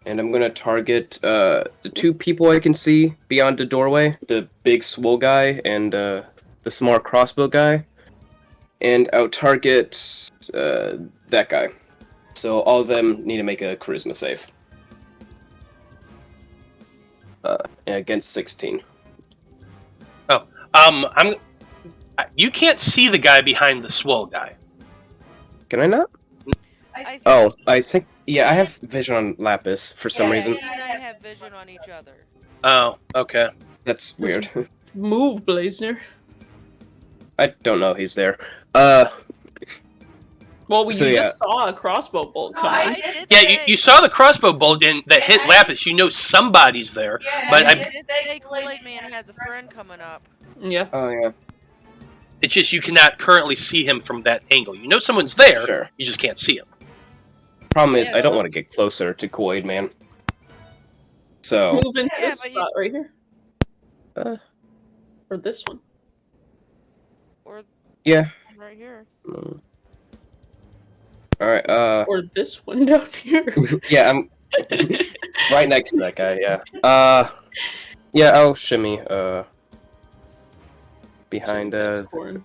And I'm gonna target the 2 people I can see beyond the doorway, the big swole guy and the small crossbow guy. And I'll target that guy. So all of them need to make a charisma save. Against 16. You can't see the guy behind the swole guy. Can I not? I think I have vision on Lapis for some reason. He and I have vision on each other. Oh, okay. That's weird. Move, Blaznir. I don't know he's there. Well, So, you yeah. just saw a crossbow bolt coming. Yeah, you saw the crossbow bolt that hit Lapis. You know somebody's there. But I did say Kool-Aid Man has a friend coming up. Yeah. Oh yeah. It's just you cannot currently see him from that angle. You know someone's there. Sure. You just can't see him. Problem is, Yeah. I don't want to get closer to Kool-Aid Man. So, Move into Yeah, this but spot right here. Uh. Or this one. Or yeah. right here. Alright, Or this one down here. yeah, I'm right next to that guy, yeah. Yeah, I'll shimmy, behind, That's Corin.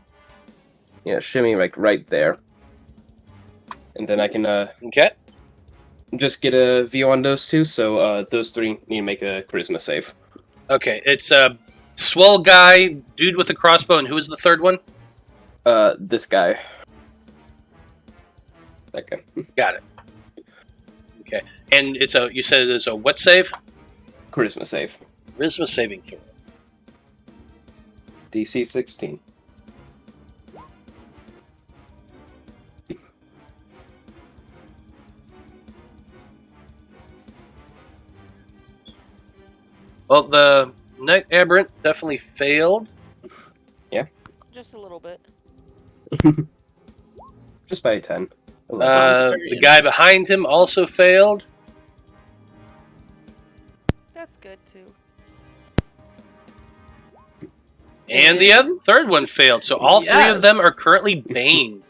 yeah, shimmy, like, right there. And then I can, Okay. just get a view on those 2, so, those 3 need to make a charisma save. Okay, it's a swole guy, dude with a crossbow, and who is the third one? This guy. That guy. Got it. And you said it is a what save? Charisma save. Charisma saving throw. DC 16. Well, the Night Aberrant definitely failed. Just a little bit. Just by 10. The guy behind him also failed. That's good too. And the third one failed. So all three of them are currently baned.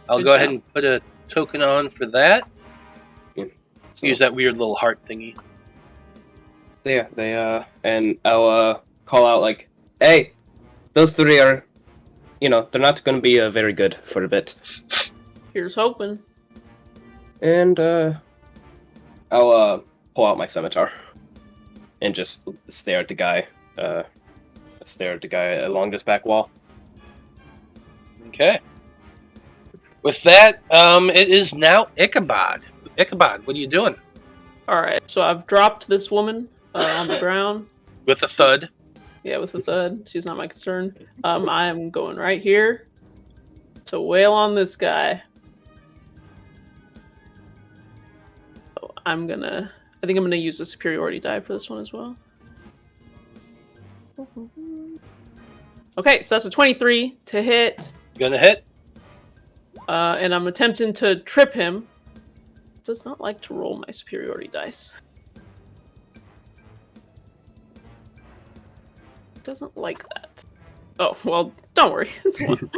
I'll go ahead and put a token on for that. So, use that weird little heart thingy. Yeah, and I'll call out like, hey, those three are, they're not going to be very good for a bit. Here's hoping. And I'll pull out my scimitar and just stare at the guy. Along this back wall. Okay. With that, it is now Ichabod. Ichabod, what are you doing? All right, so I've dropped this woman on the ground. With a thud. Yeah, with a thud. She's not my concern. I am going right here to wail on this guy. So I think I'm gonna use a superiority die for this one as well. Okay, so that's a 23 to hit. Gonna hit. And I'm attempting to trip him. Does not like to roll my superiority dice. Doesn't like that. Oh, well, don't worry. It's one.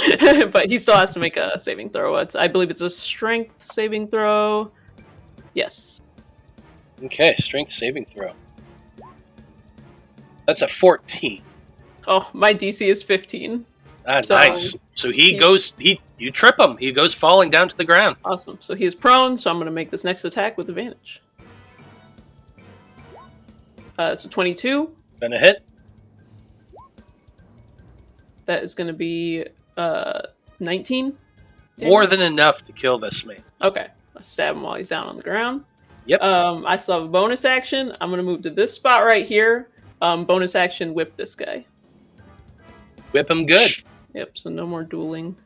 But he still has to make a saving throw. I believe it's a strength saving throw. Yes. Okay, strength saving throw. That's a 14. Oh, my DC is 15. Nice. So you trip him. He goes falling down to the ground. Awesome. So he is prone, so I'm going to make this next attack with advantage. It's a 22. Gonna hit. That is going to be 19. More than enough to kill this man. Okay. I stab him while he's down on the ground. Yep. I still have a bonus action. I'm going to move to this spot right here. Bonus action, whip this guy. Whip him good. Yep, so no more dueling.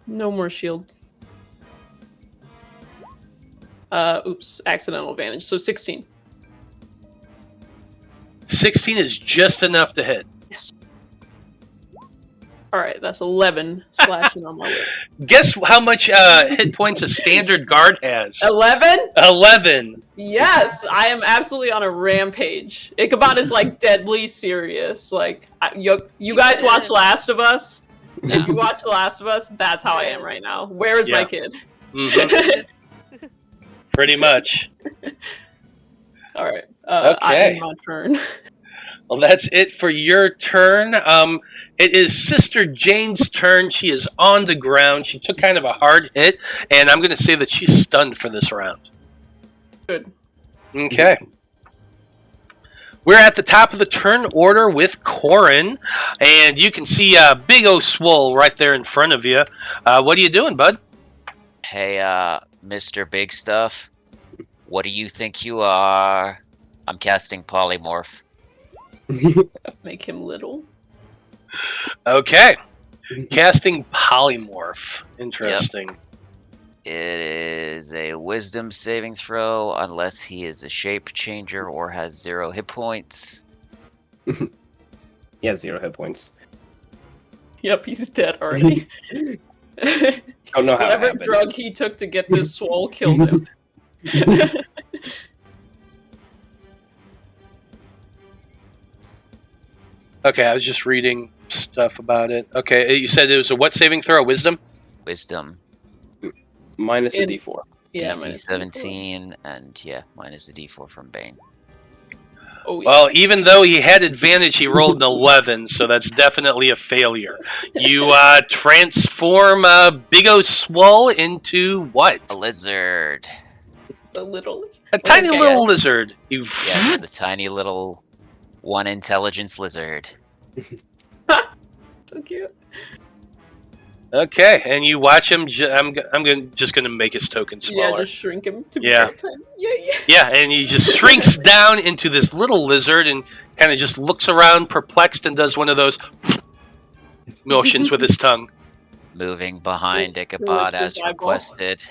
No more shield. Oops, accidental advantage. So 16. 16 is just enough to hit. Yes. Alright, that's 11 slashing on my whip. Guess how much hit points a standard guard has? 11? 11. Yes, I am absolutely on a rampage. Ichabod is like deadly serious. Like, you guys watch Last of Us? No. If you watch The Last of Us, that's how I am right now. Where is my kid? Mm-hmm. Pretty much. Alright, Okay. I end my turn. Well, that's it for your turn. It is Sister Jane's turn. She is on the ground. She took kind of a hard hit, and I'm going to say that she's stunned for this round. Good. Okay. We're at the top of the turn order with Corin, and you can see Big O Swole right there in front of you. What are you doing, bud? Hey, Mr. Big Stuff. What do you think you are? I'm casting Polymorph. Make him little. Okay. Casting Polymorph. Interesting. Yep. It is a Wisdom saving throw unless he is a shape changer or has 0 hit points. He has 0 hit points. Yep, he's dead already. Don't know how it Whatever happened. drug he took to get this swole killed him. Okay, I was just reading stuff about it. Okay, you said it was a what saving throw? Wisdom? Wisdom. Minus a d4. Yeah, DC minus 17, and yeah, minus a d4 from Bane. Oh, yeah. Well, even though he had advantage, he rolled an 11, so that's definitely a failure. You transform Big O Swole into what? A lizard. The little. A tiny Okay. little lizard. You Yes, the tiny little 1 intelligence lizard. So cute. Okay, and you watch him. Just gonna make his token smaller. Yeah, just shrink him to be Yeah. very tiny. Yeah. Yeah, and he just shrinks down into this little lizard and kind of just looks around, perplexed, and does one of those motions with his tongue. Moving behind Who Ichabod is this as eyeball? requested.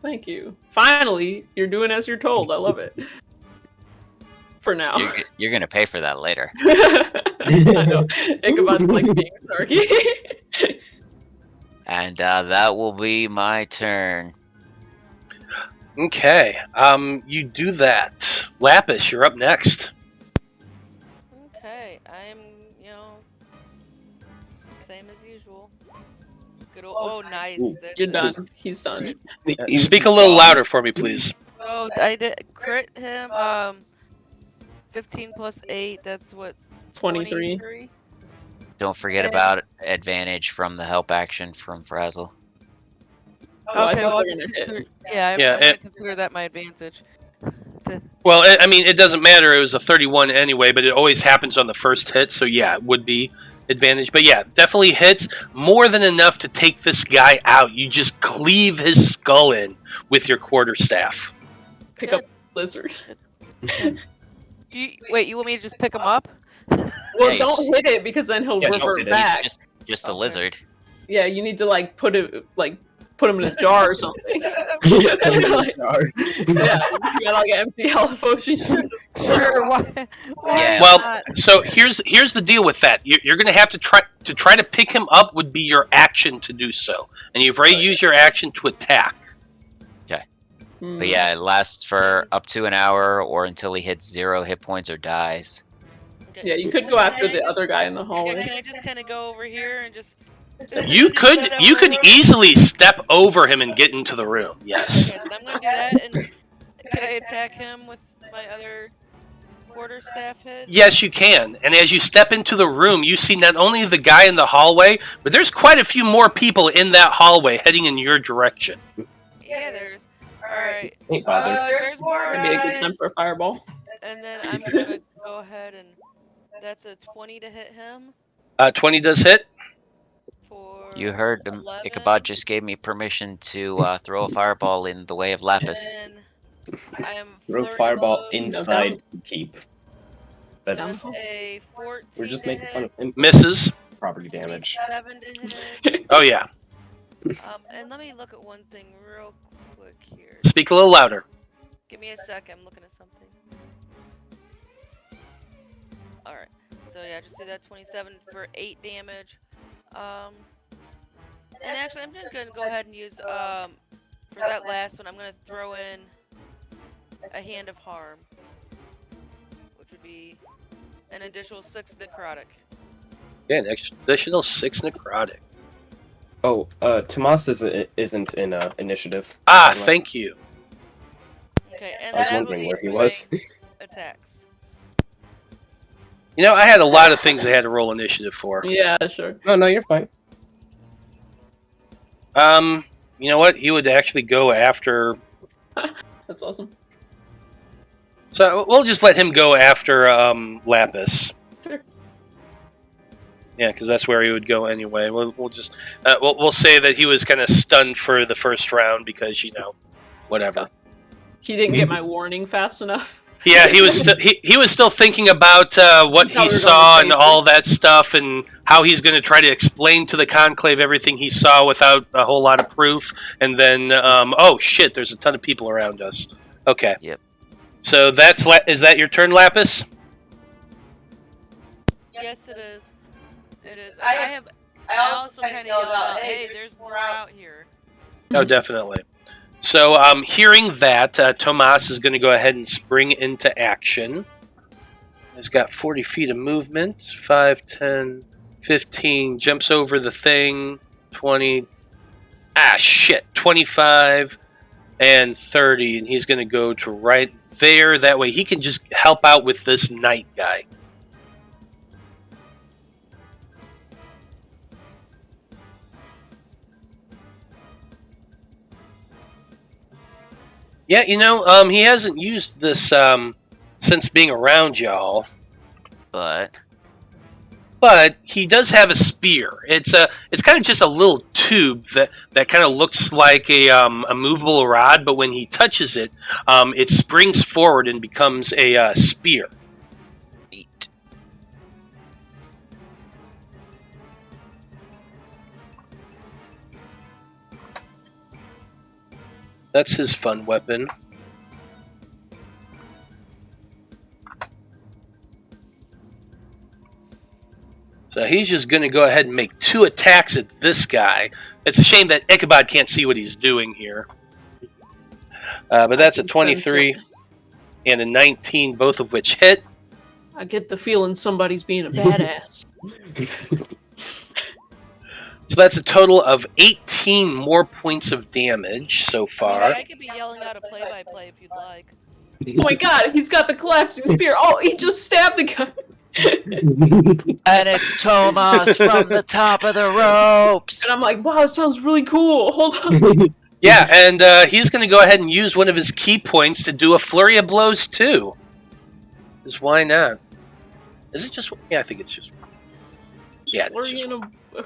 Thank you. Finally, you're doing as you're told. I love it. For now. You're gonna pay for that later. I know. Ichabod's like being snarky. And that will be my turn. Okay, you do that. Lapis, you're up next. Okay, I'm, same as usual. Good old, oh, nice. Ooh. That's You're it. done. He's done. Speak a little louder for me, please. So I did crit him. 15 plus 8. That's what. 23. Don't forget about advantage from the help action from Frazzle. Oh, I Okay, thought well, I'll they were just gonna hit. consider, I'm Yeah, gonna consider that my advantage. Well, I mean, it doesn't matter. It was a 31 anyway, but it always happens on the first hit, so yeah, it would be advantage. But yeah, definitely hits more than enough to take this guy out. You just cleave his skull in with your quarterstaff. Pick up lizard. Wait, you want me to just pick him up? Well, Hey, don't hit it because then he'll Yeah, don't revert hit it. back. Just a Okay. lizard. Yeah, you need to like put him in a jar or something. Yeah, Yeah, you got like an empty Hell potion. Sure. Why Yeah. Well, not? so here's the deal with that. You're going to have to try to pick him up would be your action to do so, and you've already used your action to attack. But yeah, it lasts for up to an hour or until he hits 0 hit points or dies. Okay. Yeah, you could go after Can I the just- other guy in the Can hallway. I just kind of go over here and just? You could easily step over him and get into the room. Yes. Okay, then I'm gonna do that, and can I attack him with my other quarterstaff hit? Yes, you can. And as you step into the room, you see not only the guy in the hallway, but there's quite a few more people in that hallway heading in your direction. Yeah, there's. All right. Ain't bothered. There's more That'd be a good time guys, for a fireball. and then I'm gonna go ahead and that's a 20 to hit him 20 does hit. for. You heard him. 11. Ichabod just gave me permission to throw a fireball in the way of Lapis. And I am Throw flurry fireball blows. inside the keep. That's That's a 14. we're just to making hit, fun of him. Misses. Property damage. 27 to hit. Oh, yeah. And let me look at one thing real quick here. Speak a little louder. Give me a sec. I'm looking at something. All right. So yeah, just do that 27 for 8 damage. And actually, I'm just gonna go ahead and use for that last one. I'm gonna throw in a hand of harm, which would be an additional 6 necrotic. Yeah, an additional 6 necrotic. Oh, Tomas isn't in initiative. Ah, thank you. Okay, and I was that will wondering be where he for was. my attacks. You know, I had a lot of things I had to roll initiative for. Yeah, sure. No, you're fine. You know what? He would actually go after. That's awesome. So we'll just let him go after Lapis. Sure. Yeah, because that's where he would go anyway. We'll just we'll say that he was kind of stunned for the first round because whatever. He didn't get my warning fast enough. Yeah, he was he was still thinking about what How he we were saw going and to all that stuff, and how he's going to try to explain to the conclave everything he saw without a whole lot of proof. And then, oh shit, there's a ton of people around us. Okay. Yep. So is that your turn, Lapis? Yes, it is. It is. I also kind of yelled out, "Hey, there's more out here." Oh, definitely. So, hearing that, Tomas is going to go ahead and spring into action. He's got 40 feet of movement, 5, 10, 15, jumps over the thing, 20, 25, and 30, and he's going to go to right there. That way he can just help out with this knight guy. Yeah, he hasn't used this since being around y'all, But but he does have a spear. It's kind of just a little tube that kind of looks like a movable rod, but when he touches it, it springs forward and becomes a spear. Neat. That's his fun weapon. So he's just going to go ahead and make 2 attacks at this guy. It's a shame that Ichabod can't see what he's doing here. But that's a 23 and a 19, both of which hit. I get the feeling somebody's being a badass. So that's a total of 18 more points of damage so far. I could be yelling out a play-by-play if you'd like. Oh my god, he's got the collapsing spear. Oh, he just stabbed the guy. And it's Tomas from the top of the ropes. And I'm like, wow, it sounds really cool. Hold on. Yeah, and he's going to go ahead and use one of his key points to do a flurry of blows too. Because why not? Is it just? Yeah, I think it's just. Yeah, it's just.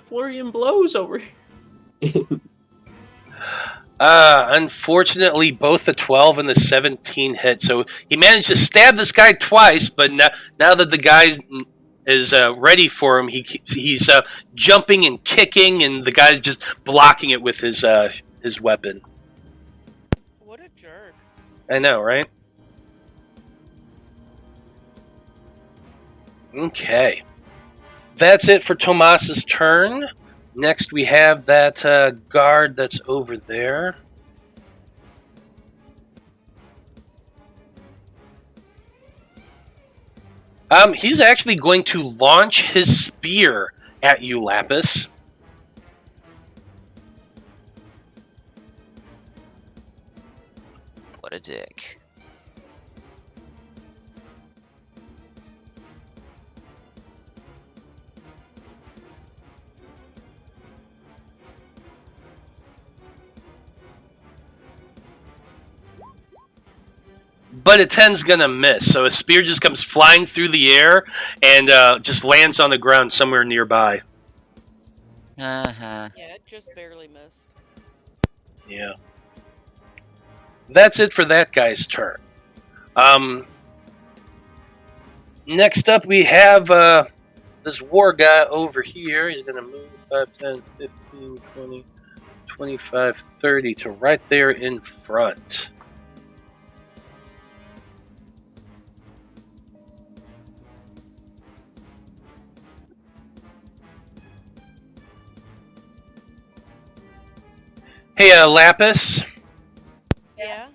Flurry and blows over here. Unfortunately, both the 12 and the 17 hit. So he managed to stab this guy twice, but now that the guy is ready for him, he's jumping and kicking, and the guy's just blocking it with his weapon. What a jerk. I know, right? Okay. That's it for Tomas's turn. Next, we have that guard that's over there. He's actually going to launch his spear at you, Lapis. What a dick. But a 10's gonna miss, so a spear just comes flying through the air and just lands on the ground somewhere nearby. Uh-huh. Yeah, it just barely missed. Yeah. That's it for that guy's turn. Next up we have this war guy over here. He's gonna move 5, 10, 15, 20, 25, 30 to right there in front. Hey, Lapis. Yeah?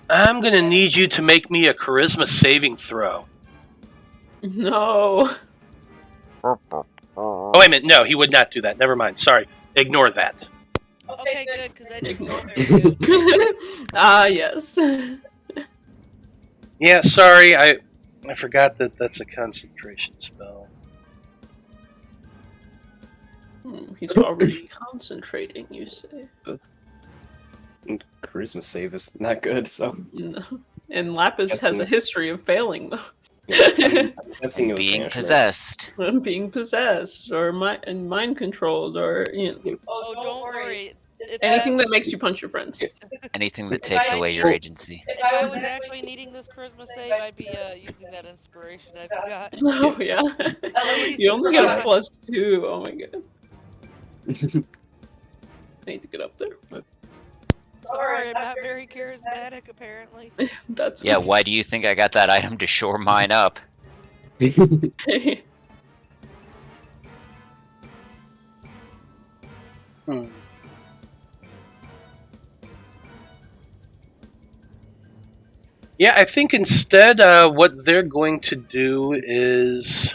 I'm going to need you to make me a charisma saving throw. No. Oh, wait a minute. No, he would not do that. Never mind. Sorry. Ignore that. Okay, good, because I didn't know very good. Ah, yes. Yeah, sorry. I forgot that that's a concentration spell. He's already concentrating, you say. Charisma save is not good, so. No. And Lapis has a history of failing those. I'm guessing it was Being banishment. possessed. Being possessed or mind controlled or Oh, don't worry. If anything that makes you punch your friends. Anything that takes away your agency. If I was actually needing this charisma save, I'd be using that inspiration I've got. Oh yeah. You only get a +2. Oh my god. I need to get up there. Sorry, I'm not very charismatic, apparently. That's Yeah, why do you think I got that item to shore mine up? Yeah, I think instead what they're going to do is,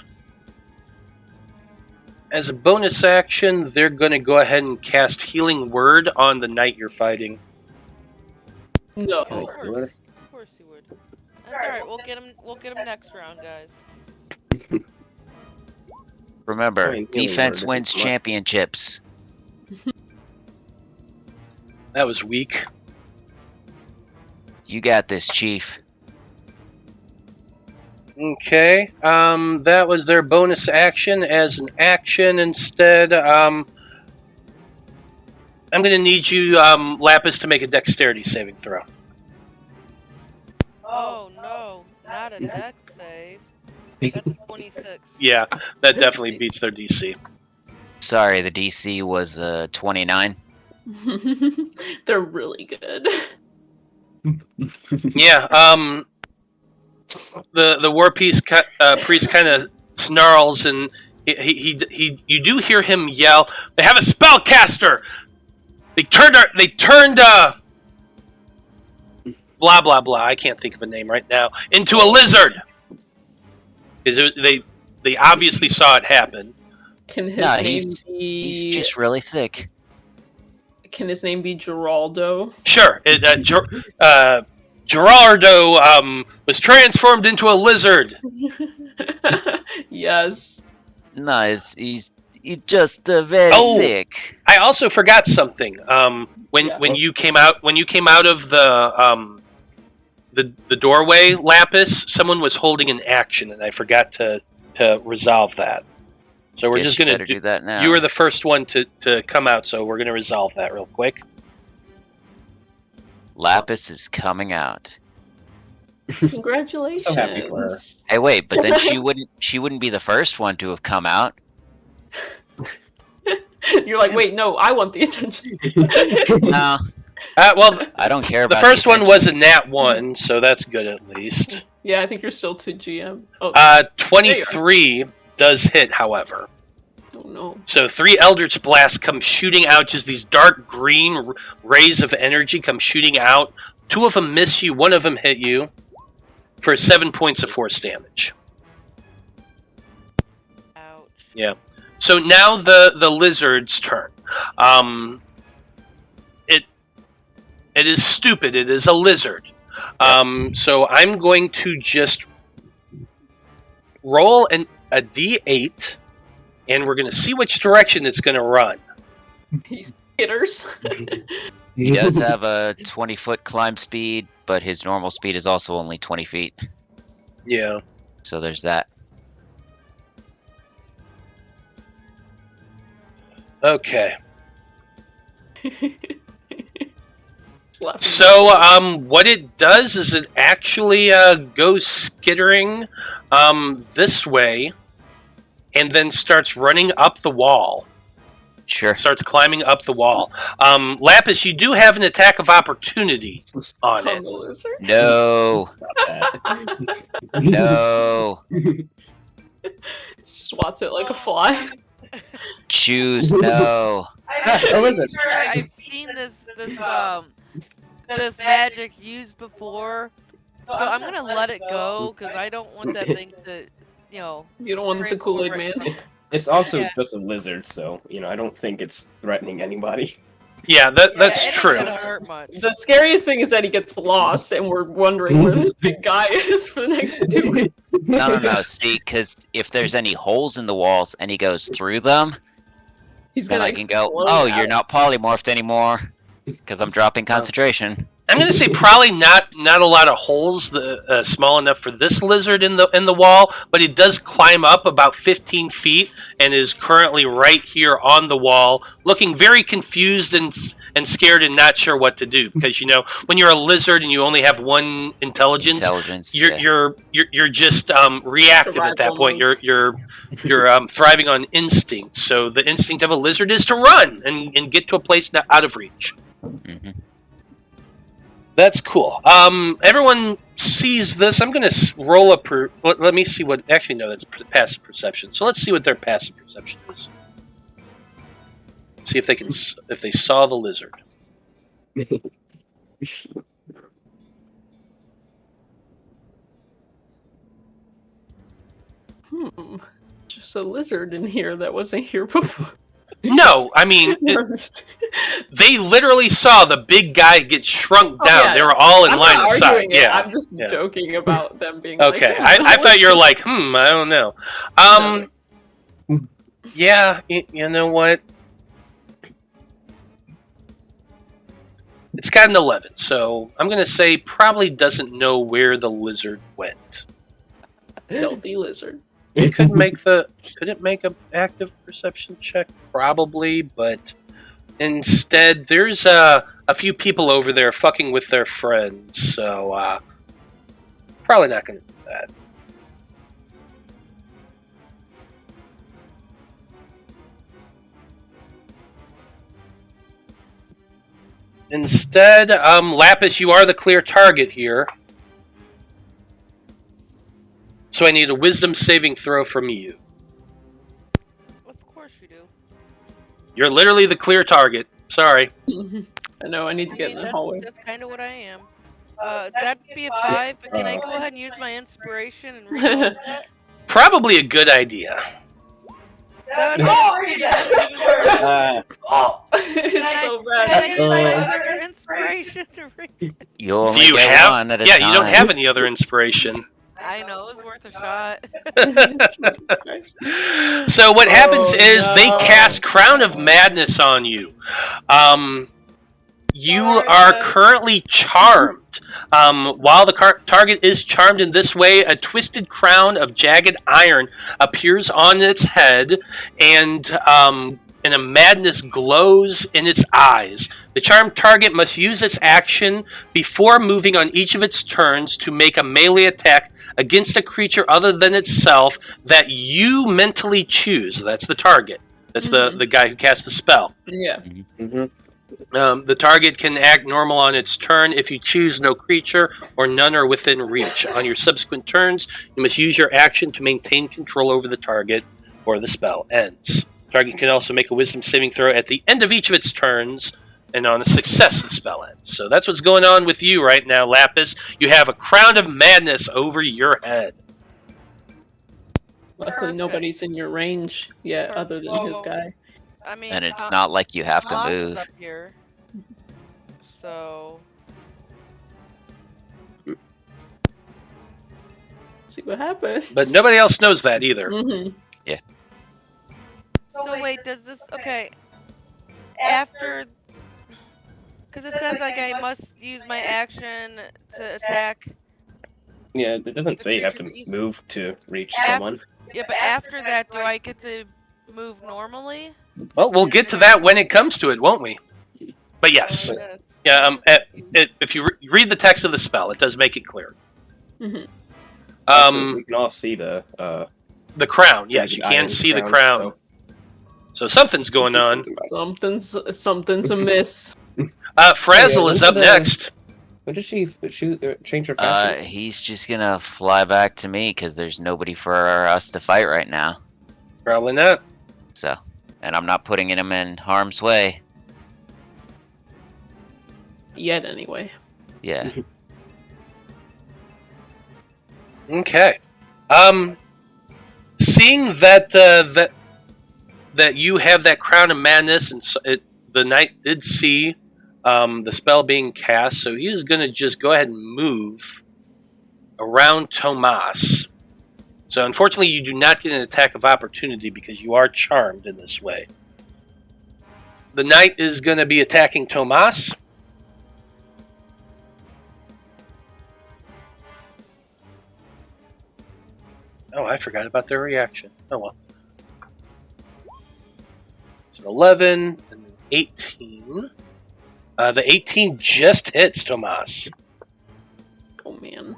as a bonus action, they're going to go ahead and cast Healing Word on the knight you're fighting. No. Of course you would. That's alright, we'll get him next round, guys. Remember, Healing defense Word wins isn't much. championships. That was weak. You got this, Chief. Okay. That was their bonus action. As an action, instead, I'm going to need you, Lapis, to make a dexterity saving throw. Oh no, not a dex save. That's a 26. Yeah, that definitely beats their DC. Sorry, the DC was 29. They're really good. Yeah. The war priest kind of snarls, and you do hear him yell, "They have a spellcaster! They turned blah blah blah. I can't think of a name right now. Into a lizard." Because they obviously saw it happen. Can his No, name he's be? just really sick. Can his name be Geraldo? Sure. Gerardo was transformed into a lizard. Yes. No, he's just very sick. I also forgot something. When you came out of the doorway, Lapis, someone was holding an action, and I forgot to resolve that. So we're just gonna do that now. You were the first one to come out, so we're gonna resolve that real quick. Lapis is coming out. Congratulations. So happy for her. Hey, wait, but then she wouldn't be the first one to have come out. You're like, wait, no, I want the attention. No, Well, I don't care the about first one attention. was a nat 1, so that's good at least. Yeah, I think you're still to GM. Oh, 23 does hit, however. oh no. So 3 Eldritch Blasts come shooting out, just these dark green rays of energy come shooting out. 2 of them miss you, 1 of them hit you for 7 points of force damage. Ouch. Yeah. So now the lizard's turn. It is stupid. It is a lizard. So I'm going to just roll a D8, and we're going to see which direction it's going to run. He's hitters. He does have a 20-foot climb speed, but his normal speed is also only 20 feet. Yeah. So there's that. Okay. Slapping So what it does is it actually goes skittering this way, and then starts running up the wall. Sure. Starts climbing up the wall. Lapis, you do have an attack of opportunity on on it. the lizard. No. No. Swats it like a fly. Choose no. A lizard. I've seen this magic used before, so I'm gonna let it go because I don't want that thing to, You don't want the Kool-Aid man. It's also Yeah. just a lizard, so I don't think it's threatening anybody. Yeah, that's it ain't true. gonna hurt much. The scariest thing is that he gets lost, and we're wondering where this big guy is for the next 2 weeks. No. See, because if there's any holes in the walls and he goes through them, He's then gonna I can go, explode oh, out. you're not polymorphed anymore. Because I'm dropping concentration. I'm going to say probably not a lot of holes small enough for this lizard in the wall, but it does climb up about 15 feet and is currently right here on the wall, looking very confused and scared and not sure what to do. Because when you're a lizard and you only have 1 intelligence, you're just reactive at that point. You're thriving on instinct. So the instinct of a lizard is to run and get to a place not out of reach. Mm-hmm. That's cool. Everyone sees this. I'm going to roll a... let me see what... Actually, no, that's passive perception. So let's see what their passive perception is. See if they saw the lizard. Just a lizard in here that wasn't here before. No, I mean, they literally saw the big guy get shrunk down. Yeah. They were all in I'm line not of sight. arguing it. Yeah. I'm just joking about them being Okay, like, I thought you were like, I don't know. Yeah, you know what? It's got an 11, so I'm going to say probably doesn't know where the lizard went. Filthy lizard. It could make could it make an active perception check? Probably, but instead there's a few people over there fucking with their friends, so probably not going to do that. Instead, Lapis, you are the clear target here. So I need a wisdom saving throw from you. Of course you do. You're literally the clear target. Sorry. I know, I need to get in the hallway. That's kind of what I am. That'd be a 5, but can I go ahead and use my inspiration and reroll that? Probably a good idea. That would It's so Can I bad. use my other inspiration to read? You only Do you get have? one at a Yeah, time. you don't have any other inspiration. I know, it was worth a shot. So what happens is they no. cast Crown of Madness on you. You are currently charmed. While the target is charmed in this way, a twisted crown of jagged iron appears on its head, and a madness glows in its eyes. The charmed target must use its action before moving on each of its turns to make a melee attack against a creature other than itself that you mentally choose. That's the target. That's the guy who cast the spell. Yeah. The target can act normal on its turn if you choose no creature or none are within reach. On your subsequent turns, you must use your action to maintain control over the target or the spell ends. The target can also make a wisdom saving throw at the end of each of its turns, and on a success, the spell ends. So that's what's going on with you right now, Lapis. You have a crown of madness over your head. Luckily, nobody's in your range yet, other than his guy. I mean, And it's not like you have to Tomas is move. up here, so See what happens. But nobody else knows that either. So wait, does this after? Because it says like I must use my action to attack. Yeah, it doesn't The say you have to creature that you- move to reach Af- someone. Yeah, but after that, do I get to move normally? Well, we'll get to that when it comes to it, won't we? But yes. Yes. Yeah, if you read the text of the spell, it does make it clear. Also, we can all see the crown. Yes, you jagged can iron see the crown. So something's going on. Something's amiss. Frazzle is up next. When did she change her fashion? He's just gonna fly back to me because there's nobody for us to fight right now. Probably not. So, and I'm not putting him in harm's way. Yet, anyway. Yeah. Okay. Seeing that that you have that crown of madness, and the knight did see the spell being cast, so he is going to just go ahead and move around Tomas. So unfortunately, you do not get an attack of opportunity because you are charmed in this way. The knight is going to be attacking Tomas. Oh, I forgot about their reaction. Oh well. It's an 11 and an 18. The 18 just hits Tomas. Oh man.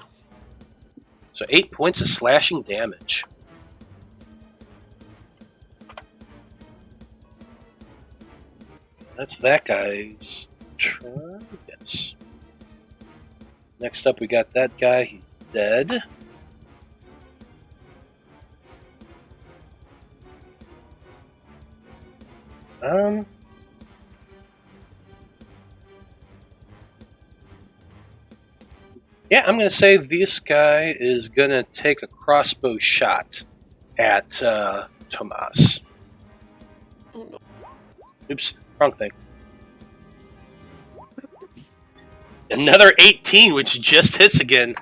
So 8 points of slashing damage. That's that guy's turn. Yes. Next up, we got that guy. He's dead. Yeah, I'm going to say this guy is going to take a crossbow shot at Tomas. Oh, no. Oops, wrong thing. Another 18, which just hits again.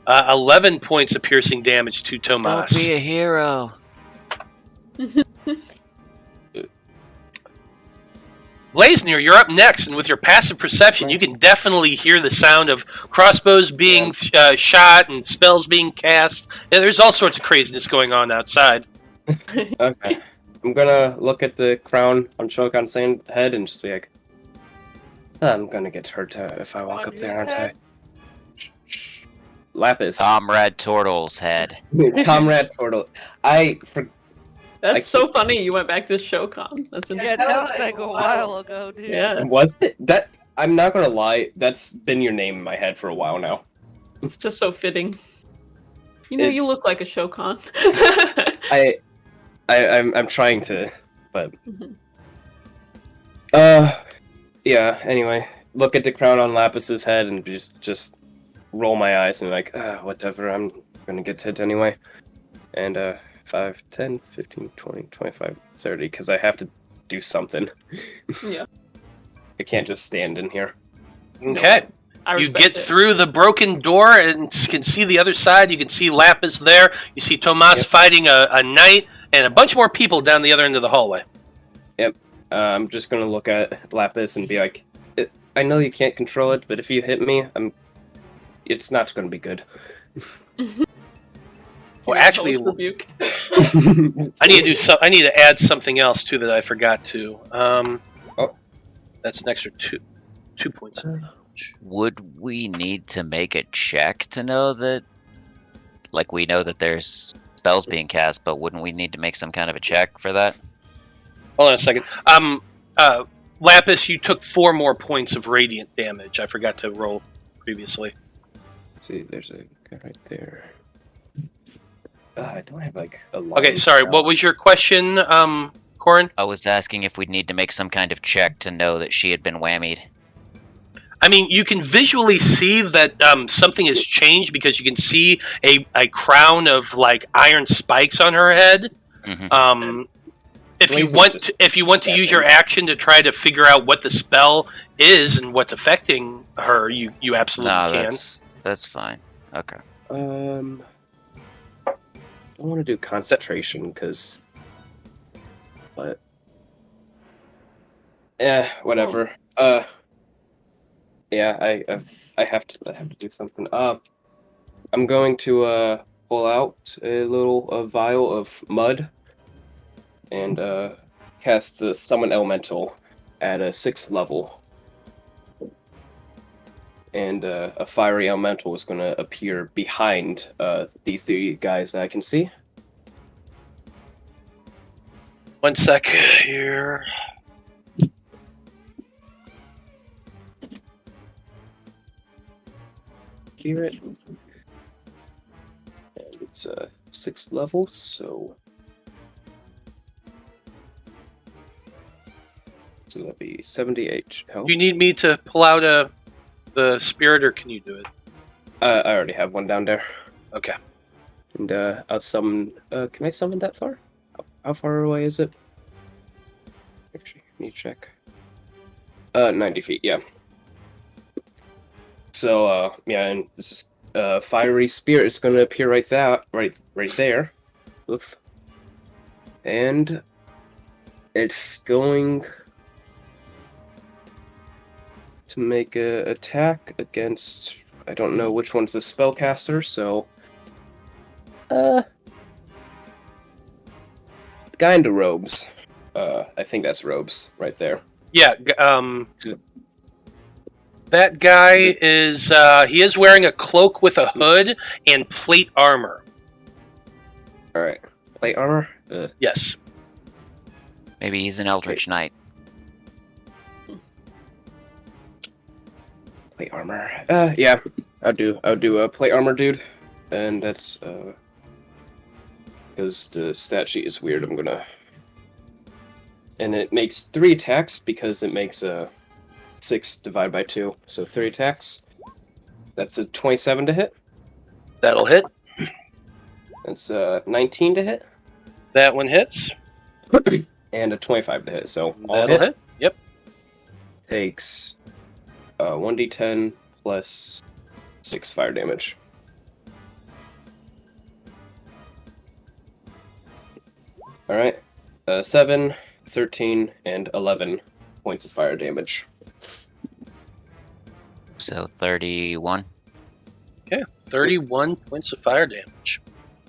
11 points of piercing damage to Don't Tomas. be a hero. Blaznir, you're up next, and with your passive perception, you can definitely hear the sound of crossbows being shot and spells being cast. Yeah, there's all sorts of craziness going on outside. Okay. I'm gonna look at the crown on Shogun's head and just be like, I'm gonna get hurt if I walk On up there, whose aren't I? head? Lapis. Comrade Turtle's head. Comrade Turtle. That's so funny. You went back to Shokan. That's Yeah, interesting. that was like a while ago, dude. Yeah, Was it? That I'm not gonna lie, that's been your name in my head for a while now. it's just so fitting. You know, you It's- look like a Shokan. I'm trying to, but Mhm. yeah. Anyway, look at the crown on Lapis's head and just roll my eyes and like, whatever. I'm gonna get hit anyway. And 5, 10, 15, 20, 25, 30, because I have to do something. Yeah. I can't just stand in here. Okay. I You respect get it. through the broken door and can see the other side. You can see Lapis there. You see Tomas Yep. fighting a knight and a bunch more people down the other end of the hallway. I'm just gonna look at Lapis and be like, I know you can't control it, but if you hit me, it's not gonna be good. Well, actually, Post rebuke. I need to do I need to add something else too that I forgot to. That's an extra two points. Would we need to make a check to know that? Like, we know that there's spells being cast, but wouldn't we need to make some kind of a check for that? Hold on a second. Lapis, you took 4 more points of radiant damage. I forgot to roll previously. See, there's a guy right there. I don't have like a Okay, sorry. What was your question, Corin? I was asking if we'd need to make some kind of check to know that she had been whammied. I mean, you can visually see that something has changed because you can see a crown of like iron spikes on her head. Mm-hmm. If you want to use your action to try to figure out what the spell is and what's affecting her, you absolutely can. That's fine. Okay. I want to do concentration because, but whatever. Yeah, I have to do something. I'm going to pull out a little vial of mud and cast a summon elemental at a 6th level. And a fiery elemental is going to appear behind these 3 guys that I can see. One sec here. Hear it. And it's 6th level, so that'd be 78 health. Do you need me to pull out the spirit, or can you do it? I already have one down there. Okay. And I'll summon. Can I summon that far? How far away is it? Actually, need to check. 90 feet. Yeah. So yeah, and this is fiery spirit is going to appear right there. Oof. And it's going to make a attack against. I don't know which one's the spellcaster, so. The guy in the robes. I think that's robes right there. Yeah. That guy is he is wearing a cloak with a hood and plate armor. All right, plate armor. Yes. Maybe he's an Eldritch Knight. Plate armor. Yeah, I'll do a plate armor, dude, and that's because the stat sheet is weird. I'm gonna, and it makes 3 attacks because it makes 6 divided by 2, so 3 attacks. That's a 27 to hit. That'll hit. That's 19 to hit, That one hits. and a 25 to hit. So all That'll hit. Yep. takes 1d10 plus 6 fire damage. All right, 7, 13, and 11 points of fire damage. So 31. Okay, 31 points of fire damage.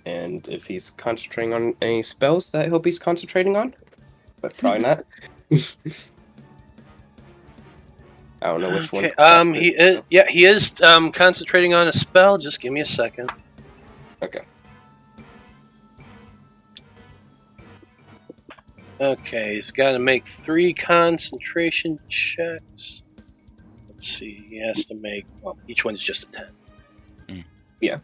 And if he's concentrating on any spells that I hope he's concentrating on, but probably not. I don't know which one. He is concentrating on a spell. Just give me a second. Okay. Okay, he's got to make 3 concentration checks. Let's see, he has to make... Well, each one's just a 10. Yeah.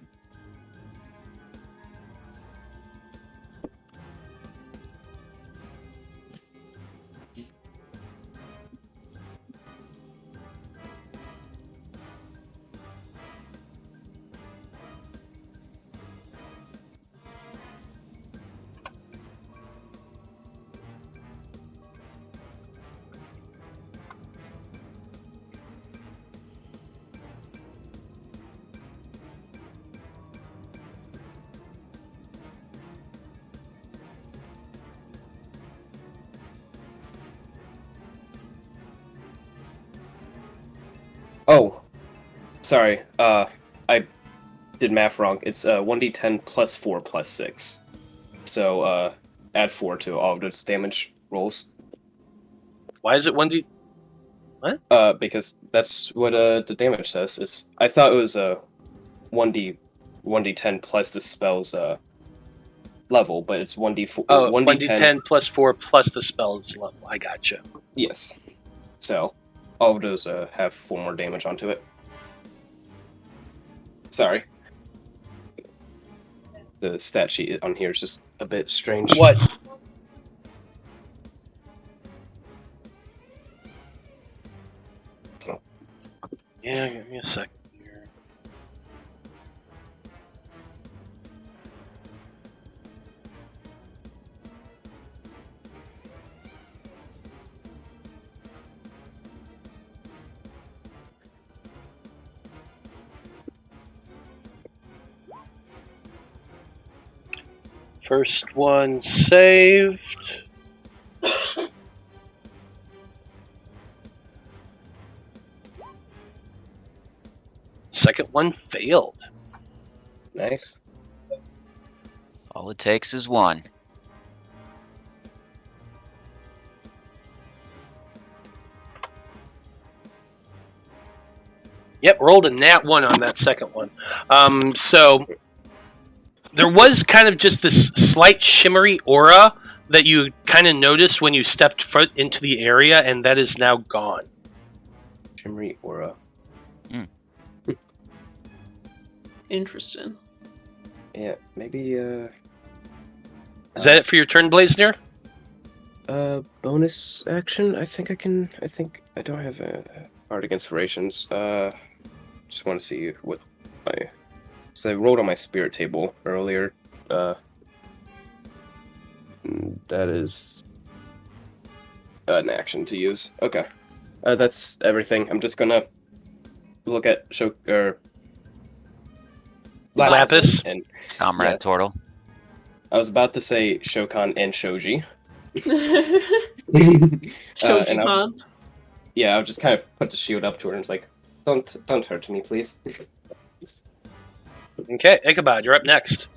Oh, sorry. I did math wrong. It's 1d10 plus 4 plus 6. So add 4 to all of those damage rolls. Why is it 1d... Because that's what the damage says. I thought it was 1d10 plus the spell's level, but it's 1d4. Oh, 1d10 plus 4 plus the spell's level. I gotcha. Yes. So all of those have 4 more damage onto it. Sorry. The stat sheet on here is just a bit strange. What? Yeah, give me a second here. First one saved. Second one failed. Nice. All it takes is 1. Yep, rolled a nat 1 on that second one. So there was kind of just this slight shimmery aura that you kind of noticed when you stepped foot into the area, and that is now gone. Shimmery aura. Interesting. Yeah, maybe Is that it for your turn, Blaznir? bonus action. I think I don't have a bardic inspirations. Just want to see what so I rolled on my spirit table earlier. That is an action to use. Okay. That's everything. I'm just gonna look at Lapis. And Comrade Yeah. Turtle. I was about to say Shokan and Shoji. Shoji and I'll Khan. I'll just kind of put the shield up to her and it's like, don't hurt me, please. Okay, Ichabod, you're up next.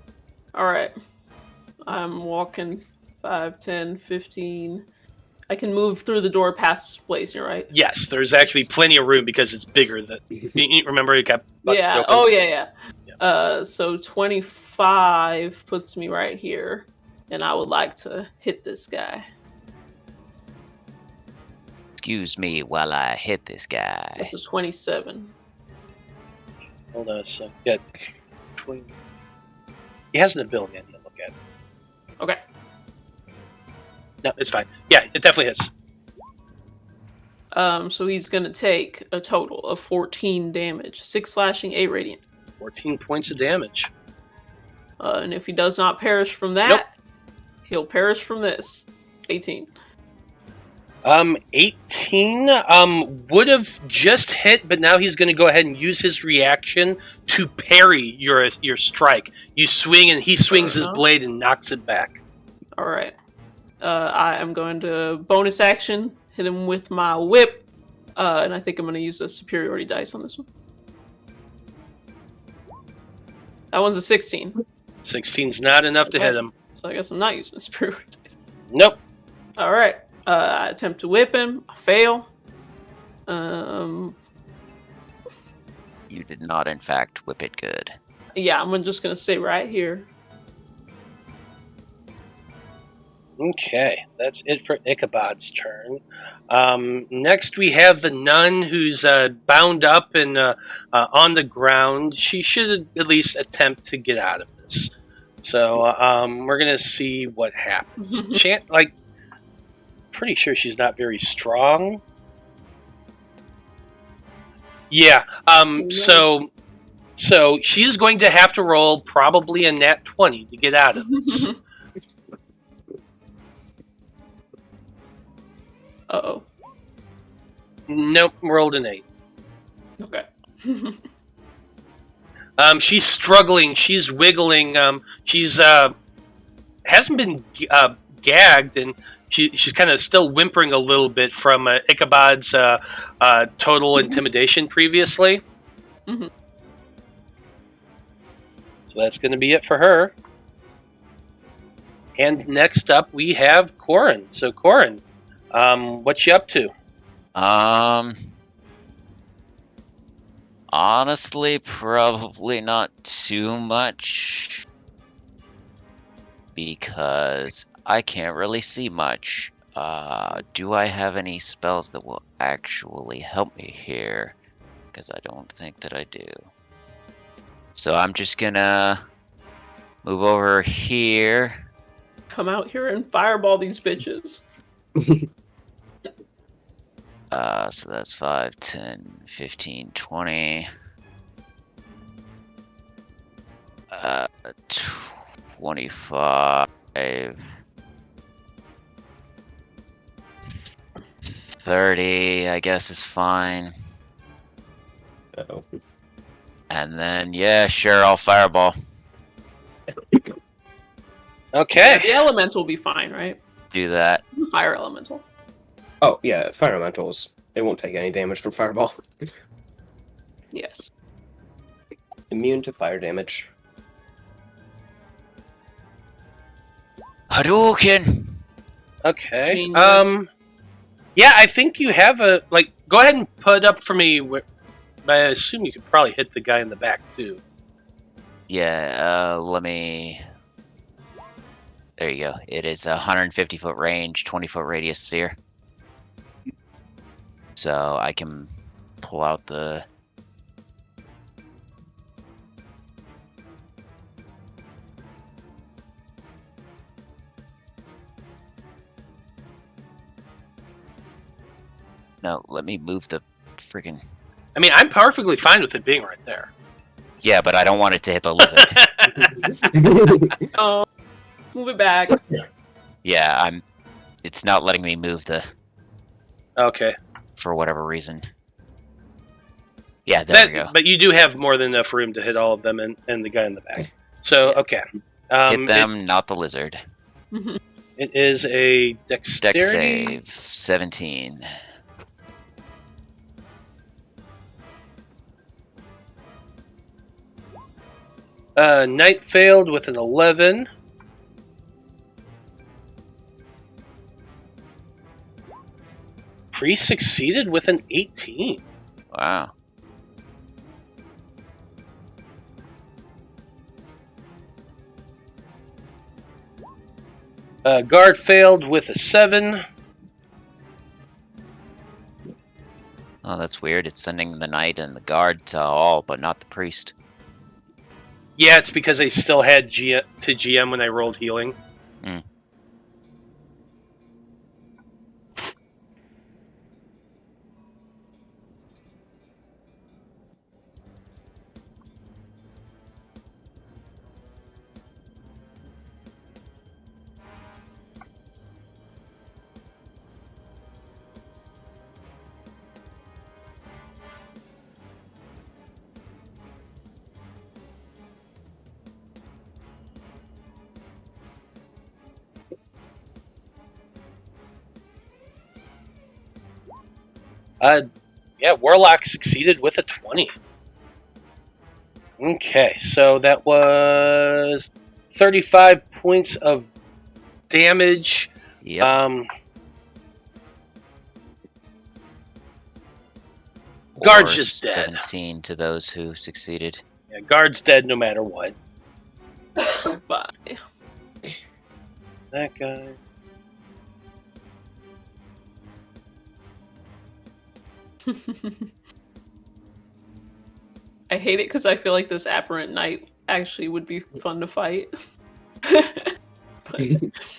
Alright. I'm walking 5, 10, 15. I can move through the door past Blaznir, right? Yes, there's actually plenty of room because it's bigger. Remember, it got busted Yeah. open? Oh, yeah. So 25 puts me right here. And I would like to hit this guy. Excuse me while I hit this guy. This is 27. Hold on a sec. Yeah. He has an ability I need to look at. Okay. No, it's fine. Yeah, it definitely is. So he's going to take a total of 14 damage. 6 slashing, 8 radiant. 14 points of damage. And if he does not perish from that, he'll perish from this. 18. 18 would have just hit, but now he's going to go ahead and use his reaction to parry your strike. You swing, and he swings his blade and knocks it back. All right. I am going to bonus action hit him with my whip. And I think I'm going to use a superiority dice on this one. That one's a 16. 16's not enough to hit him. So I guess I'm not using a superiority dice. Nope. All right. I attempt to whip him. I fail. You did not, in fact, whip it good. Yeah, I'm just going to stay right here. Okay, that's it for Ichabod's turn. Next, we have the nun who's bound up and on the ground. She should at least attempt to get out of this. So we're gonna see what happens. Pretty sure she's not very strong. Yeah. So she is going to have to roll probably a nat 20 to get out of this. Uh-oh. Nope, rolled an 8. Okay. She's struggling. She's wiggling. She's hasn't been gagged, and she's kind of still whimpering a little bit from Ichabod's total intimidation previously. Mm-hmm. So that's going to be it for her. And next up, we have Corin. So Corin, what's you up to? Honestly, probably not too much. Because I can't really see much. Do I have any spells that will actually help me here? Because I don't think that I do. So I'm just gonna move over here. Come out here and fireball these bitches. So that's 5, 10, 15, 20. 25. 30, I guess, is fine. Uh-oh. And then, yeah, sure, I'll fireball. Okay. Yeah, the elemental will be fine, right? Do that. The fire elemental. Oh, yeah, fire elementals. It won't take any damage from fireball. Yes. Immune to fire damage. Hadouken! Okay. Genius. Yeah, I think you have go ahead and put up for me. I assume you could probably hit the guy in the back too. Yeah, let me... There you go. It is a 150-foot range, 20-foot radius sphere. So I can pull out the... No, let me move the freaking... I mean, I'm perfectly fine with it being right there. Yeah, but I don't want it to hit the lizard. Oh, move it back. Yeah, it's not letting me move the... Okay. For whatever reason. Yeah, there we go. But you do have more than enough room to hit all of them and the guy in the back. So, Yeah. okay. Hit them, not the lizard. It is a dexterity. Dex save, 17. Knight failed with an 11. Priest succeeded with an 18. Wow. Guard failed with a 7. Oh, that's weird. It's sending the knight and the guard to all, but not the priest. Yeah, it's because I still had to GM when I rolled healing. Mm. Yeah, Warlock succeeded with a 20. Okay, so that was 35 points of damage. Yep. Guard's Or just dead. 17 to those who succeeded. Yeah, Guard's dead no matter what. Bye. That guy. I hate it because I feel like this aberrant knight actually would be fun to fight. But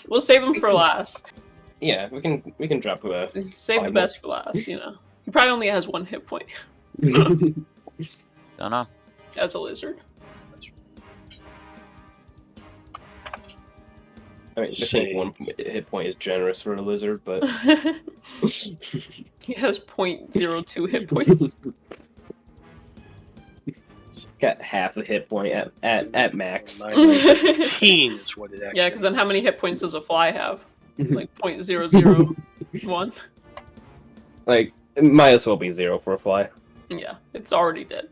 we'll save him for last. Yeah, we can drop a. Save the best for last, you know. He probably only has 1 hit point Don't know. as a lizard. I mean, I think 1 hit point is generous for a lizard, but He has 0.02 hit points. got half a hit point at max. 17 is what it actually Yeah, because then how many is. hit points does a fly have? Like 0.001? Like, it might as well be 0 for a fly. Yeah, it's already dead.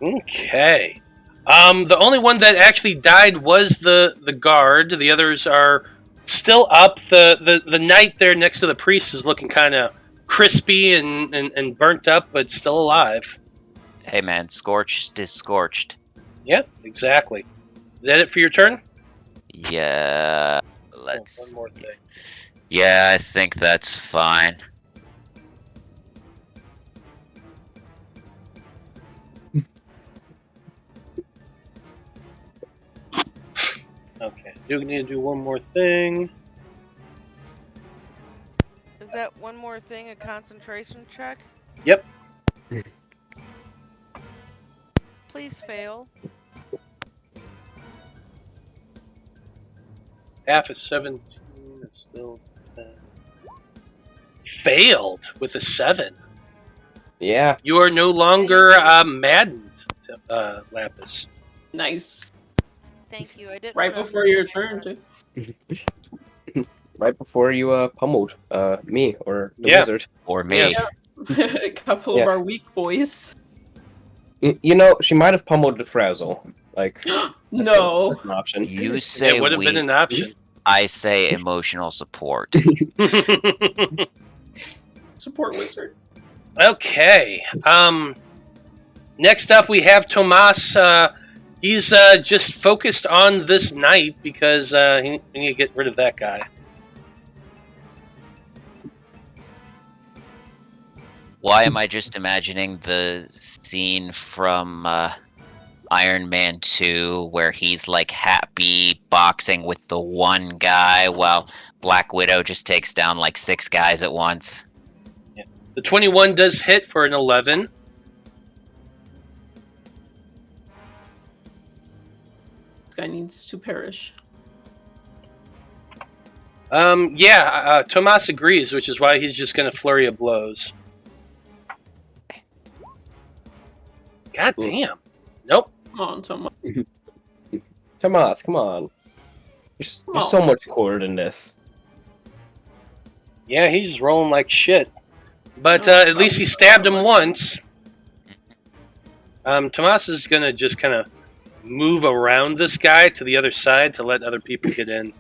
Okay. The only one that actually died was the guard. The others are still up. The knight there next to the priest is looking kind of crispy and burnt up, but still alive. Hey man, scorched is scorched. Yeah, exactly. Is that it for your turn? Yeah. One Let's. more thing. Yeah, I think that's fine. Okay. Do need to do one more thing. Is that one more thing a concentration check? Yep. Please fail. Half is 17. It's still 10. Failed with a 7. Yeah. You are no longer maddened, Lapis. Nice. Thank you. I didn't. Right wanna- before your turn, too. Right before you pummeled me or the Yeah. wizard. Or me. Yeah. A couple Yeah. of our weak boys. You know, she might have pummeled the frazzle. Like, No. that's an option. You say It would have weak, been an option. I say emotional support. Support wizard. Okay. Next up, we have Tomas. He's just focused on this knight because he need to get rid of that guy. Why am I just imagining the scene from Iron Man 2 where he's like happy boxing with the one guy while Black Widow just takes down like 6 guys at once? The 21 does hit for an 11. This guy needs to perish. Tomas agrees, which is why he's just going to flurry of blows. God damn. Nope. Come on, Tomas. Tomas, come on. You're so much cooler than this. Yeah, he's rolling like shit. But at least he stabbed him once. Tomas is going to just kind of move around this guy to the other side to let other people get in.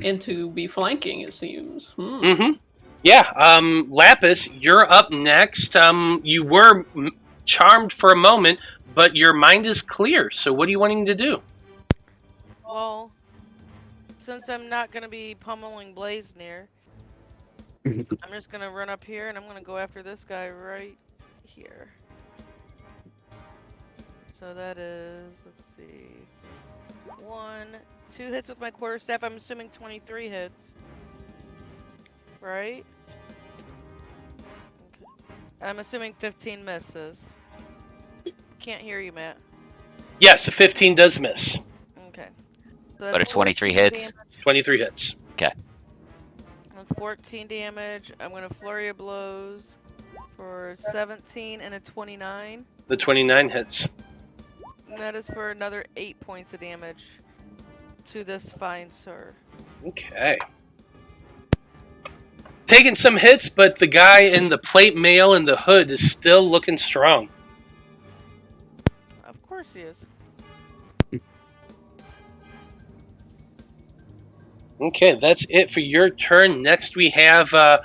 And to be flanking, it seems. Mm-hmm. Yeah, Lapis, you're up next. You were charmed for a moment, but your mind is clear. So what are you wanting to do? Well, since I'm not going to be pummeling Blaznir, I'm just going to run up here and I'm going to go after this guy right here. So that is, let's see, 2 hits with my quarterstaff. I'm assuming 23 hits. Right? Okay. And I'm assuming 15 misses. Can't hear you, Matt. Yes, a 15 does miss. Okay. So But a that's 23 14 hits? damage. 23 hits. Okay. That's 14 damage. I'm going to Flurry of Blows for 17 and a 29. The 29 hits. And that is for another 8 points of damage to this fine sir. Okay. Taking some hits, but the guy in the plate mail and the hood is still looking strong. Of course he is. Okay, that's it for your turn. Next we have, that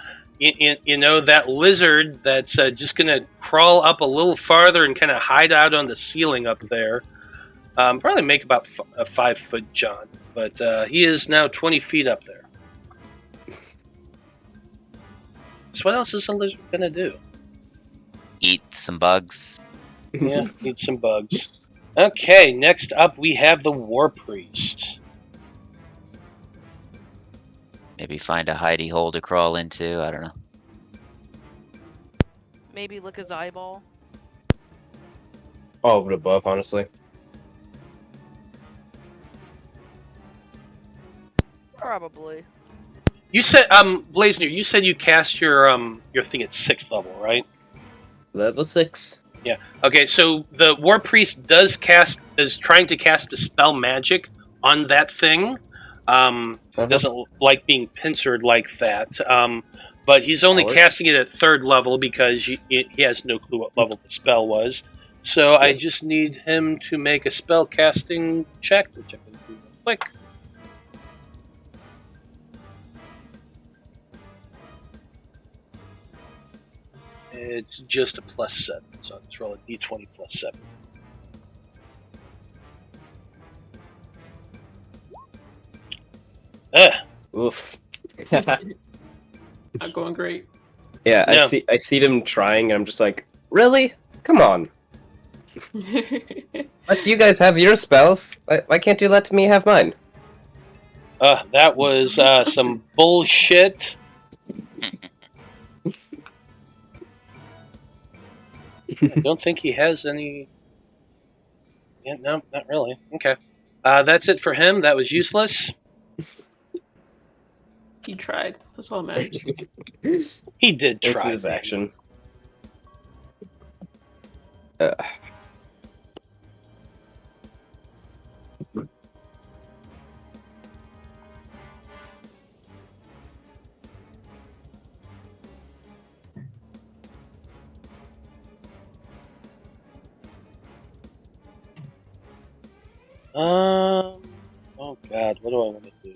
lizard that's just going to crawl up a little farther and kind of hide out on the ceiling up there. Probably make about a 5-foot jaunt, but he is now 20 feet up there. So what else is a lizard going to do? Eat some bugs. Yeah, eat some bugs. Okay, next up we have the War Priest. Maybe find a hidey hole to crawl into. I don't know. Maybe lick his eyeball. All of the above, honestly. Probably. You said, Blaznir, you said you cast your thing at 6th level, right? Level 6. Yeah. Okay, so the War Priest is trying to cast a spell magic on that thing. Doesn't like being pincered like that. But he's only casting it at 3rd level because he has no clue what level the spell was. So I just need him to make a spell casting check, which I can do real quick. It's just a +7, so I'll just roll a d20 +7. Oof. Not going great. Yeah, No. I see them trying, and I'm just like, really? Come on. Let you guys have your spells. Why can't you let me have mine? That was some bullshit. I don't think he has any... Yeah, no, not really. Okay. That's it for him. That was useless. He tried. That's all that matters. He did It's try. his action. Oh god, what do I want to do?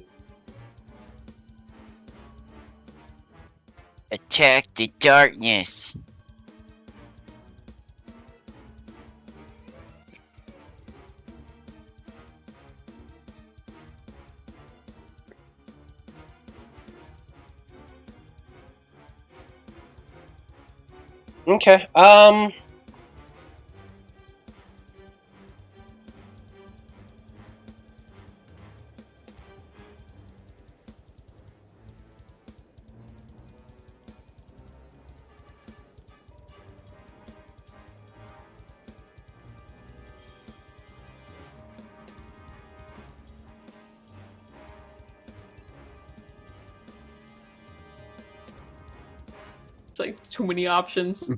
Attack the darkness. Okay, It's like too many options.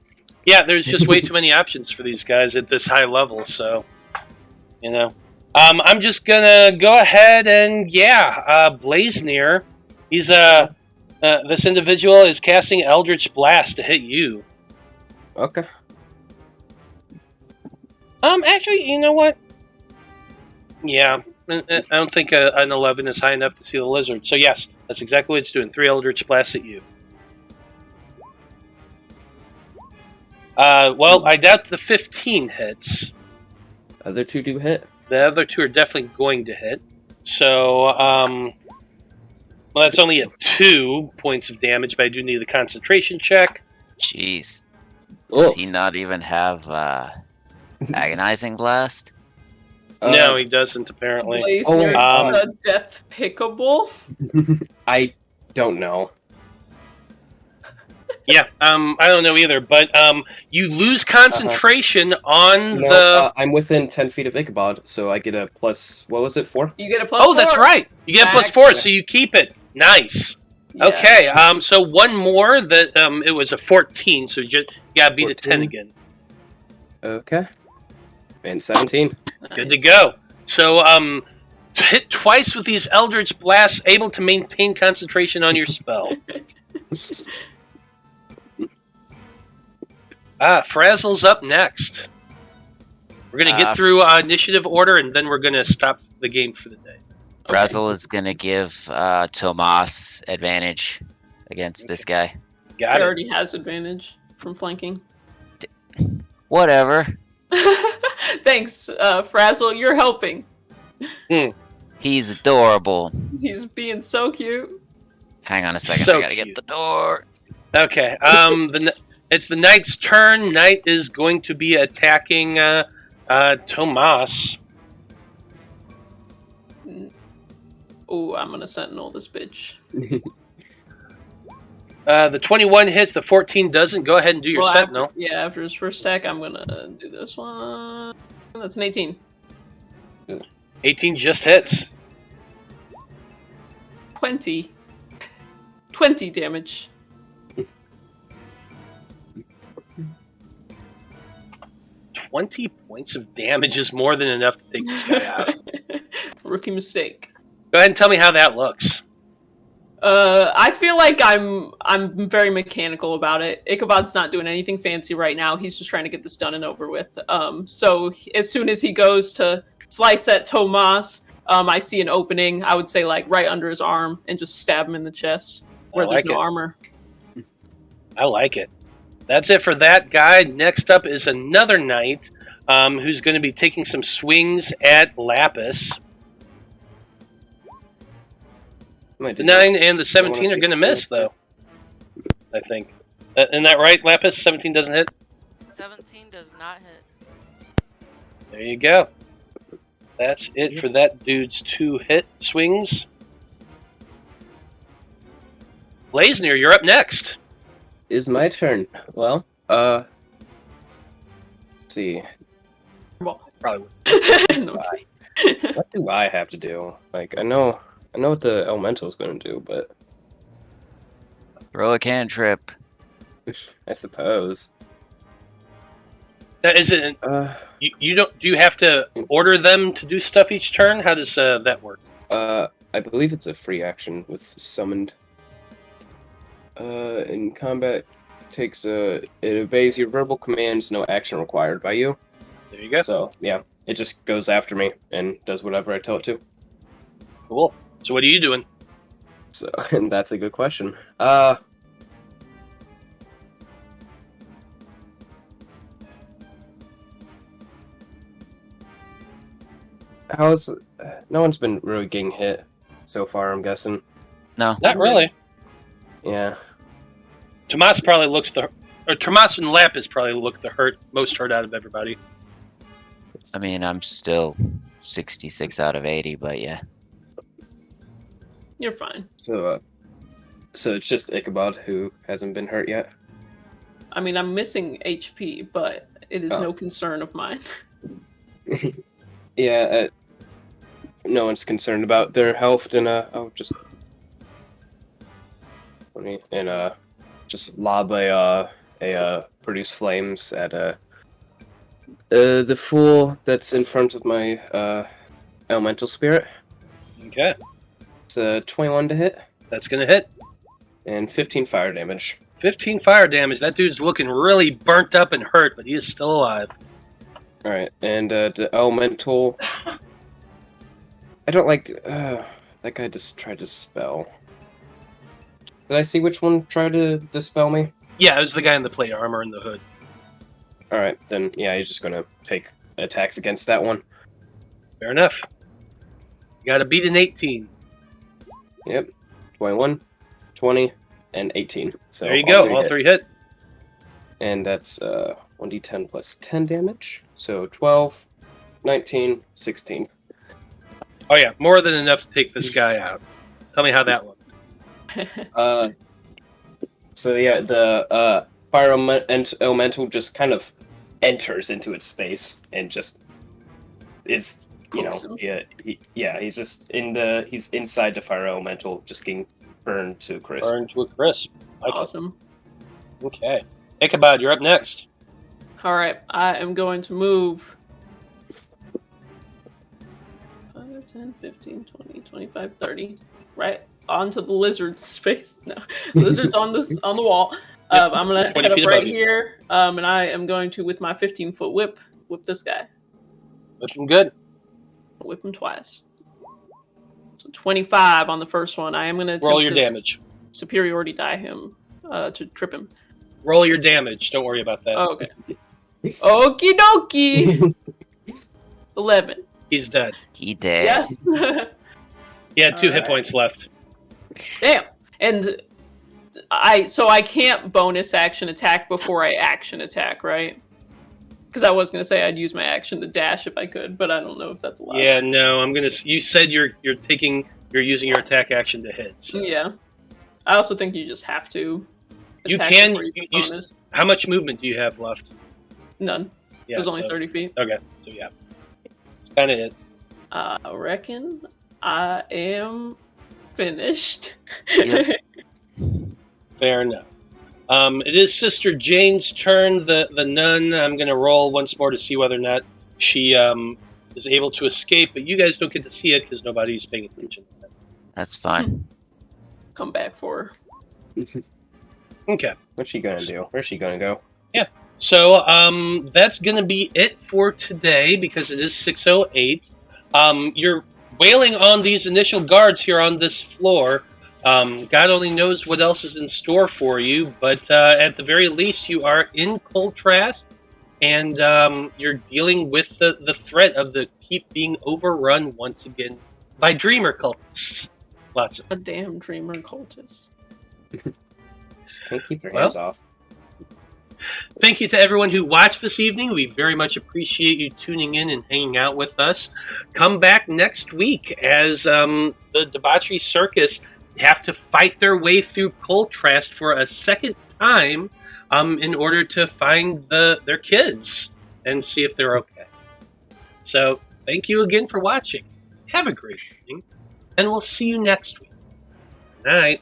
yeah, there's just way too many options for these guys at this high level, so, you know. I'm just gonna go ahead and, Blaznir. He's, this individual is casting Eldritch Blast to hit you. Okay. Actually, you know what? Yeah, I don't think an 11 is high enough to see the lizard. So yes, that's exactly what it's doing. 3 Eldritch Blasts at you. Well, I doubt the 15 hits. Other two do hit. The other 2 are definitely going to hit. So, well, that's only at 2 points of damage, but I do need the concentration check. Jeez. Oh. Does he not even have agonizing blast? No, he doesn't, apparently. Blaznir, the death pickable? I don't know. Yeah, I don't know either, but you lose concentration on No, the... I'm within 10 feet of Ichabod, so I get a plus, what was it, 4? You get a plus Oh, 4. that's right! You get a plus 4, so you keep it. Nice. Yeah. Okay, so one more that it was a 14, so you gotta beat a 10 again. Okay. And 17. Good to go. So, hit twice with these Eldritch Blasts, able to maintain concentration on your spell. Frazzle's up next. We're gonna get through initiative order, and then we're gonna stop the game for the day. Frazzle is gonna give Tomas advantage against this guy. Got He it. already has advantage from flanking. Whatever. Thanks, Frazzle. You're helping. He's adorable. He's being so cute. Hang on a second. So I gotta cute. get the door. Okay. It's the knight's turn. Knight is going to be attacking Tomas. Oh, I'm gonna sentinel this bitch. The 21 hits. The 14 doesn't. Go ahead and do your sentinel. After his first attack, I'm gonna do this one. That's an 18. 18 just hits. 20 damage. 20 points of damage is more than enough to take this guy out. Rookie mistake. Go ahead and tell me how that looks. I feel like I'm very mechanical about it. Ichabod's not doing anything fancy right now. He's just trying to get this done and over with. So as soon as he goes to slice at Tomas, I see an opening. I would say like right under his arm, and just stab him in the chest where there's no armor. I like it. That's it for that guy. Next up is another knight who's going to be taking some swings at Lapis. The 9 and the 17 are going to miss, though. I think. Isn't that right, Lapis? 17 doesn't hit? 17 does not hit. There you go. That's it for that dude's 2 hit swings. Blaznir, you're up next. Is my turn. Well, let's see. Probably. What do I have to do? Like, I know what the elemental is going to do, but Throw a cantrip. I suppose. Is it? You don't? Do you have to order them to do stuff each turn? How does that work? I believe it's a free action with summoned. In combat, it obeys your verbal commands. No action required by you. There you go. So yeah, it just goes after me and does whatever I tell it to. Cool. So what are you doing? So, and that's a good question. No one's been really getting hit so far, I'm guessing. No. Not really. Yeah. Tomas and Lapis probably look the most hurt out of everybody. I mean, I'm still 66 out of 80, but yeah. You're fine. So it's just Ichabod who hasn't been hurt yet. I mean, I'm missing HP, but it is no concern of mine. Yeah, no one's concerned about their health, and I'll just just lob a produce flames at the fool that's in front of my elemental spirit. Okay. It's a 21 to hit. That's going to hit. And 15 fire damage. 15 fire damage. That dude's looking really burnt up and hurt, but he is still alive. Alright, and the elemental... I don't like... that guy just tried to dispel. Did I see which one tried to dispel me? Yeah, it was the guy in the plate armor and the hood. Alright, then yeah, he's just gonna take attacks against that one. Fair enough. You gotta beat an 18. Yep. 21, 20, and 18. So there you go, all 3 hit. And that's 1d10 plus 10 damage. So 12, 19, 16. Oh yeah, more than enough to take this guy out. Tell me how that looked. So yeah, the fire elemental just kind of enters into its space and just is he's just he's inside the fire elemental, just getting burned to a crisp. Burned to a crisp. Awesome. Okay. Ichabod, you're up next. All right, I am going to move 5, 10, 15, 20, 25, 30, right onto the lizard space. No, lizard's on the wall. Yep, I'm gonna 20 head up feet right above you. here, and I am going to, with my 15-foot whip this guy. Looking good. Whip him twice. So 25 on the first one. I am gonna Roll attempt your to damage. superiority die him to trip him. Roll your damage. Don't worry about that. Oh, okay. Okie dokie. 11. He's dead. He did. Yes. He had 2 hit Alright. points left. Damn. And I can't bonus action attack before I action attack, right? Because I was gonna say I'd use my action to dash if I could, but I don't know if that's allowed. Yeah, no. You said you're using your attack action to hit. So. Yeah. I also think you just have to. You attack can. before you bonus. How much movement do you have left? None. Yeah, There's only 30 feet. Okay, so yeah, it's kind of it. I reckon I am finished. Yep. Fair enough. It is Sister Jane's turn. The nun. I'm going to roll once more to see whether or not she is able to escape, but you guys don't get to see it because nobody's paying attention. That's fine. Come back for her. Okay. What's she gonna do? Where's she gonna go? So that's going to be it for today because it is 6:08. You're wailing on these initial guards here on this floor. God only knows what else is in store for you, but at the very least, you are in Coltrast, and you're dealing with the threat of the keep being overrun once again by dreamer cultists. Lots of A damn dreamer cultist. Can't keep their hands off. Thank you to everyone who watched this evening. We very much appreciate you tuning in and hanging out with us. Come back next week as the Debauchery Circus have to fight their way through Coltrast for a second time in order to find their kids and see if they're okay. So thank you again for watching. Have a great evening, and we'll see you next week. Good night.